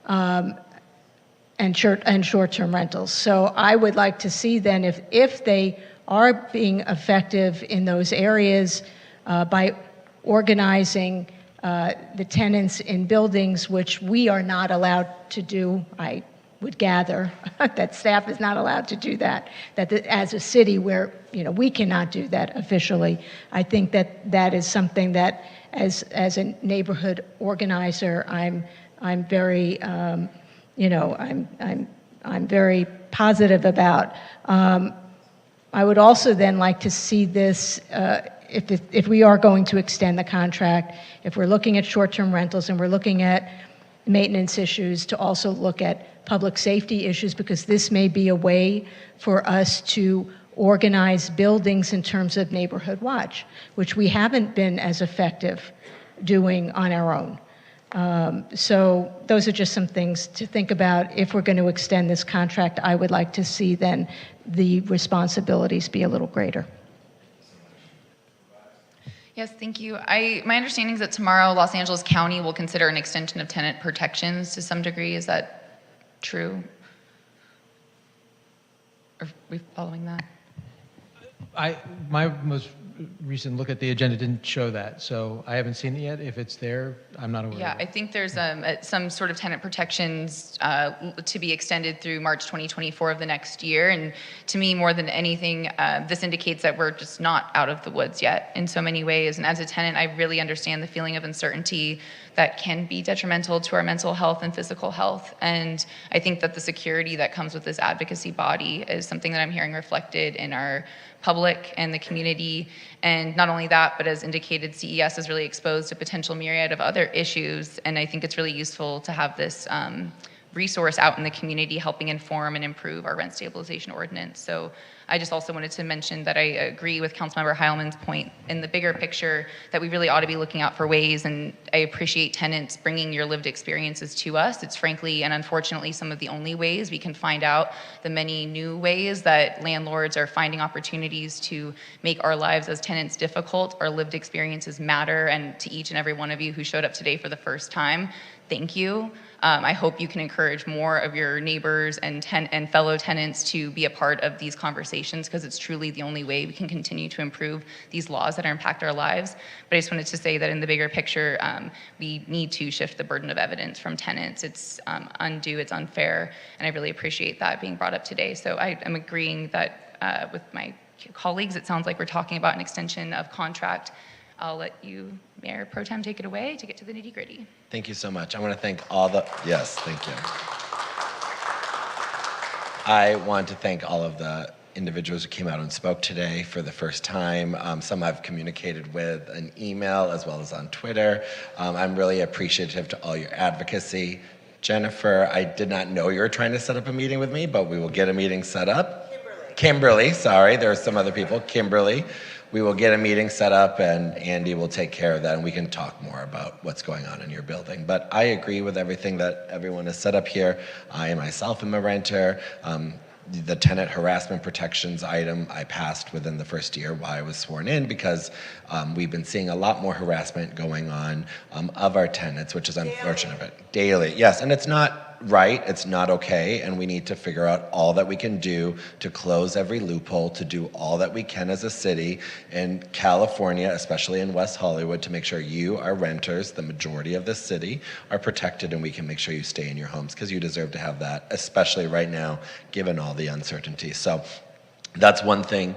and short-term rentals. So I would like to see then if they are being effective in those areas by organizing the tenants in buildings, which we are not allowed to do, I would gather that staff is not allowed to do that, as a city where we cannot do that officially. I think that is something that as a neighborhood organizer, I'm very I'm very positive about. I would also then like to see this if we are going to extend the contract, if we're looking at short-term rentals and we're looking at maintenance issues, to also look at public safety issues, because this may be a way for us to organize buildings in terms of neighborhood watch, which we haven't been as effective doing on our own. So those are just some things to think about. If we're going to extend this contract, I would like to see then the responsibilities be a little greater. Yes, thank you. My understanding is that tomorrow Los Angeles County will consider an extension of tenant protections to some degree. Is that true? Are we following that? My most recent look at the agenda didn't show that, so I haven't seen it yet. If it's there, I'm not aware. Yeah, of it. I think there's some sort of tenant protections to be extended through March 2024 of the next year. And to me, more than anything, this indicates that we're just not out of the woods yet in so many ways. And as a tenant, I really understand the feeling of uncertainty that can be detrimental to our mental health and physical health. And I think that the security that comes with this advocacy body is something that I'm hearing reflected in our public and the community. And not only that, but as indicated, CES is really exposed to potential myriad of other issues. And I think it's really useful to have this resource out in the community helping inform and improve our rent stabilization ordinance. So I just also wanted to mention that I agree with Councilmember Heilman's point in the bigger picture that we really ought to be looking out for ways, and I appreciate tenants bringing your lived experiences to us. It's frankly and unfortunately some of the only ways we can find out the many new ways that landlords are finding opportunities to make our lives as tenants difficult. Our lived experiences matter, and to each and every one of you who showed up today for the first time, thank you. I hope you can encourage more of your neighbors and fellow tenants to be a part of these conversations, because it's truly the only way we can continue to improve these laws that impact our lives. But I just wanted to say that in the bigger picture, we need to shift the burden of evidence from tenants. It's undue, it's unfair, and I really appreciate that being brought up today. So I am agreeing that with my colleagues, it sounds like we're talking about an extension of contract. I'll let you, Mayor Pro Tem, take it away to get to the nitty-gritty. Thank you so much. I want to thank all the, yes, thank you. I want to thank all of the individuals who came out and spoke today for the first time. Some I've communicated with an email as well as on Twitter. I'm really appreciative to all your advocacy. Jennifer, I did not know you were trying to set up a meeting with me, but we will get a meeting set up. Kimberly, sorry, there are some other people. Kimberly. We will get a meeting set up and Andy will take care of that and we can talk more about what's going on in your building. But I agree with everything that everyone has set up here. I myself am a renter. The tenant harassment protections item I passed within the first year while I was sworn in, because we've been seeing a lot more harassment going on of our tenants, which is unfortunate. Daily, yes, and it's not right, it's not okay, and we need to figure out all that we can do to close every loophole, to do all that we can as a city in California, especially in West Hollywood, to make sure you, our renters, the majority of the city, are protected and we can make sure you stay in your homes, because you deserve to have that, especially right now, given all the uncertainty. So that's one thing.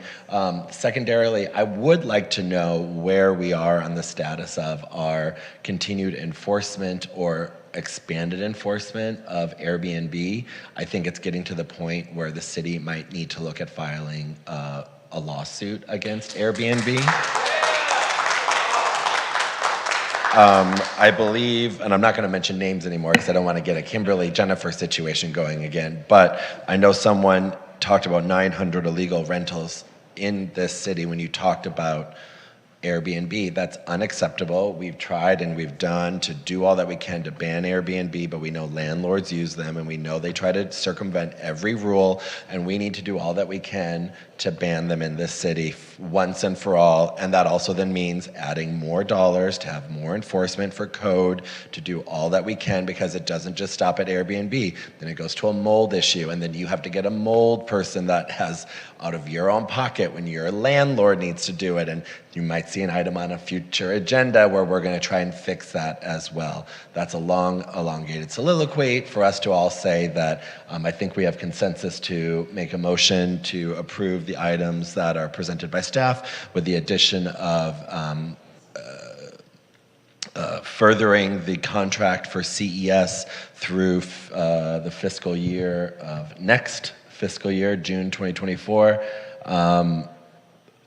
Secondarily, I would like to know where we are on the status of our continued enforcement or expanded enforcement of Airbnb. I think it's getting to the point where the city might need to look at filing a lawsuit against Airbnb. I believe, and I'm not going to mention names anymore because I don't want to get a Kimberly Jennifer situation going again, but I know someone talked about 900 illegal rentals in this city when you talked about Airbnb. That's unacceptable. We've tried and we've done to do all that we can to ban Airbnb, but we know landlords use them and we know they try to circumvent every rule, and we need to do all that we can to ban them in this city once and for all. And that also then means adding more dollars to have more enforcement for code, to do all that we can, because it doesn't just stop at Airbnb. Then it goes to a mold issue, and then you have to get a mold person that has out of your own pocket when your landlord needs to do it. And you might see an item on a future agenda where we're going to try and fix that as well. That's a long, elongated soliloquy for us to all say that I think we have consensus to make a motion to approve the items that are presented by staff, with the addition of furthering the contract for CES through the fiscal year of next fiscal year, June 2024.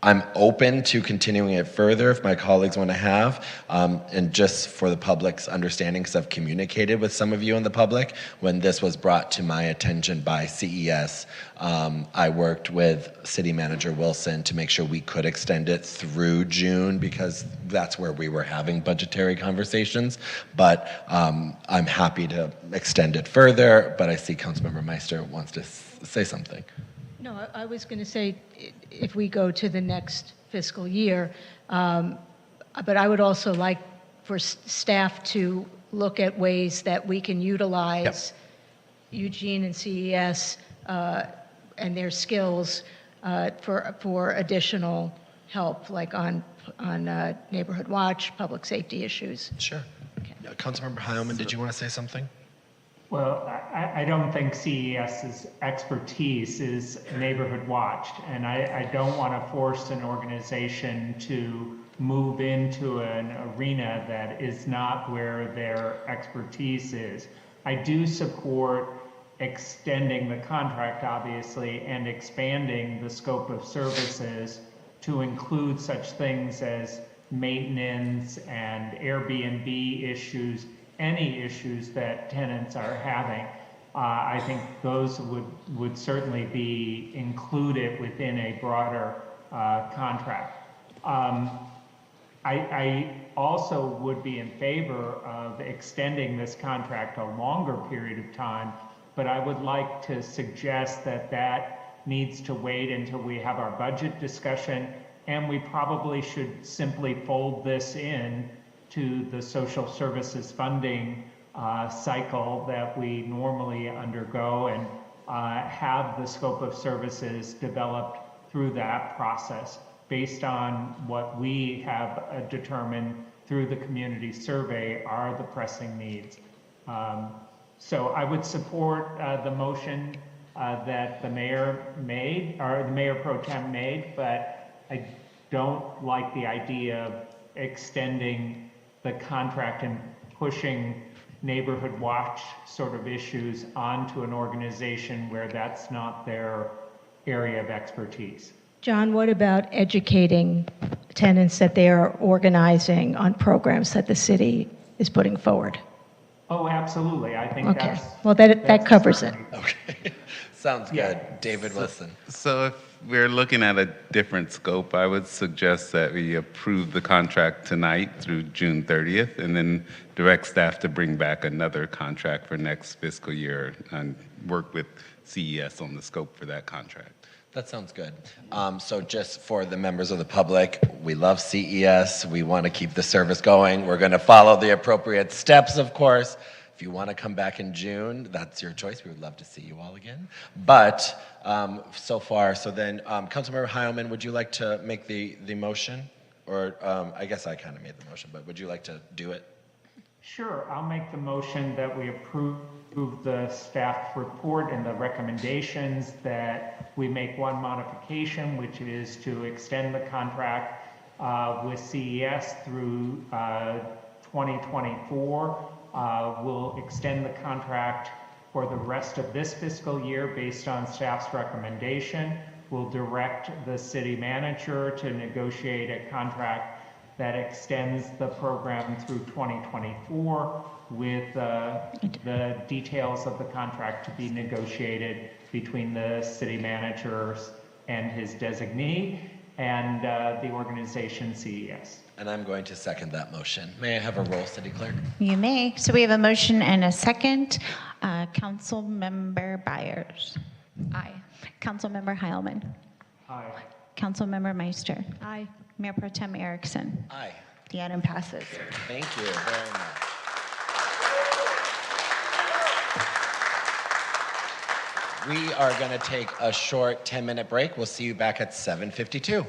I'm open to continuing it further if my colleagues want to have, and just for the public's understanding, because I've communicated with some of you in the public, when this was brought to my attention by CES, I worked with City Manager Wilson to make sure we could extend it through June, because that's where we were having budgetary conversations. But I'm happy to extend it further, but I see Councilmember Meister wants to say something. No, I was going to say, if we go to the next fiscal year, but I would also like for staff to look at ways that we can utilize Eugene and CES and their skills for additional help, like on Neighborhood Watch, public safety issues. Sure. Okay. Councilmember Heilman, did you want to say something? Well, I don't think CES's expertise is neighborhood watched, and I don't want to force an organization to move into an arena that is not where their expertise is. I do support extending the contract, obviously, and expanding the scope of services to include such things as maintenance and Airbnb issues, any issues that tenants are having. I think those would certainly be included within a broader contract. I also would be in favor of extending this contract a longer period of time, but I would like to suggest that that needs to wait until we have our budget discussion, and we probably should simply fold this in to the social services funding cycle that we normally undergo, and have the scope of services developed through that process based on what we have determined through the community survey are the pressing needs. So I would support the motion that the mayor made, or the mayor pro tem made, but I don't like the idea of extending the contract and pushing neighborhood watch sort of issues onto an organization where that's not their area of expertise. John, what about educating tenants that they are organizing on programs that the city is putting forward? Oh, absolutely. I think Okay. that's... Well, that covers it. Okay. Sounds good. Yeah. David Wilson. So if we're looking at a different scope, I would suggest that we approve the contract tonight through June 30th and then direct staff to bring back another contract for next fiscal year and work with CES on the scope for that contract. That sounds good. So just for the members of the public, we love CES. We want to keep the service going. We're going to follow the appropriate steps, of course. If you want to come back in June, that's your choice. We would love to see you all again. But so then, Councilmember Heilman, would you like to make the motion? Or I guess I kind of made the motion, but would you like to do it? Sure, I'll make the motion that we approve the staff report and the recommendations, that we make one modification, which is to extend the contract with CES through 2024. We'll extend the contract for the rest of this fiscal year based on staff's recommendation. We'll direct the city manager to negotiate a contract that extends the program through 2024 with the details of the contract to be negotiated between the city managers and his designee and the organization CES. And I'm going to second that motion. May I have a roll, City Clerk? You may. So we have a motion and a second. Councilmember Byers. Aye. Councilmember Heilman. Aye. Councilmember Meister. Aye. Mayor Pro Tem Erickson. Aye. The item passes. Thank you very much. We are going to take a short 10-minute break. We'll see you back at 7:52.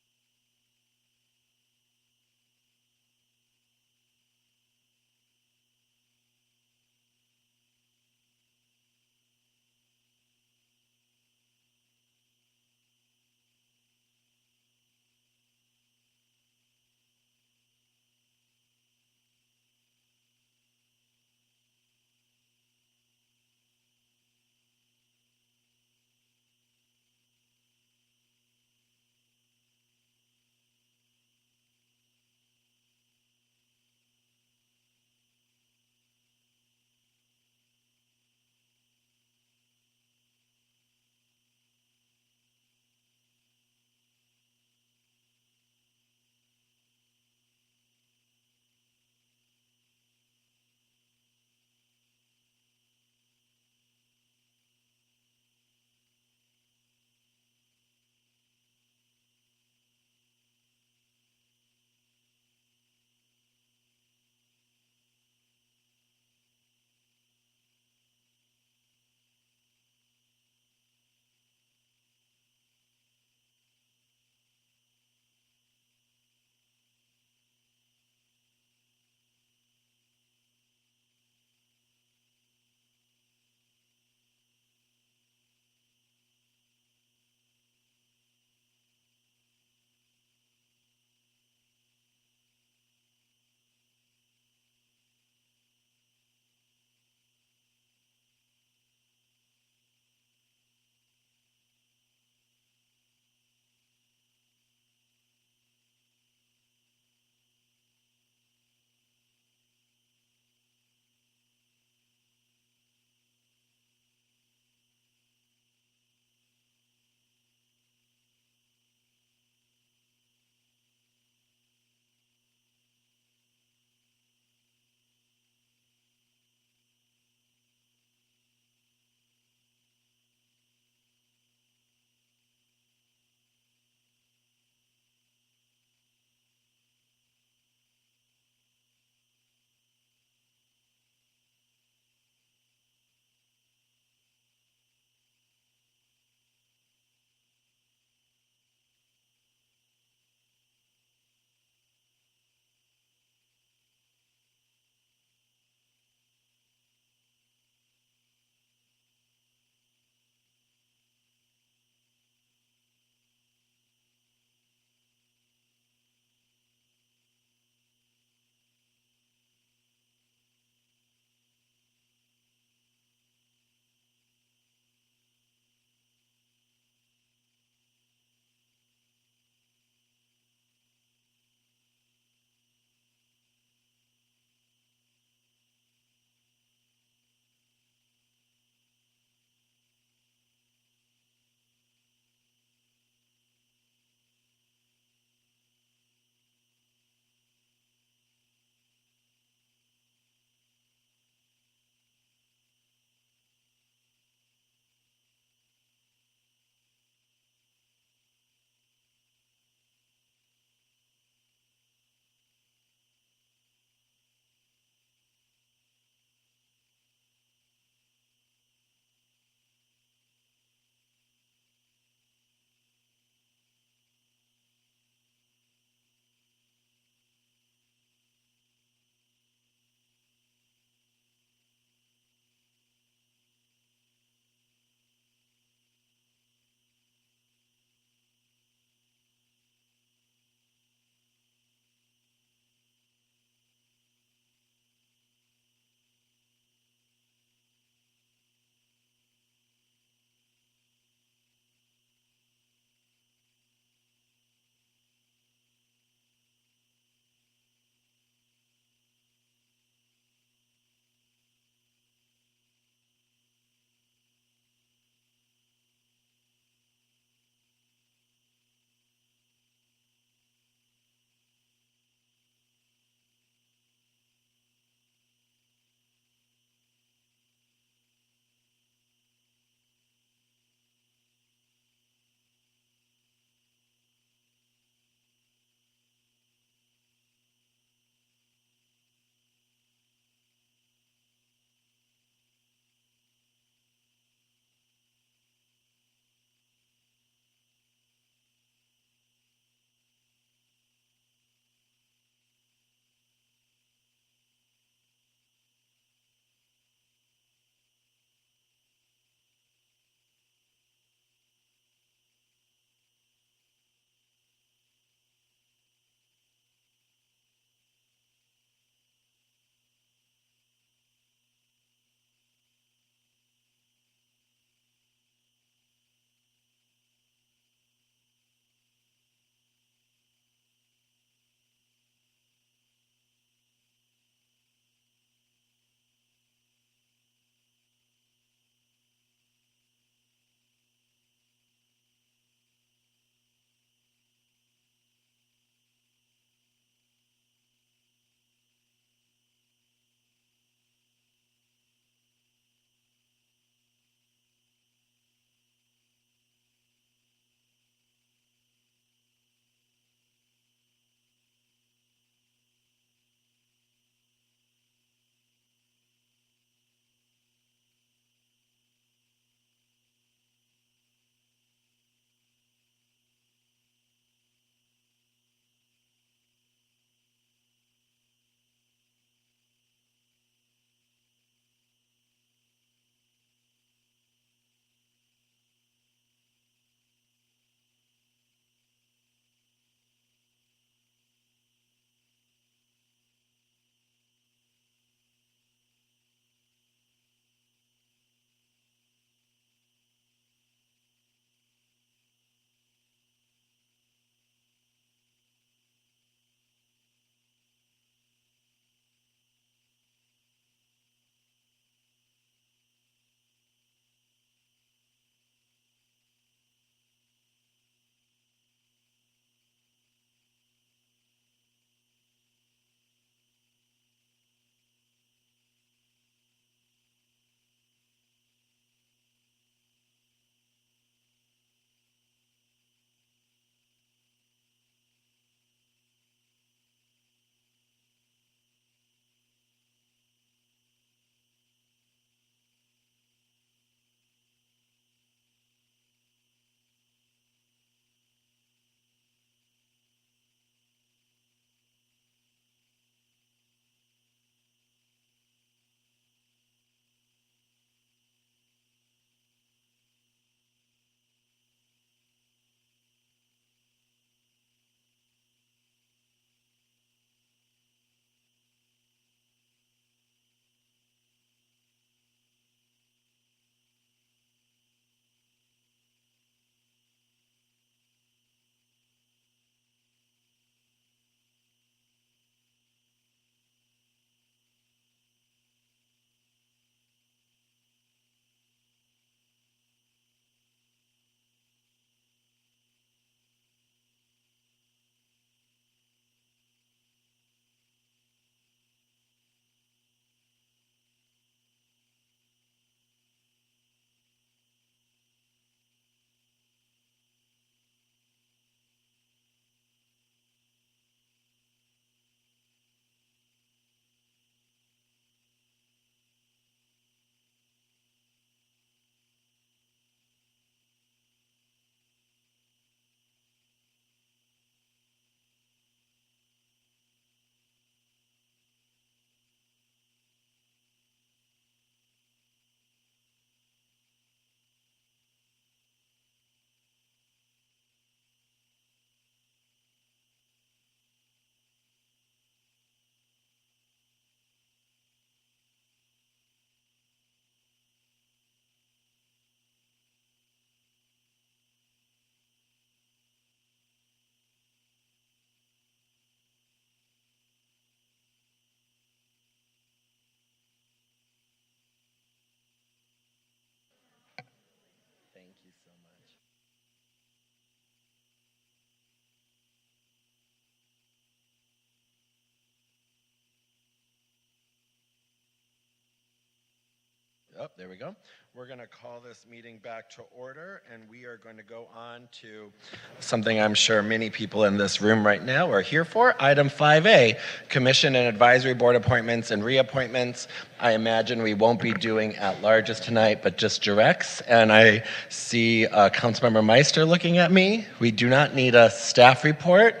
Oh, there we go. We're going to call this meeting back to order, and we are going to go on to something I'm sure many people in this room right now are here for. Item 5A, Commission and Advisory Board appointments and reappointments. I imagine we won't be doing at-larges tonight, but just directs. And I see Councilmember Meister looking at me. We do not need a staff report.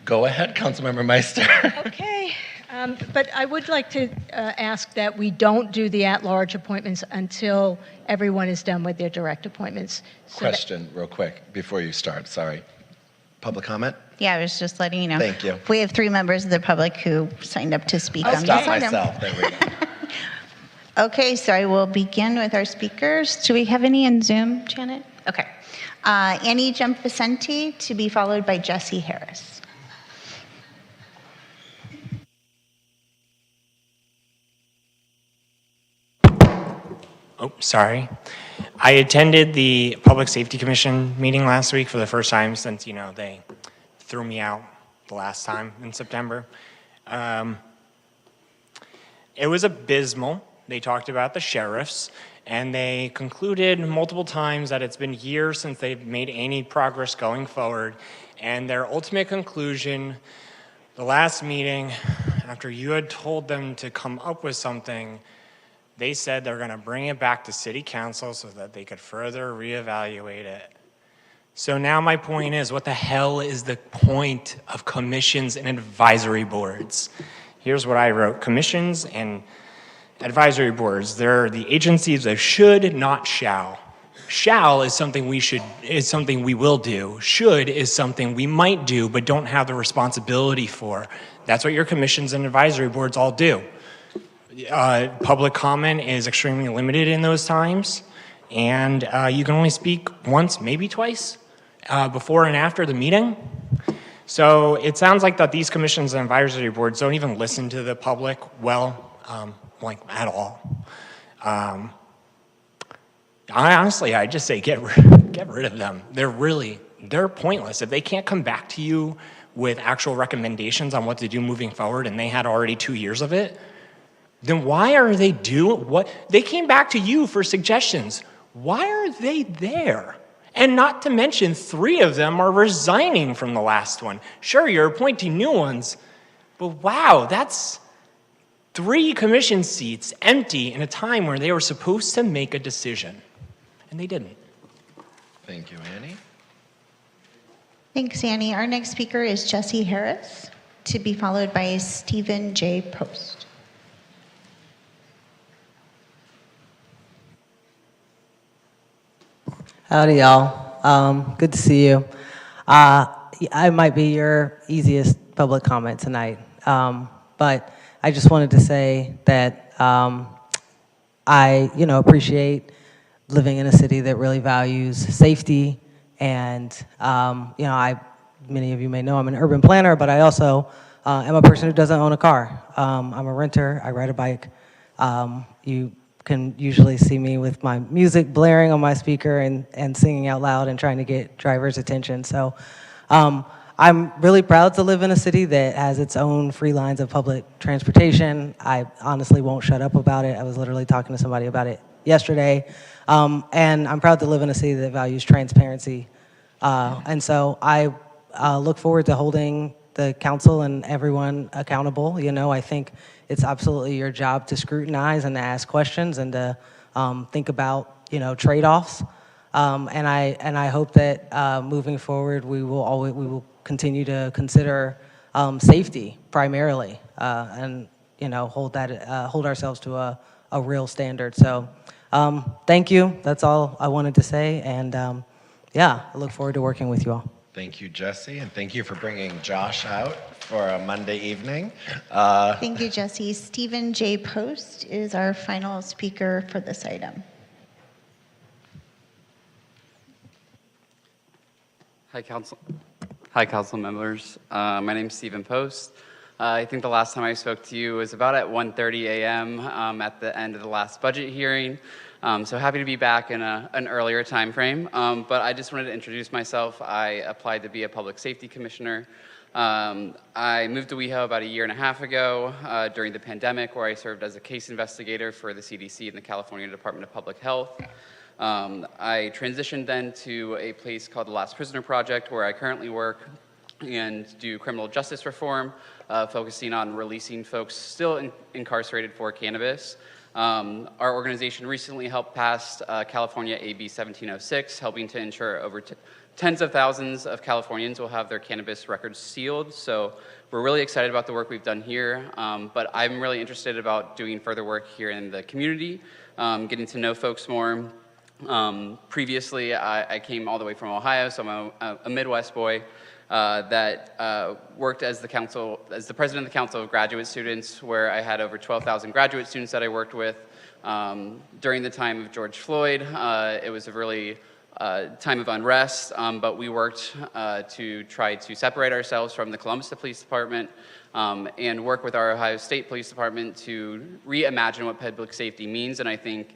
Go ahead, Councilmember Meister. Okay. But I would like to ask that we don't do the at-large appointments until everyone is done with their direct appointments. Question, real quick, before you start. Sorry. Public comment? Yeah, I was just letting you know. Thank you. We have 3 members of the public who signed up to speak I'll on stop this item. myself. There we go. Okay, so I will begin with our speakers. Do we have any in Zoom, Janet? Okay. Annie Jump-Vicente, to be followed by Jesse Harris. Oh, sorry. I attended the Public Safety Commission meeting last week for the first time since, they threw me out the last time in September. It was abysmal. They talked about the sheriffs, and they concluded multiple times that it's been years since they've made any progress going forward. And their ultimate conclusion, the last meeting, after you had told them to come up with something, they said they're going to bring it back to City Council so that they could further reevaluate it. So now my point is, what the hell is the point of commissions and advisory boards? Here's what I wrote. Commissions and advisory boards, they're the agencies of should, not shall. Shall is something we will do. Should is something we might do but don't have the responsibility for. That's what your commissions and advisory boards all do. Public comment is extremely limited in those times, and you can only speak once, maybe twice, before and after the meeting. So it sounds like that these commissions and advisory boards don't even listen to the public well, at all. I just say get rid of them. They're pointless. If they can't come back to you with actual recommendations on what to do moving forward, and they had already 2 years of it, then why are they doing what? They came back to you for suggestions. Why are they there? And not to mention, 3 of them are resigning from the last one. Sure, you're appointing new ones, but wow, that's 3 commission seats empty in a time where they were supposed to make a decision, and they didn't. Thank you, Annie. Thanks, Annie. Our next speaker is Jesse Harris, to be followed by Stephen J. Post. Howdy, y'all. Good to see you. I might be your easiest public comment tonight, but I just wanted to say that I, appreciate living in a city that really values safety, and many of you may know I'm an urban planner, but I also am a person who doesn't own a car. I'm a renter. I ride a bike. You can usually see me with my music blaring on my speaker and singing out loud and trying to get drivers' attention. So I'm really proud to live in a city that has its own free lines of public transportation. I honestly won't shut up about it. I was literally talking to somebody about it yesterday. And I'm proud to live in a city that values transparency. And so I look forward to holding the council and everyone accountable. I think it's absolutely your job to scrutinize and to ask questions and to think about, trade-offs. And I hope that moving forward, we will continue to consider safety primarily, and hold ourselves to a real standard. So thank you. That's all I wanted to say. And I look forward to working with you all. Thank you, Jesse, and thank you for bringing Josh out for a Monday evening. Thank you, Jesse. Stephen J. Post is our final speaker for this item. Hi, Council members. My name is Stephen Post. I think the last time I spoke to you was about at 1:30 a.m. At the end of the last budget hearing. So happy to be back in an earlier time frame. But I just wanted to introduce myself. I applied to be a public safety commissioner I moved to WeHo about a year and a half ago during the pandemic, where I served as a case investigator for the CDC and the California Department of Public Health. I transitioned then to a place called the Last Prisoner Project, where I currently work and do criminal justice reform, focusing on releasing folks still incarcerated for cannabis. Our organization recently helped pass California AB 1706, helping to ensure over tens of thousands of Californians will have their cannabis records sealed. So we're really excited about the work we've done here, but I'm really interested about doing further work here in the community, getting to know folks more. Previously, I came all the way from Ohio, so I'm a Midwest boy that worked as the president of the Council of Graduate Students, where I had over 12,000 graduate students that I worked with. During the time of George Floyd, it was a really time of unrest, but we worked to try to separate ourselves from the Columbus Police Department and work with our Ohio State Police Department to reimagine what public safety means, and I think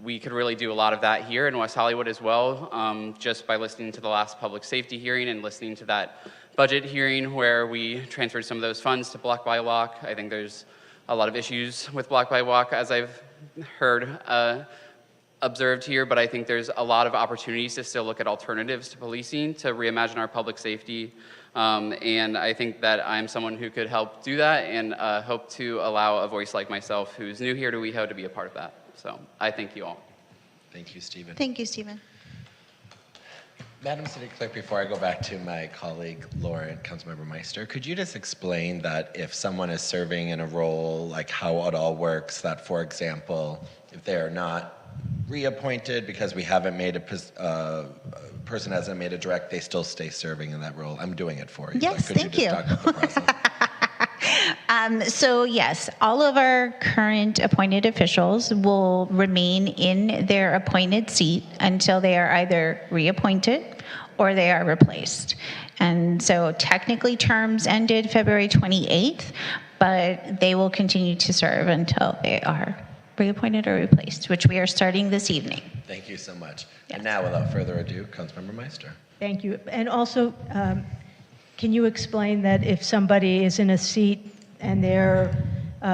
we could really do a lot of that here in West Hollywood as well, just by listening to the last public safety hearing and listening to that budget hearing where we transferred some of those funds to Block by Walk. I think there's a lot of issues with Block by Walk, as I've heard observed here, but I think there's a lot of opportunities to still look at alternatives to policing to reimagine our public safety. And I think that I'm someone who could help do that and hope to allow a voice like myself who's new here to WeHo to be a part of that. So I thank you all. Thank you, Stephen. Thank you, Stephen. Madam City Clerk, before I go back to my colleague Laura and Councilmember Meister, could you just explain that if someone is serving in a role, like how it all works, that for example, if they are not reappointed because we haven't made person hasn't made a direct, they still stay serving in that role? I'm doing it for you. Yes, could thank you. Just talk about the process? So yes, all of our current appointed officials will remain in their appointed seat until they are either reappointed or they are replaced. And so technically terms ended February 28th, but they will continue to serve until they are reappointed or replaced, which we are starting this evening. Thank you so much. Yes. And now, without further ado, Councilmember Meister. Thank you. And also, can you explain that if somebody is in a seat and their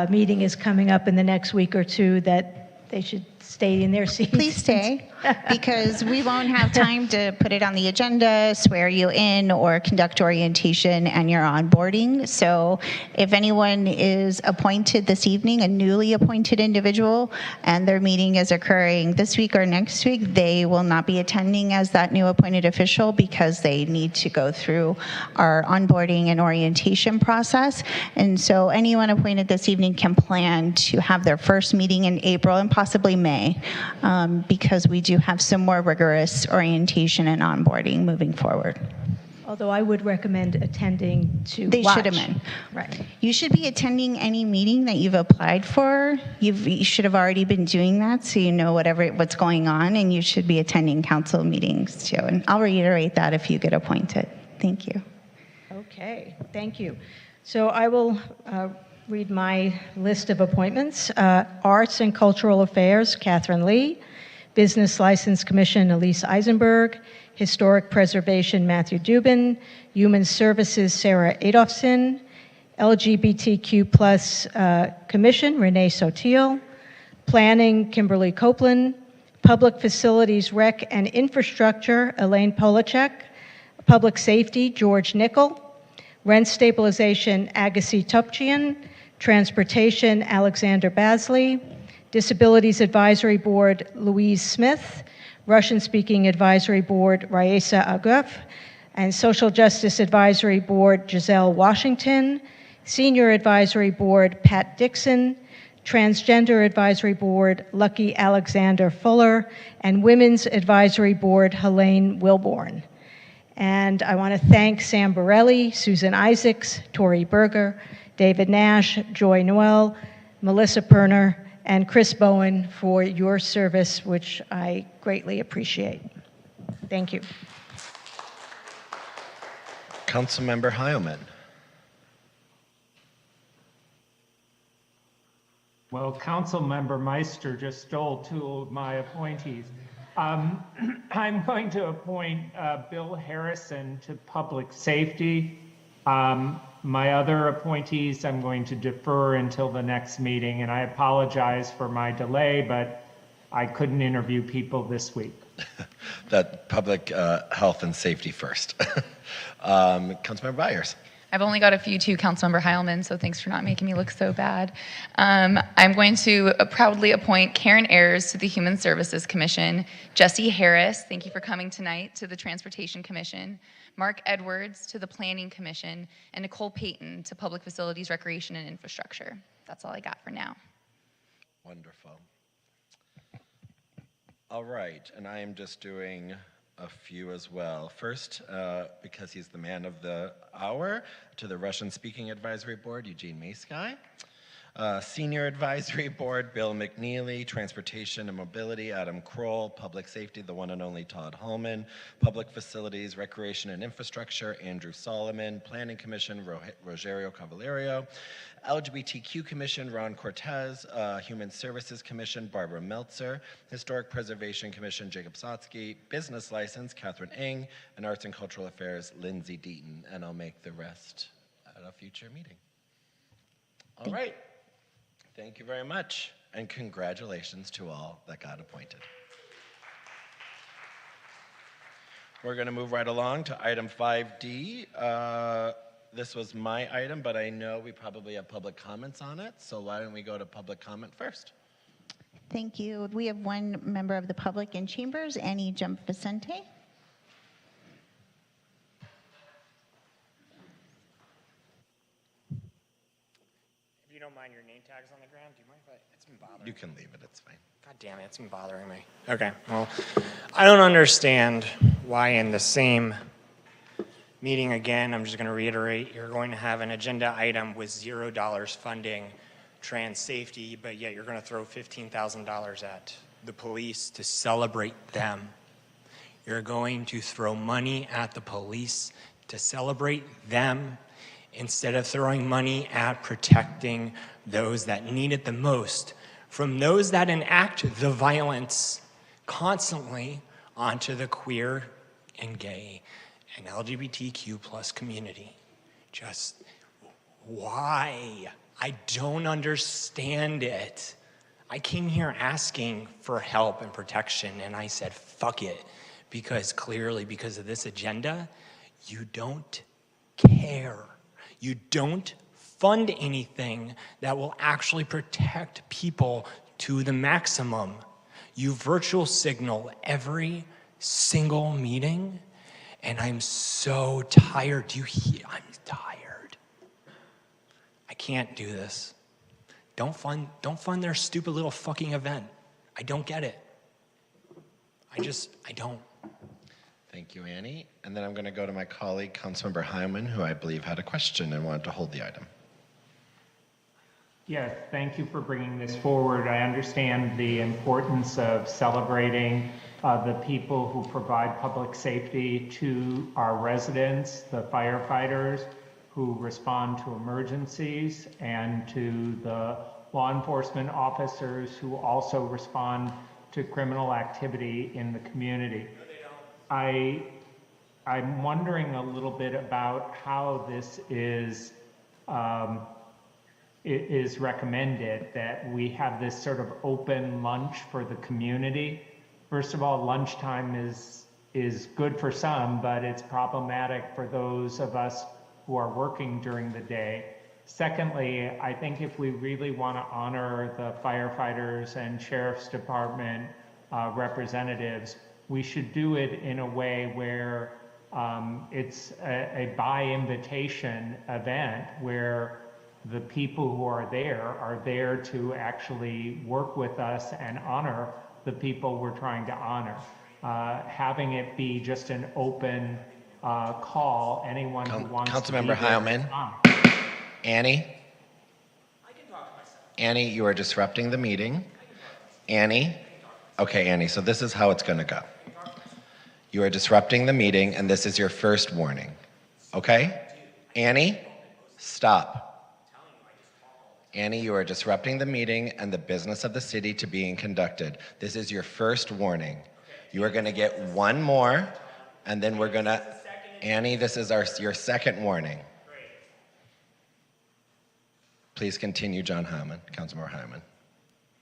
meeting is coming up in the next week or two, that they should stay in their seats? Please stay, because we won't have time to put it on the agenda, swear you in, or conduct orientation and your onboarding. So if anyone is appointed this evening, a newly appointed individual, and their meeting is occurring this week or next week, they will not be attending as that new appointed official because they need to go through our onboarding and orientation process. And so anyone appointed this evening can plan to have their first meeting in April and possibly May, because we do have some more rigorous orientation and onboarding moving forward. Although I would recommend attending to They watch. should have been. Right. You should be attending any meeting that you've applied for. You should have already been doing that, so you know what's going on, and you should be attending council meetings too. And I'll reiterate that if you get appointed. Thank you. Okay, thank you. So I will read my list of appointments. Arts and Cultural Affairs, Catherine Lee. Business License Commission, Elise Eisenberg. Historic Preservation, Matthew Dubin. Human Services, Sarah Adolphson. LGBTQ+ Commission, Renee Sotil. Planning, Kimberly Copeland. Public Facilities, Rec and Infrastructure, Elaine Polachek. Public Safety, George Nickel. Rent Stabilization, Agassi Topchian. Transportation, Alexander Basley. Disabilities Advisory Board, Louise Smith. Russian-Speaking Advisory Board, Raisa Aguf. And Social Justice Advisory Board, Giselle Washington. Senior Advisory Board, Pat Dixon. Transgender Advisory Board, Lucky Alexander Fuller. And Women's Advisory Board, Helene Wilborn. And I want to thank Sam Borelli, Susan Isaacs, Tori Berger, David Nash, Joy Noel, Melissa Perner, and Chris Bowen for your service, which I greatly appreciate. Thank you. Councilmember Heilman. Well, Councilmember Meister just stole two of my appointees. I'm going to appoint Bill Harrison to Public Safety, My other appointees, I'm going to defer until the next meeting, and I apologize for my delay, but I couldn't interview people this week. That public health and safety first. Councilmember Byers. I've only got a few too, Councilmember Heilman, so thanks for not making me look so bad. I'm going to proudly appoint Karen Ayers to the Human Services Commission, Jesse Harris, thank you for coming tonight, to the Transportation Commission, Mark Edwards to the Planning Commission, and Nicole Payton to Public Facilities, Recreation, and Infrastructure. That's all I got for now. Wonderful. All right, and I am just doing a few as well. First, because he's the man of the hour, to the Russian Speaking Advisory Board, Eugene Maysky. Senior Advisory Board, Bill McNeely. Transportation and Mobility, Adam Kroll. Public Safety, the one and only Todd Holman. Public Facilities, Recreation and Infrastructure, Andrew Solomon. Planning Commission, Rogerio Cavalerio. LGBTQ Commission, Ron Cortez. Human Services Commission, Barbara Meltzer. Historic Preservation Commission, Jacob Sotsky. Business License, Catherine Ng. And Arts and Cultural Affairs, Lindsay Deaton. And I'll make the rest at a future meeting. All right. Thank you very much, and congratulations to all that got appointed. We're going to move right along to item 5D. This was my item, but I know we probably have public comments on it, so why don't we go to public comment first? Thank you. We have one member of the public in chambers, Annie Jump Vicente. If you don't mind your name tags on the ground, do you mind if it's been bothering me? You can leave it, it's fine. God damn it, it's been bothering me. Okay, well, I don't understand why in the same meeting again, I'm just going to reiterate, you're going to have an agenda item with $0 funding trans safety, but yet you're going to throw $15,000 at the police to celebrate them. You're going to throw money at the police to celebrate them instead of throwing money at protecting those that need it the most from those that enact the violence constantly onto the queer and gay and LGBTQ plus community. Just why? I don't understand it. I came here asking for help and protection, and I said, fuck it, because clearly, because of this agenda, you don't care. You don't fund anything that will actually protect people to the maximum. You virtual signal every single meeting, and I'm so tired. Do you hear? I'm tired. I can't do this. Don't fund their stupid little fucking event. I don't get it. I don't. Thank you, Annie. And then I'm going to go to my colleague, Councilmember Heilman, who I believe had a question and wanted to hold the item. Yes, thank you for bringing this forward. I understand the importance of celebrating the people who provide public safety to our residents, the firefighters who respond to emergencies, and to the law enforcement officers who also respond to criminal activity in the community. I'm wondering a little bit about how this is recommended, that we have this sort of open lunch for the community. First of all, lunchtime is good for some, but it's problematic for those of us who are working during the day. Secondly, I think if we really want to honor the firefighters and sheriff's department representatives, we should do it in a way where it's a by invitation event where the people who are there to actually work with us and honor the people we're trying to honor. Having it be just an open call, anyone who wants to Councilmember Heilman. Annie? I can talk to myself. Annie, you are disrupting the meeting. Annie? Okay, Annie, so this is how it's going to go. You are disrupting the meeting, and this is your first warning. Okay? Annie, stop. Annie, you are disrupting the meeting and the business of the city to being conducted. This is your first warning. You are going to get one more, and then we're going to... Annie, this is your second warning. please continue, Councilmember Hyman.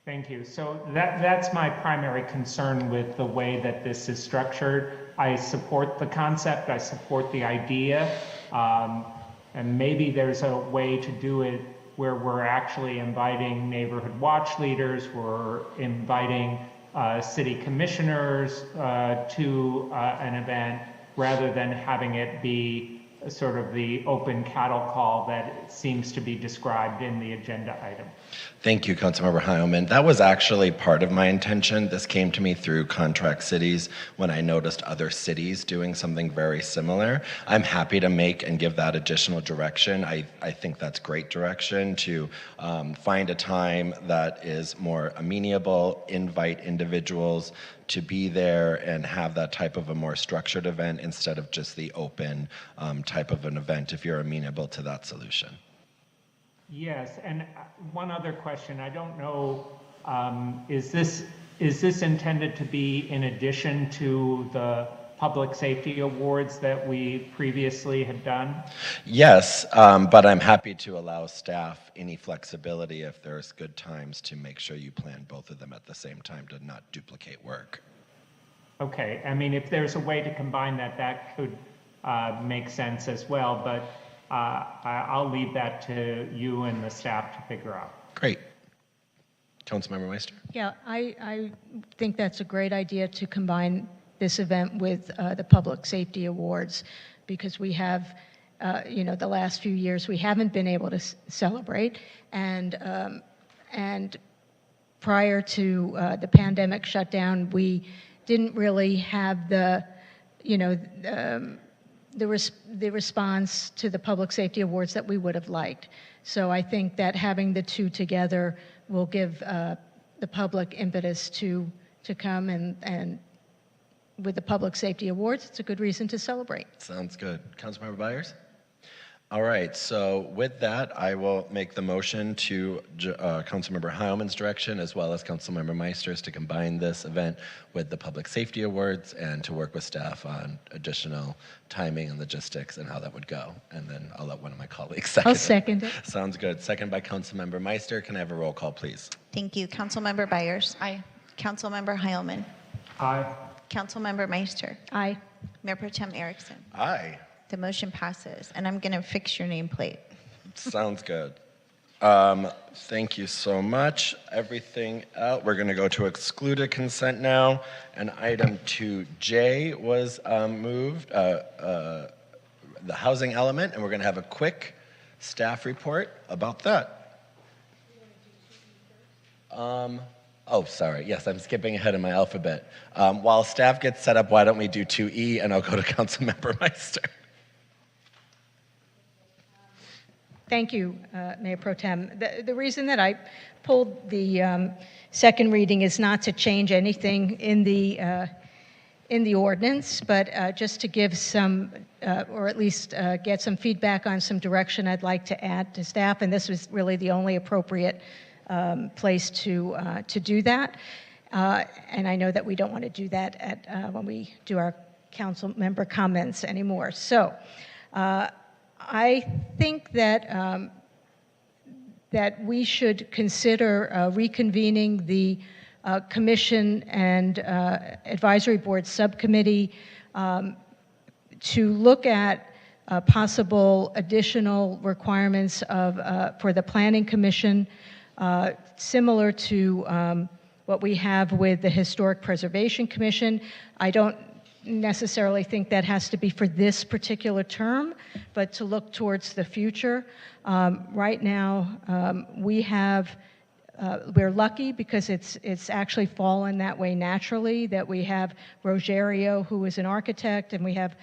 Thank you. So that's my primary concern with the way that this is structured. I support the concept, I support the idea, and maybe there's a way to do it where we're actually inviting neighborhood watch leaders, we're inviting city commissioners to an event, rather than having it be sort of the open cattle call that seems to be described in the agenda item. Thank you, Councilmember Heilman. That was actually part of my intention. This came to me through contract cities when I noticed other cities doing something very similar. I'm happy to make and give that additional direction. I think that's great direction to find a time that is more amenable, invite individuals to be there and have that type of a more structured event instead of just the open type of an event if you're amenable to that solution. Yes, and one other question. I don't know, is this intended to be in addition to the public safety awards that we previously had done? Yes, but I'm happy to allow staff any flexibility if there's good times to make sure you plan both of them at the same time to not duplicate work. Okay, I mean, if there's a way to combine that, that could make sense as well, but I'll leave that to you and the staff to figure out. Great. Councilmember Meister? Yeah, I think that's a great idea to combine this event with the Public Safety Awards, because we have, the last few years we haven't been able to celebrate, and prior to the pandemic shutdown, we didn't really have the response to the Public Safety Awards that we would have liked. So I think that having the two together will give the public impetus to come, and with the Public Safety Awards, it's a good reason to celebrate. Sounds good. Councilmember Byers? All right, so with that, I will make the motion to Councilmember Heilman's direction as well as Councilmember Meister's to combine this event with the Public Safety Awards and to work with staff on additional timing and logistics and how that would go. And then I'll let one of my colleagues second I'll second it. Sounds good. Second by Councilmember Meister. Can I have a roll call, please? Thank you. Councilmember Byers. Aye. Councilmember Heilman. Aye. Councilmember Meister. Aye. Mayor Pro Tem Erickson. Aye. The motion passes, and I'm going to fix your nameplate. Sounds good. Thank you so much. Everything else, we're going to go to excluded consent now. And item 2J was moved, the housing element, and we're going to have a quick staff report about that. Oh, sorry. Yes, I'm skipping ahead in my alphabet. While staff gets set up, why don't we do 2E, and I'll go to Councilmember Meister. Thank you, Mayor Pro Tem. The reason that I pulled the second reading is not to change anything in the ordinance, but just to give some, or at least get some feedback on some direction I'd like to add to staff, and this was really the only appropriate place to do that. And I know that we don't want to do that at when we do our council member comments anymore. So. I think that that we should consider reconvening the commission and advisory board subcommittee to look at possible additional requirements for the planning commission, similar to what we have with the Historic Preservation Commission. I don't necessarily think that has to be for this particular term, but to look towards the future. Right now, we're lucky because it's actually fallen that way naturally, that we have Rogerio, who is an architect, and we have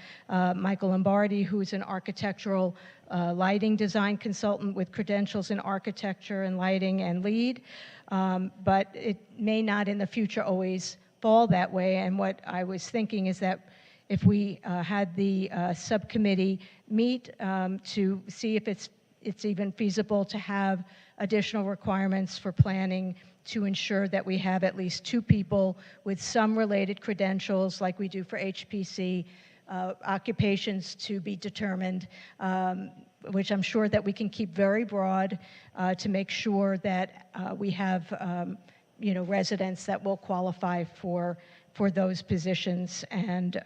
Michael Lombardi, who is an architectural lighting design consultant with credentials in architecture and lighting and LEED, but it may not in the future always fall that way. And what I was thinking is that if we had the subcommittee meet to see if it's even feasible to have additional requirements for planning to ensure that we have at least 2 people with some related credentials like we do for HPC, occupations to be determined, which I'm sure that we can keep very broad to make sure that we have residents that will qualify for those positions. And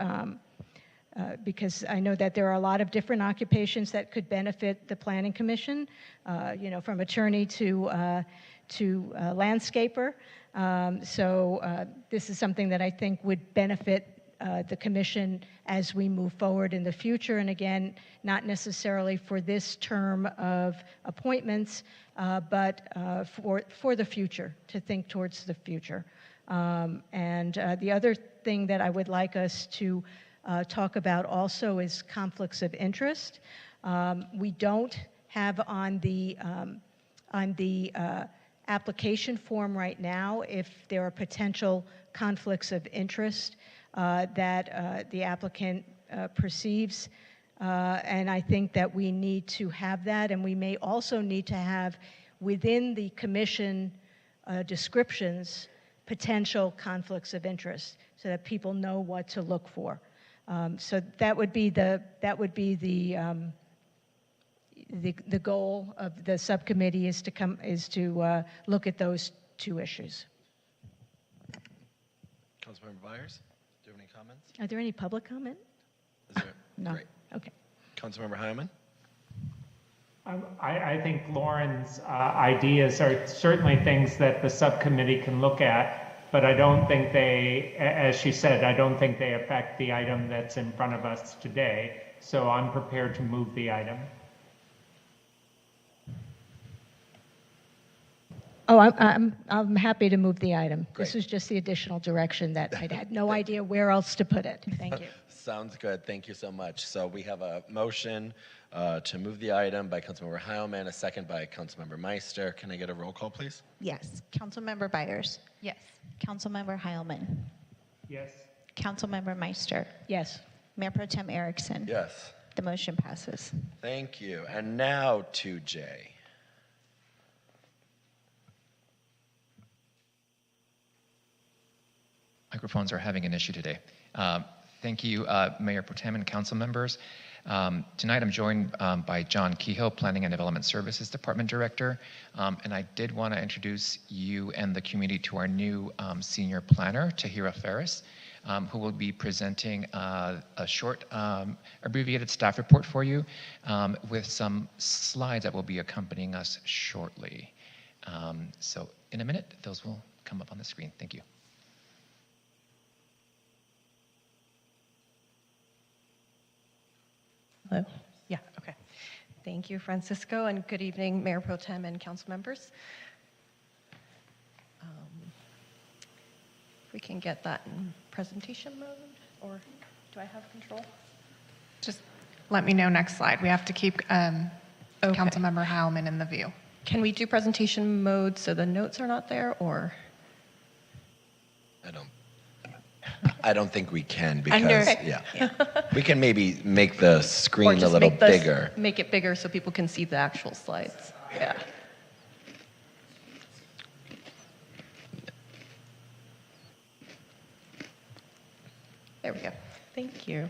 because I know that there are a lot of different occupations that could benefit the Planning Commission, from attorney to landscaper. So this is something that I think would benefit the commission as we move forward in the future. And again, not necessarily for this term of appointments, but for the future, to think towards the future. And the other thing that I would like us to talk about also is conflicts of interest. We don't have on the application form right now if there are potential conflicts of interest that the applicant perceives. And I think that we need to have that, and we may also need to have within the commission descriptions potential conflicts of interest so that people know what to look for. So that would be the goal of the subcommittee is to look at those two issues. Councilmember Byers, do you have any comments? Are there any public comment? Is there? No. Great. Okay. Councilmember Heilman? I think Lauren's ideas are certainly things that the subcommittee can look at, but I don't think they, as she said, I don't think they affect the item that's in front of us today. So I'm prepared to move the item. Oh, I'm happy to move the item. Great. This was just the additional direction that I had no idea where else to put it. Thank you. Sounds good. Thank you so much. So we have a motion to move the item by Councilmember Heilman, a second by Councilmember Meister. Can I get a roll call, please? Yes. Councilmember Byers. Yes. Councilmember Heilman. Yes. Councilmember Meister. Yes. Mayor Pro Tem Erickson. Yes. The motion passes. Thank you. And now 2J. Microphones are having an issue today. Thank you, Mayor Pro Tem and council members. Tonight I'm joined by John Kehoe, Planning and Development Services Department Director, and I did want to introduce you and the community to our new senior planner, Tahira Ferris, who will be presenting a short abbreviated staff report for you with some slides that will be accompanying us shortly. So in a minute, those will come up on the screen. Thank you. Hello? Yeah, okay. Thank you, Francisco, and good evening, Mayor Pro Tem and council members. If we can get that in presentation mode, or do I have control? Just let me know next slide. We have to keep Councilmember Heilman in the view. Can we do presentation mode so the notes are not there, or? I don't think we can because, Okay. yeah. We can maybe make the Or screen a just little make this- bigger. Make it bigger so people can see the actual slides. Yeah. There we go. Thank you.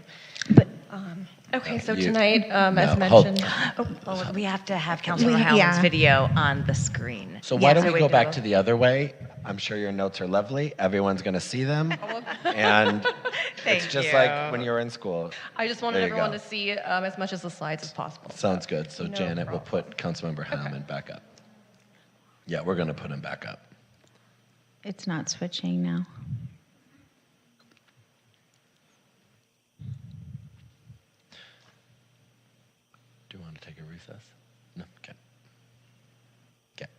Okay, so tonight, as mentioned. Oh, we have to have Councilmember Heilman's video on the screen. So why don't we go back to the other way? I'm sure your notes are lovely. Everyone's going to see them. And it's just like when you were in school. I just wanted There you everyone go. to see as much as the slides as possible. Sounds good. So No Janet will put Councilmember Heilman back up. Yeah, we're going to put him back up. It's not switching now. Do you want to take a recess? No? Okay. Okay.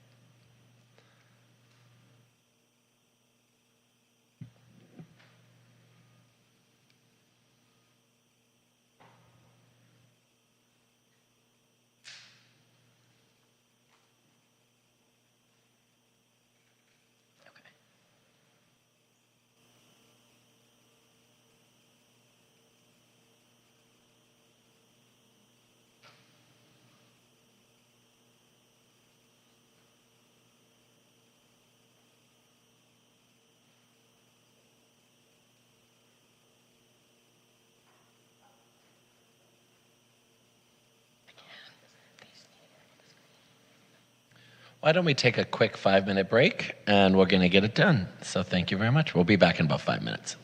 Why don't we take a quick 5-minute break, and we're going to get it done. So thank you very much. We'll be back in about 5 minutes.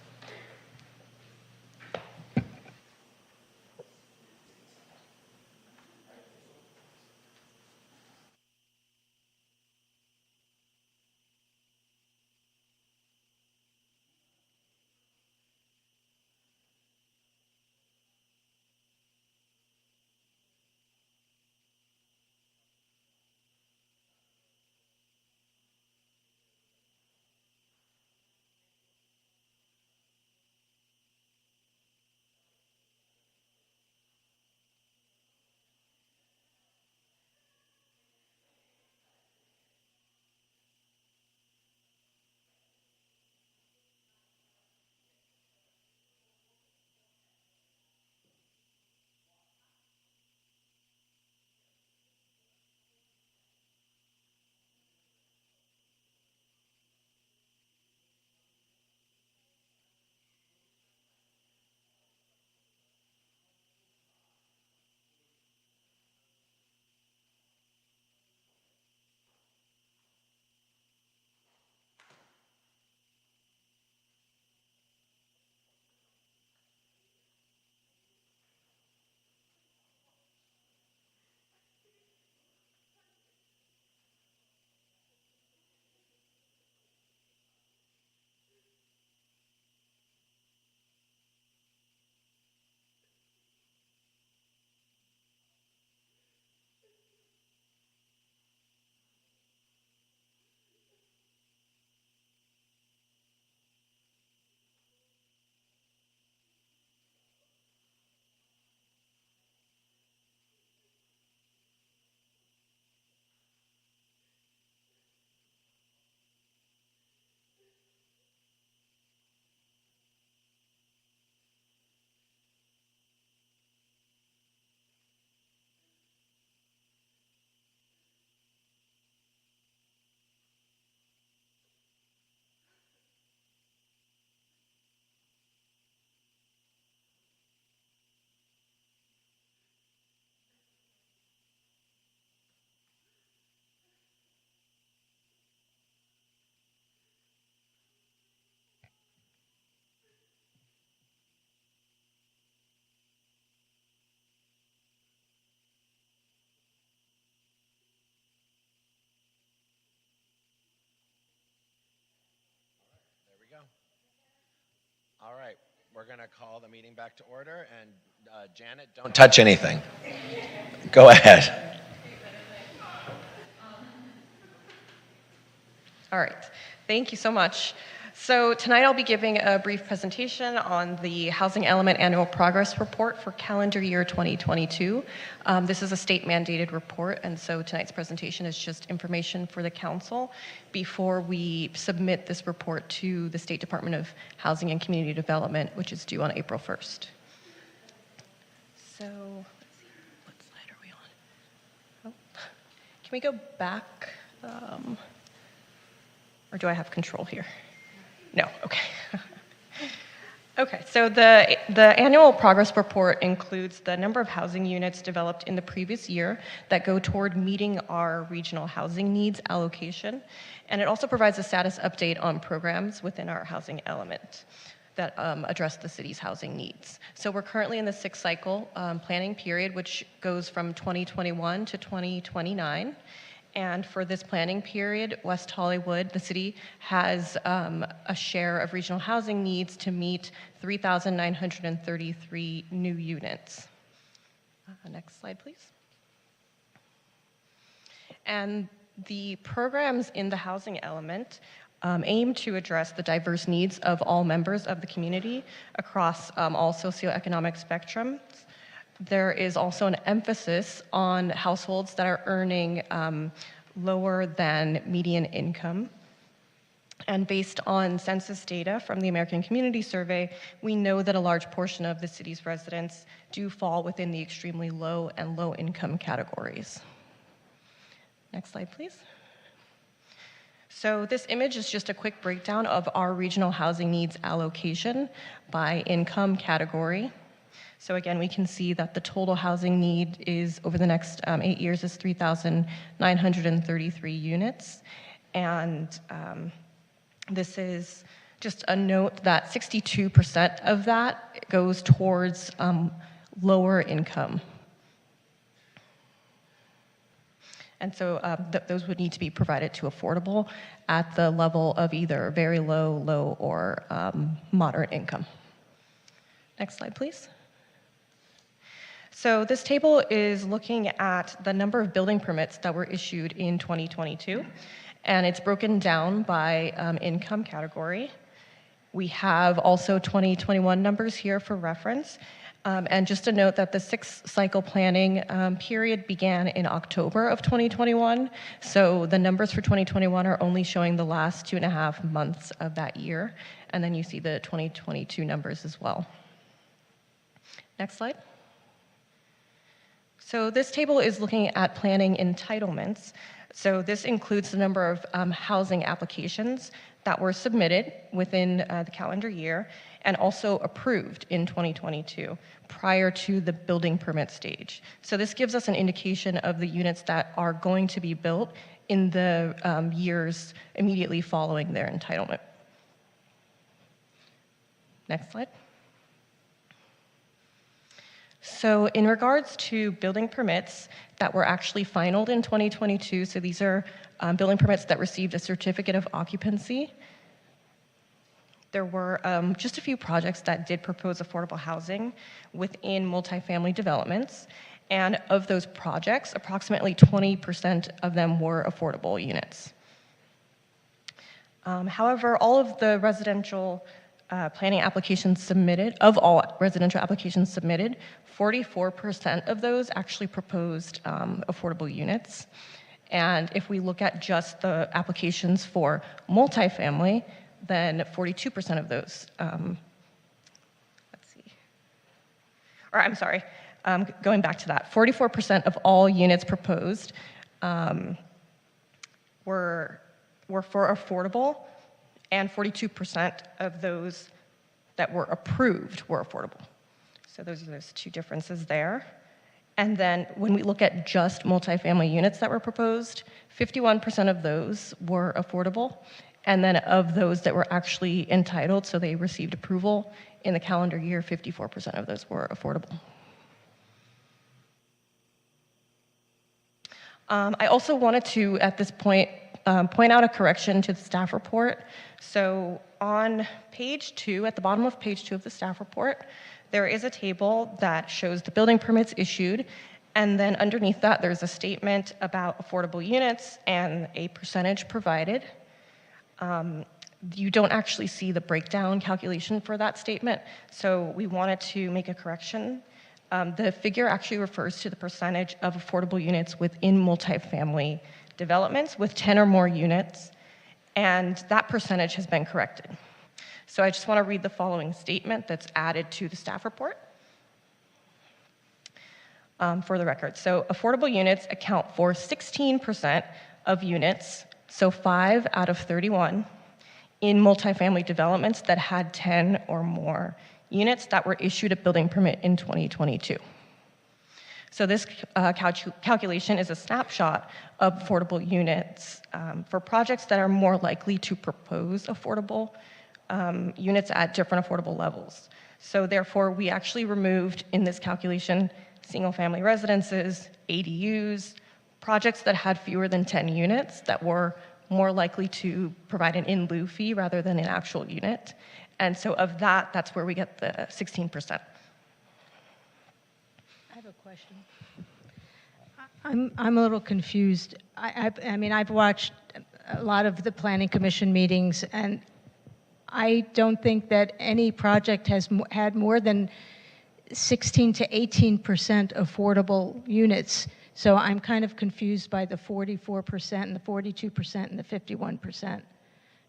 All right, we're going to call the meeting back to order, and Janet, don't touch anything. Go ahead. All right, thank you so much. So tonight I'll be giving a brief presentation on the Housing Element Annual Progress Report for calendar year 2022. This is a state-mandated report, and so tonight's presentation is just information for the council before we submit this report to the State Department of Housing and Community Development, which is due on April 1st. So, what slide are we on? Oh. Can we go back? Or do I have control here? No, okay. Okay, so the annual progress report includes the number of housing units developed in the previous year that go toward meeting our regional housing needs allocation, and it also provides a status update on programs within our housing element that address the city's housing needs. So we're currently in the 6th cycle planning period, which goes from 2021 to 2029. And for this planning period, West Hollywood, the city has a share of regional housing needs to meet 3,933 new units. Next slide, please. And the programs in the housing element aim to address the diverse needs of all members of the community across all socioeconomic spectrums. There is also an emphasis on households that are earning lower than median income. And based on census data from the American Community Survey, we know that a large portion of the city's residents do fall within the extremely low and low income categories. Next slide, please. So this image is just a quick breakdown of our regional housing needs allocation by income category. So again, we can see that the total housing need is, over the next 8 years, is 3,933 units. And this is just a note that 62% of that goes towards lower income. And so those would need to be provided to affordable at the level of either very low, low, or moderate income. Next slide, please. So this table is looking at the number of building permits that were issued in 2022, and it's broken down by income category. We have also 2021 numbers here for reference. And just to note that the 6-cycle planning period began in October of 2021. So the numbers for 2021 are only showing the last 2.5 months of that year. And then you see the 2022 numbers as well. Next slide. So this table is looking at planning entitlements. So this includes the number of housing applications that were submitted within the calendar year and also approved in 2022 prior to the building permit stage. So this gives us an indication of the units that are going to be built in the years immediately following their entitlement. Next slide. So in regards to building permits that were actually finalized in 2022, so these are building permits that received a certificate of occupancy. There were just a few projects that did propose affordable housing within multifamily developments. And of those projects, approximately 20% of them were affordable units. However, all of the residential planning applications submitted, of all residential applications submitted, 44% of those actually proposed affordable units. And if we look at just the applications for multifamily, then 42% of those, going back to that, 44% of all units proposed were for affordable, and 42% of those that were approved were affordable. So those are those two differences there. And then when we look at just multifamily units that were proposed, 51% of those were affordable. And then of those that were actually entitled, so they received approval in the calendar year, 54% of those were affordable. I also wanted to, at this point, point out a correction to the staff report. So on page 2, at the bottom of page 2 of the staff report, there is a table that shows the building permits issued, and then underneath that there's a statement about affordable units and a percentage provided. You don't actually see the breakdown calculation for that statement, so we wanted to make a correction. The figure actually refers to the percentage of affordable units within multifamily developments with 10 or more units, and that percentage has been corrected. So I just want to read the following statement that's added to the staff report for the record. So affordable units account for 16% of units, so 5 out of 31, in multifamily developments that had 10 or more units that were issued a building permit in 2022. So this calculation is a snapshot of affordable units for projects that are more likely to propose affordable units at different affordable levels. So therefore, we actually removed in this calculation single-family residences, ADUs, projects that had fewer than 10 units that were more likely to provide an in-lieu fee rather than an actual unit. And so of that, that's where we get the 16%. I have a question. I'm a little confused. I mean, I've watched a lot of the Planning Commission meetings, and I don't think that any project has had more than 16 to 18% affordable units. So I'm kind of confused by the 44% and the 42% and the 51%,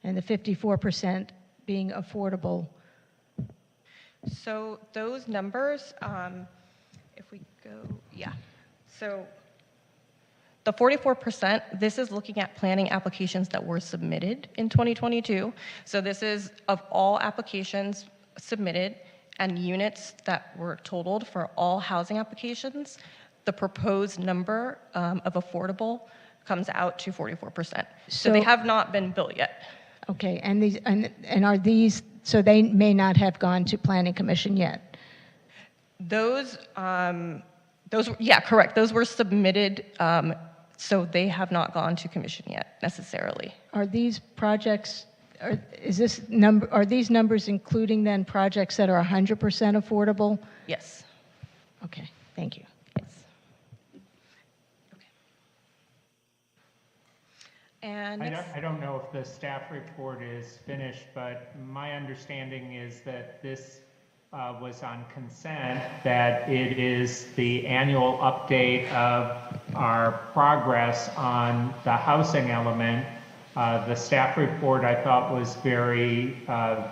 and the 54% being affordable. So those numbers, if we go, yeah. So the 44%, this is looking at planning applications that were submitted in 2022. So this is of all applications submitted and units that were totaled for all housing applications, the proposed number of affordable comes out to 44%. So they have not been built yet. Okay, and these, and are these, so they may not have gone to Planning Commission yet? Those, yeah, correct. Those were submitted, so they have not gone to commission yet necessarily. Are these projects, are these numbers including then projects that are 100% affordable? Yes. Okay, thank you. And I don't know if the staff report is finished, but my understanding is that this was on consent, that it is the annual update of our progress on the housing element. The staff report I thought was very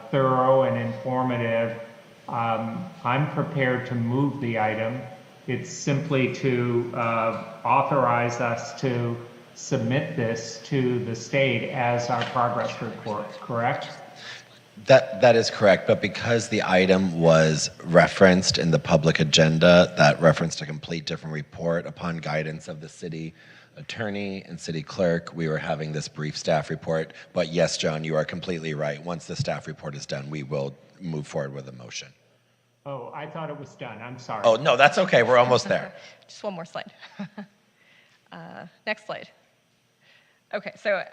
thorough and informative. I'm prepared to move the item. It's simply to authorize us to submit this to the state as our progress report, correct? That is correct, but because the item was referenced in the public agenda, that referenced a complete different report upon guidance of the city attorney and city clerk, we were having this brief staff report. But yes, John, you are completely right. Once the staff report is done, we will move forward with a motion. Oh, I thought it was done. I'm sorry. Oh, no, that's okay. We're almost there. Just one more slide. Next slide. Okay, so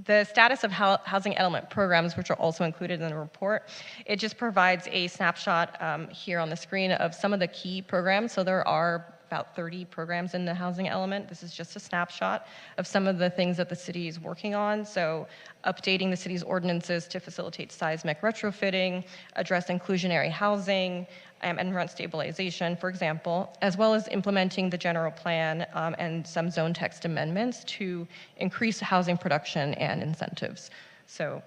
the status of housing element programs, which are also included in the report, it just provides a snapshot here on the screen of some of the key programs. So there are about 30 programs in the housing element. This is just a snapshot of some of the things that the city is working on. So updating the city's ordinances to facilitate seismic retrofitting, address inclusionary housing, and rent stabilization, for example, as well as implementing the general plan and some zone text amendments to increase housing production and incentives. So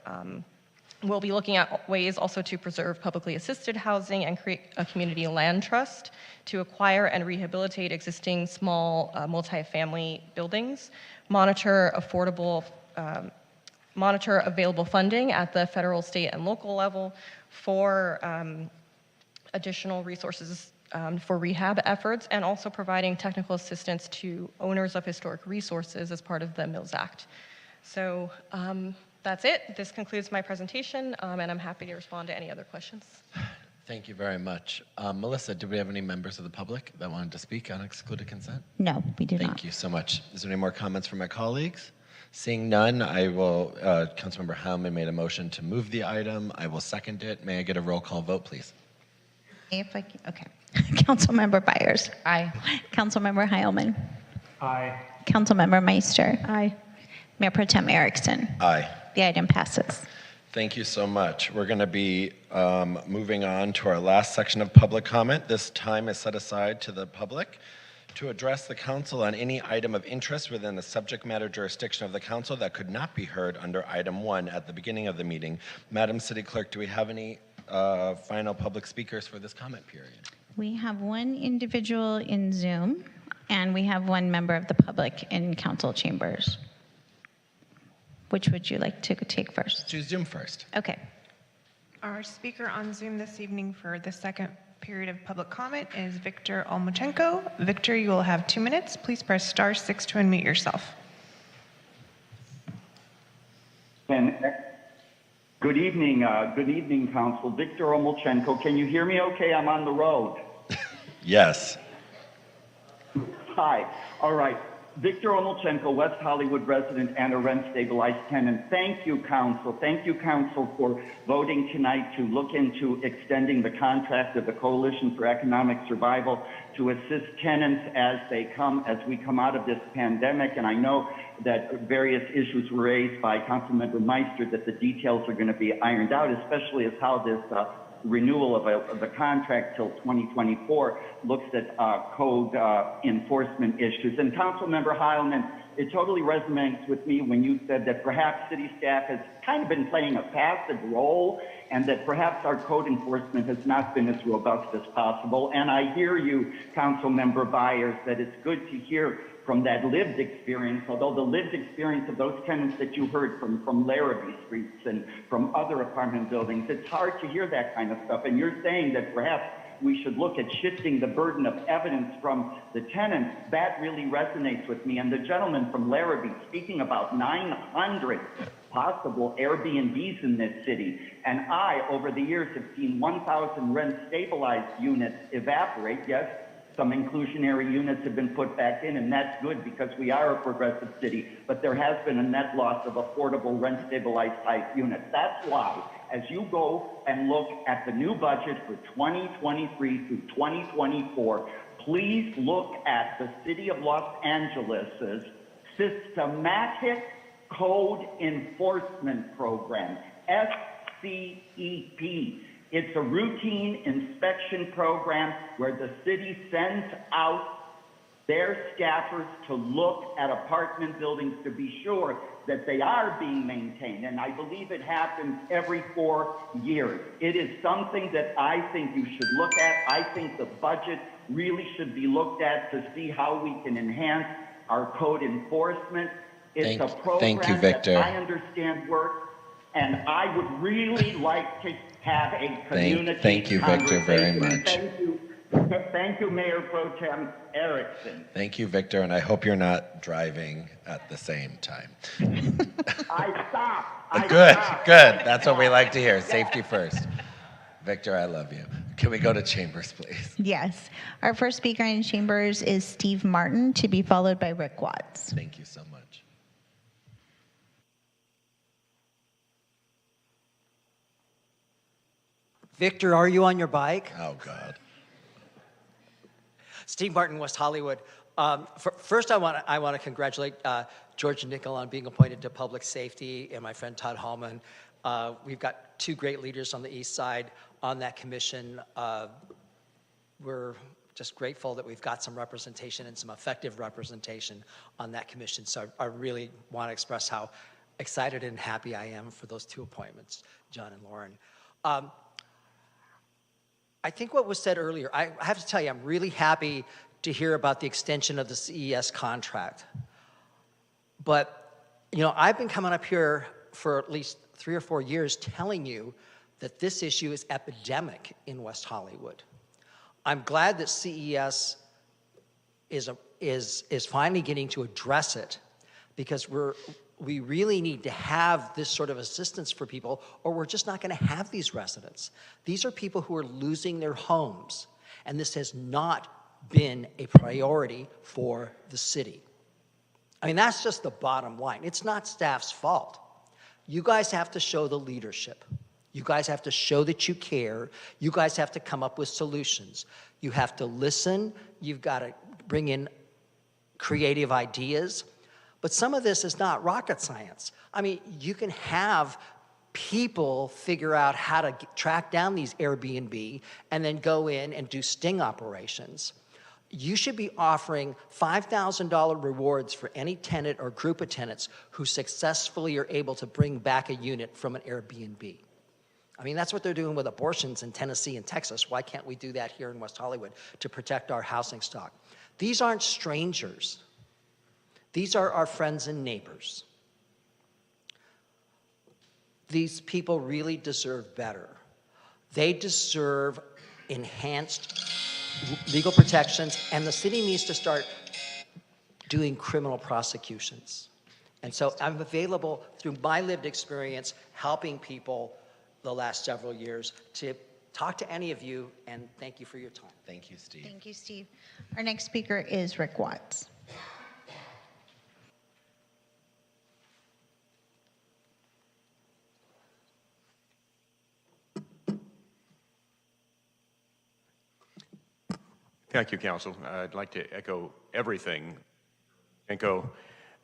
we'll be looking at ways also to preserve publicly assisted housing and create a community land trust to acquire and rehabilitate existing small multifamily buildings, monitor available funding at the federal, state, and local level for additional resources for rehab efforts, and also providing technical assistance to owners of historic resources as part of the Mills Act. So that's it. This concludes my presentation, and I'm happy to respond to any other questions. Thank you very much. Melissa, do we have any members of the public that wanted to speak on excluded consent? No, we do not. Thank you so much. Is there any more comments from my colleagues? Seeing none, I will, Councilmember Heilman made a motion to move the item. I will second it. May I get a roll call vote, please? If I can, okay. Councilmember Byers. Aye. Councilmember Heilman. Aye. Councilmember Meister. Aye. Mayor Pro Tem Erickson. Aye. The item passes. Thank you so much. We're going to be moving on to our last section of public comment. This time is set aside to the public to address the council on any item of interest within the subject matter jurisdiction of the council that could not be heard under item 1 at the beginning of the meeting. Madam City Clerk, do we have any final public speakers for this comment period? We have one individual in Zoom, and we have one member of the public in council chambers. Which would you like to take first? Choose Zoom first. Okay. Our speaker on Zoom this evening for the second period of public comment is Victor Olmachenko. Victor, you will have 2 minutes. Please press *6 to unmute yourself. Good evening, Council. Victor Olmachenko. Can you hear me okay? I'm on the road. Yes. Hi. All right. Victor Olmachenko, West Hollywood resident and a rent-stabilized tenant. Thank you, Council. Thank you, Council, for voting tonight to look into extending the contract of the Coalition for Economic Survival to assist tenants as we come out of this pandemic. And I know that various issues were raised by Councilmember Meister that the details are going to be ironed out, especially as how this renewal of the contract till 2024 looks at code enforcement issues. And Councilmember Heilman, it totally resonates with me when you said that perhaps city staff has kind of been playing a passive role and that perhaps our code enforcement has not been as robust as possible. And I hear you, Councilmember Byers, that it's good to hear from that lived experience, although the lived experience of those tenants that you heard from Larrabee Streets and from other apartment buildings, it's hard to hear that kind of stuff. And you're saying that perhaps we should look at shifting the burden of evidence from the tenants. That really resonates with me. And the gentleman from Larrabee speaking about 900 possible Airbnbs in this city. And I, over the years, have seen 1,000 rent-stabilized units evaporate. Yes, some inclusionary units have been put back in, and that's good because we are a progressive city, but there has been a net loss of affordable rent-stabilized type units. That's why, as you go and look at the new budget for 2023 through 2024, please look at the City of Los Angeles's systematic code enforcement program, SCEP. It's a routine inspection program where the city sends out their staffers to look at apartment buildings to be sure that they are being maintained. And I believe it happens every 4 years. It is something that I think you should look at. I think the budget really should be looked at to see how we can enhance our code enforcement. It's a program thank you, Victor. that I understand works, and I would really like to have a community Thank you, Victor, very conversation. much. Thank you, Mayor Pro Tem Erickson. Thank you, Victor, and I hope you're not driving at the same time. I stopped. Good. That's what we like to hear. Safety first. Victor, I love you. Can we go to Chambers, please? Yes. Our first speaker in Chambers is Steve Martin, to be followed by Rick Watts. Thank you so much. Victor, are you on your bike? Oh, God. Steve Martin, West Hollywood. First, I want to congratulate George Nickel on being appointed to Public Safety, and my friend Todd Hallman. We've got two great leaders on the East Side on that commission. We're just grateful that we've got some representation and some effective representation on that commission. So I really want to express how excited and happy I am for those two appointments, John and Lauren. I think what was said earlier, I have to tell you, I'm really happy to hear about the extension of the CES contract. But, you know, I've been coming up here for at least 3 or 4 years telling you that this issue is epidemic in West Hollywood. I'm glad that CES is finally getting to address it, because we really need to have this sort of assistance for people, or we're just not going to have these residents. These are people who are losing their homes, and this has not been a priority for the city. I mean, that's just the bottom line. It's not staff's fault. You guys have to show the leadership. You guys have to show that you care. You guys have to come up with solutions. You have to listen. You've got to bring in creative ideas. But some of this is not rocket science. I mean, you can have people figure out how to track down these Airbnb and then go in and do sting operations. You should be offering $5,000 rewards for any tenant or group of tenants who successfully are able to bring back a unit from an Airbnb. I mean, that's what they're doing with abortions in Tennessee and Texas. Why can't we do that here in West Hollywood to protect our housing stock? These aren't strangers. These are our friends and neighbors. These people really deserve better. They deserve enhanced legal protections, and the city needs to start doing criminal prosecutions. And so I'm available through my lived experience helping people the last several years to talk to any of you, and thank you for your time. Thank you, Steve. Thank you, Steve. Our next speaker is Rick Watts. Thank you, Council. I'd like to echo everything Enko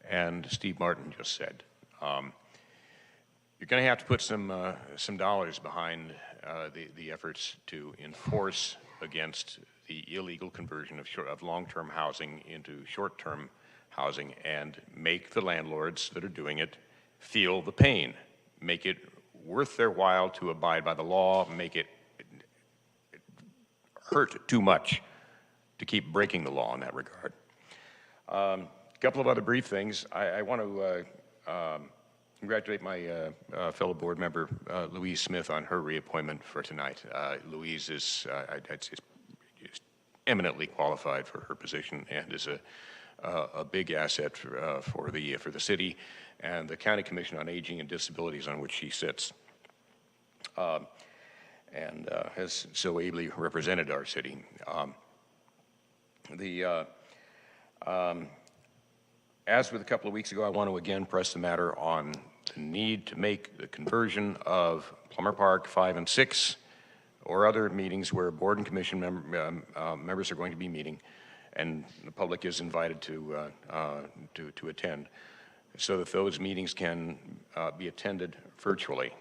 and Steve Martin just said. You're going to have to put some dollars behind the efforts to enforce against the illegal conversion of long-term housing into short-term housing, and make the landlords that are doing it feel the pain, make it worth their while to abide by the law, make it hurt too much to keep breaking the law in that regard. Couple of other brief things. I want to congratulate my fellow board member, Louise Smith, on her reappointment for tonight. Louise is eminently qualified for her position and is a big asset for the city and the County Commission on Aging and Disabilities on which she sits, and has so ably represented our city. As with a couple of weeks ago, I want to again press the matter on the need to make the conversion of Plummer Park 5 and 6 or other meetings where board and commission members are going to be meeting and the public is invited to attend, so that those meetings can be attended virtually.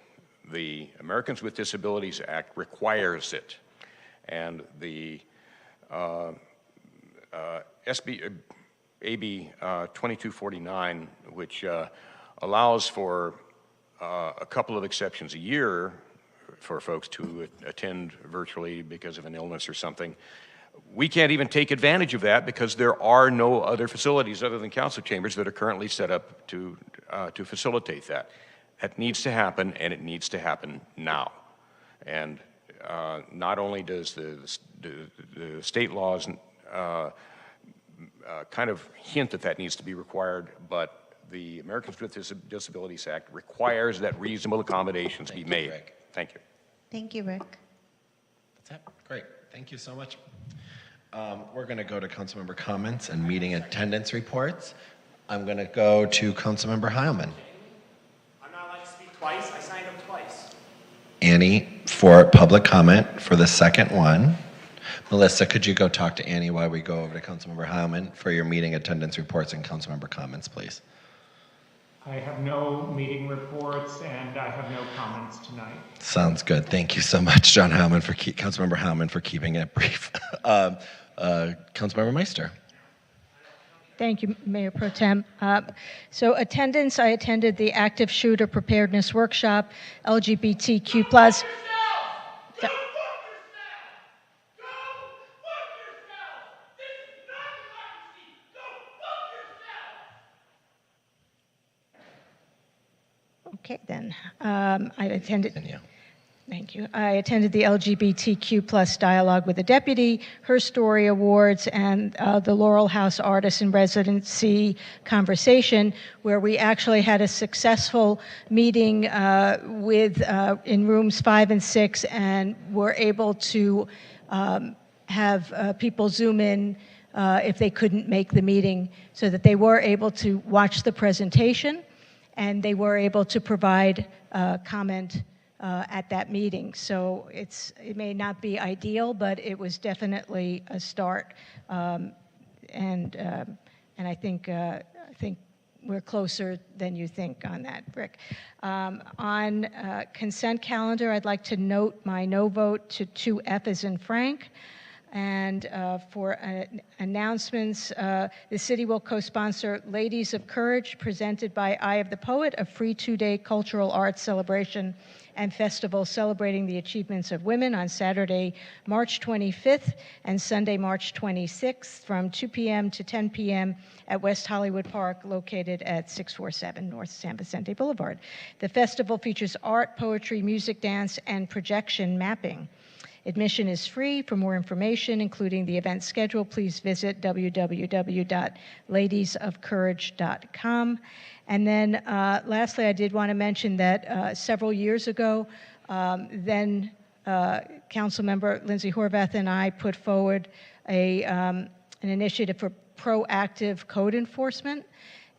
The Americans with Disabilities Act requires it, and the AB 2249, which allows for a couple of exceptions a year for folks to attend virtually because of an illness or something. We can't even take advantage of that because there are no other facilities other than council chambers that are currently set up to facilitate that. That needs to happen, and it needs to happen now. And not only does the state laws kind of hint that needs to be required, but the Americans with Disabilities Act requires that reasonable accommodations be made. Rick. Thank you. Thank you, Rick. That's it. Great. Thank you so much. We're going to go to councilmember comments and meeting attendance reports. I'm going to go to councilmember Heilman. I'm not allowed to speak twice. I signed up twice. Annie for public comment for the second one. Melissa, could you go talk to Annie while we go over to Councilmember Heilman for your meeting attendance reports and councilmember comments, please? I have no meeting reports and I have no comments tonight. Sounds good. Thank you so much, John Heilman, Councilmember Heilman, for keeping it brief. Councilmember Meister. Thank you, Mayor Pro Tem. So attendance, I attended the Active Shooter Preparedness Workshop, LGBTQ+. Okay, then. I attended. Thank you. I attended the LGBTQ+ dialogue with the deputy, Her Story Awards, and the Laurel House Artist in Residency conversation, where we actually had a successful meeting in rooms 5 and 6, and were able to have people Zoom in if they couldn't make the meeting, so that they were able to watch the presentation, and they were able to provide comment at that meeting. So it may not be ideal, but it was definitely a start, and I think we're closer than you think on that, Rick. On consent calendar, I'd like to note my no vote to 2F as in Frank. And for announcements, the city will co-sponsor Ladies of Courage, presented by Eye of the Poet, a free 2-day cultural arts celebration and festival celebrating the achievements of women on Saturday, March 25th and Sunday, March 26th from 2 p.m. to 10 p.m. at West Hollywood Park, located at 647 North San Vicente Boulevard. The festival features art, poetry, music, dance, and projection mapping. Admission is free. For more information, including the event schedule, please visit www.ladiesofcourage.com. And then lastly, I did want to mention that several years ago, then Councilmember Lindsay Horvath and I put forward an initiative for proactive code enforcement.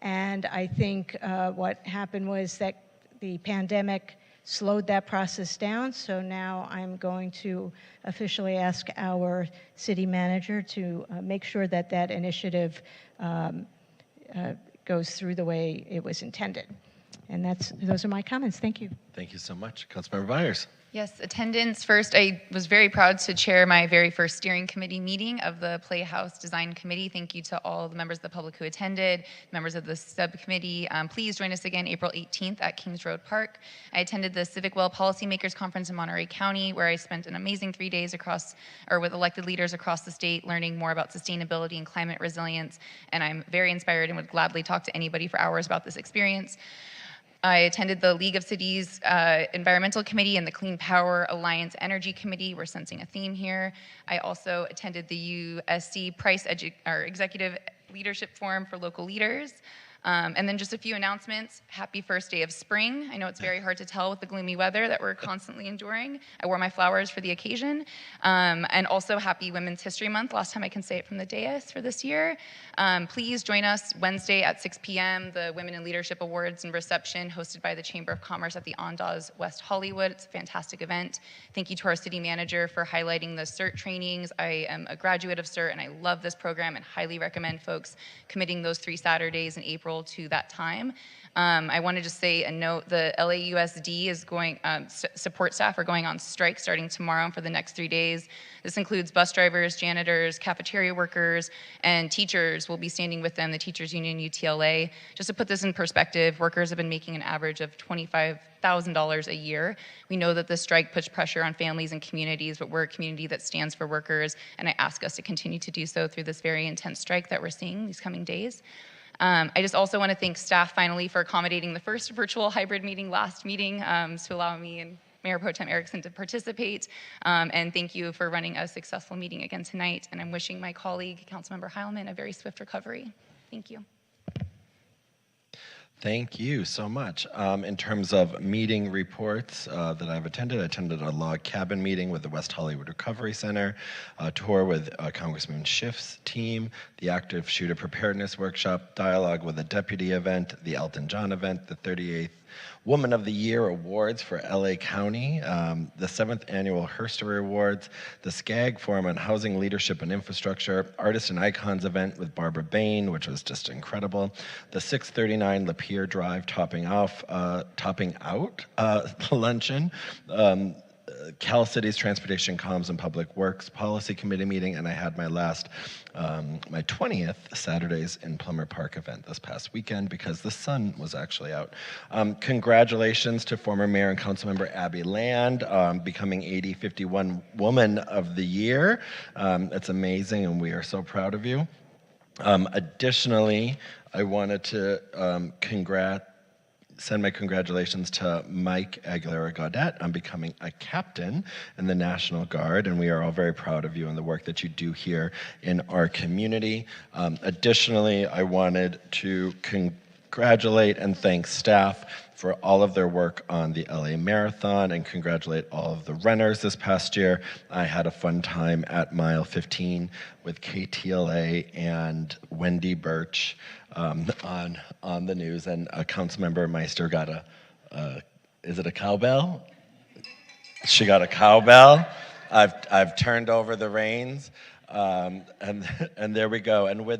And I think what happened was that the pandemic slowed that process down. So now I'm going to officially ask our city manager to make sure that that initiative goes through the way it was intended. And those are my comments. Thank you. Thank you so much. Councilmember Byers. Yes, attendance first. I was very proud to chair my very first steering committee meeting of the Playhouse Design Committee. Thank you to all the members of the public who attended, members of the subcommittee. Please join us again April 18th at Kings Road Park. I attended the Civic Well Policymakers Conference in Monterey County, where I spent an amazing 3 days with elected leaders across the state, learning more about sustainability and climate resilience. And I'm very inspired and would gladly talk to anybody for hours about this experience. I attended the League of Cities Environmental Committee and the Clean Power Alliance Energy Committee. We're sensing a theme here. I also attended the USC Price Executive Leadership Forum for local leaders. And then just a few announcements. Happy first day of spring. I know it's very hard to tell with the gloomy weather that we're constantly enduring. I wore my flowers for the occasion. And also happy Women's History Month. Last time I can say it from the dais for this year. Please join us Wednesday at 6 p.m. the Women in Leadership Awards and reception hosted by the Chamber of Commerce at the Ondas West Hollywood. It's a fantastic event. Thank you to our city manager for highlighting the CERT trainings. I am a graduate of CERT and I love this program and highly recommend folks committing those 3 Saturdays in April to that time. I want to just say a note, the LAUSD is going, support staff are going on strike starting tomorrow for the next 3 days. This includes bus drivers, janitors, cafeteria workers, and teachers will be standing with them, the Teachers Union, UTLA. Just to put this in perspective, workers have been making an average of $25,000 a year. We know that this strike puts pressure on families and communities, but we're a community that stands for workers, and I ask us to continue to do so through this very intense strike that we're seeing these coming days. I just also want to thank staff finally for accommodating the first virtual hybrid meeting last meeting to allow me and Mayor Pro Tem Erickson to participate. And thank you for running a successful meeting again tonight. And I'm wishing my colleague, Councilmember Heilman, a very swift recovery. Thank you. Thank you so much. In terms of meeting reports that I've attended, I attended a log cabin meeting with the West Hollywood Recovery Center, a tour with Congressman Schiff's team, the active shooter preparedness workshop, dialogue with the deputy event, the Elton John event, the 38th Woman of the Year Awards for LA County, the 7th Annual Herstory Awards, the SCAG Forum on Housing Leadership and Infrastructure, Artists and Icons event with Barbara Bain, which was just incredible, the 639 Lapeer Drive topping out luncheon, Cal City's Transportation Comms and Public Works Policy Committee meeting, and I had my last, my 20th Saturdays in Plummer Park event this past weekend because the sun was actually out. Congratulations to former Mayor and Councilmember Abby Land, becoming 8051 Woman of the Year. It's amazing, and we are so proud of you. Additionally, I wanted to send my congratulations to Mike Aguilera-Gaudet on becoming a captain in the National Guard, and we are all very proud of you and the work that you do here in our community. Additionally, I wanted to congratulate and thank staff for all of their work on the LA Marathon and congratulate all of the runners this past year. I had a fun time at mile 15 with KTLA and Wendy Birch on the news, and Councilmember Meister got is it a cowbell? She got a cowbell. I've turned over the reins, and there we go. And with that,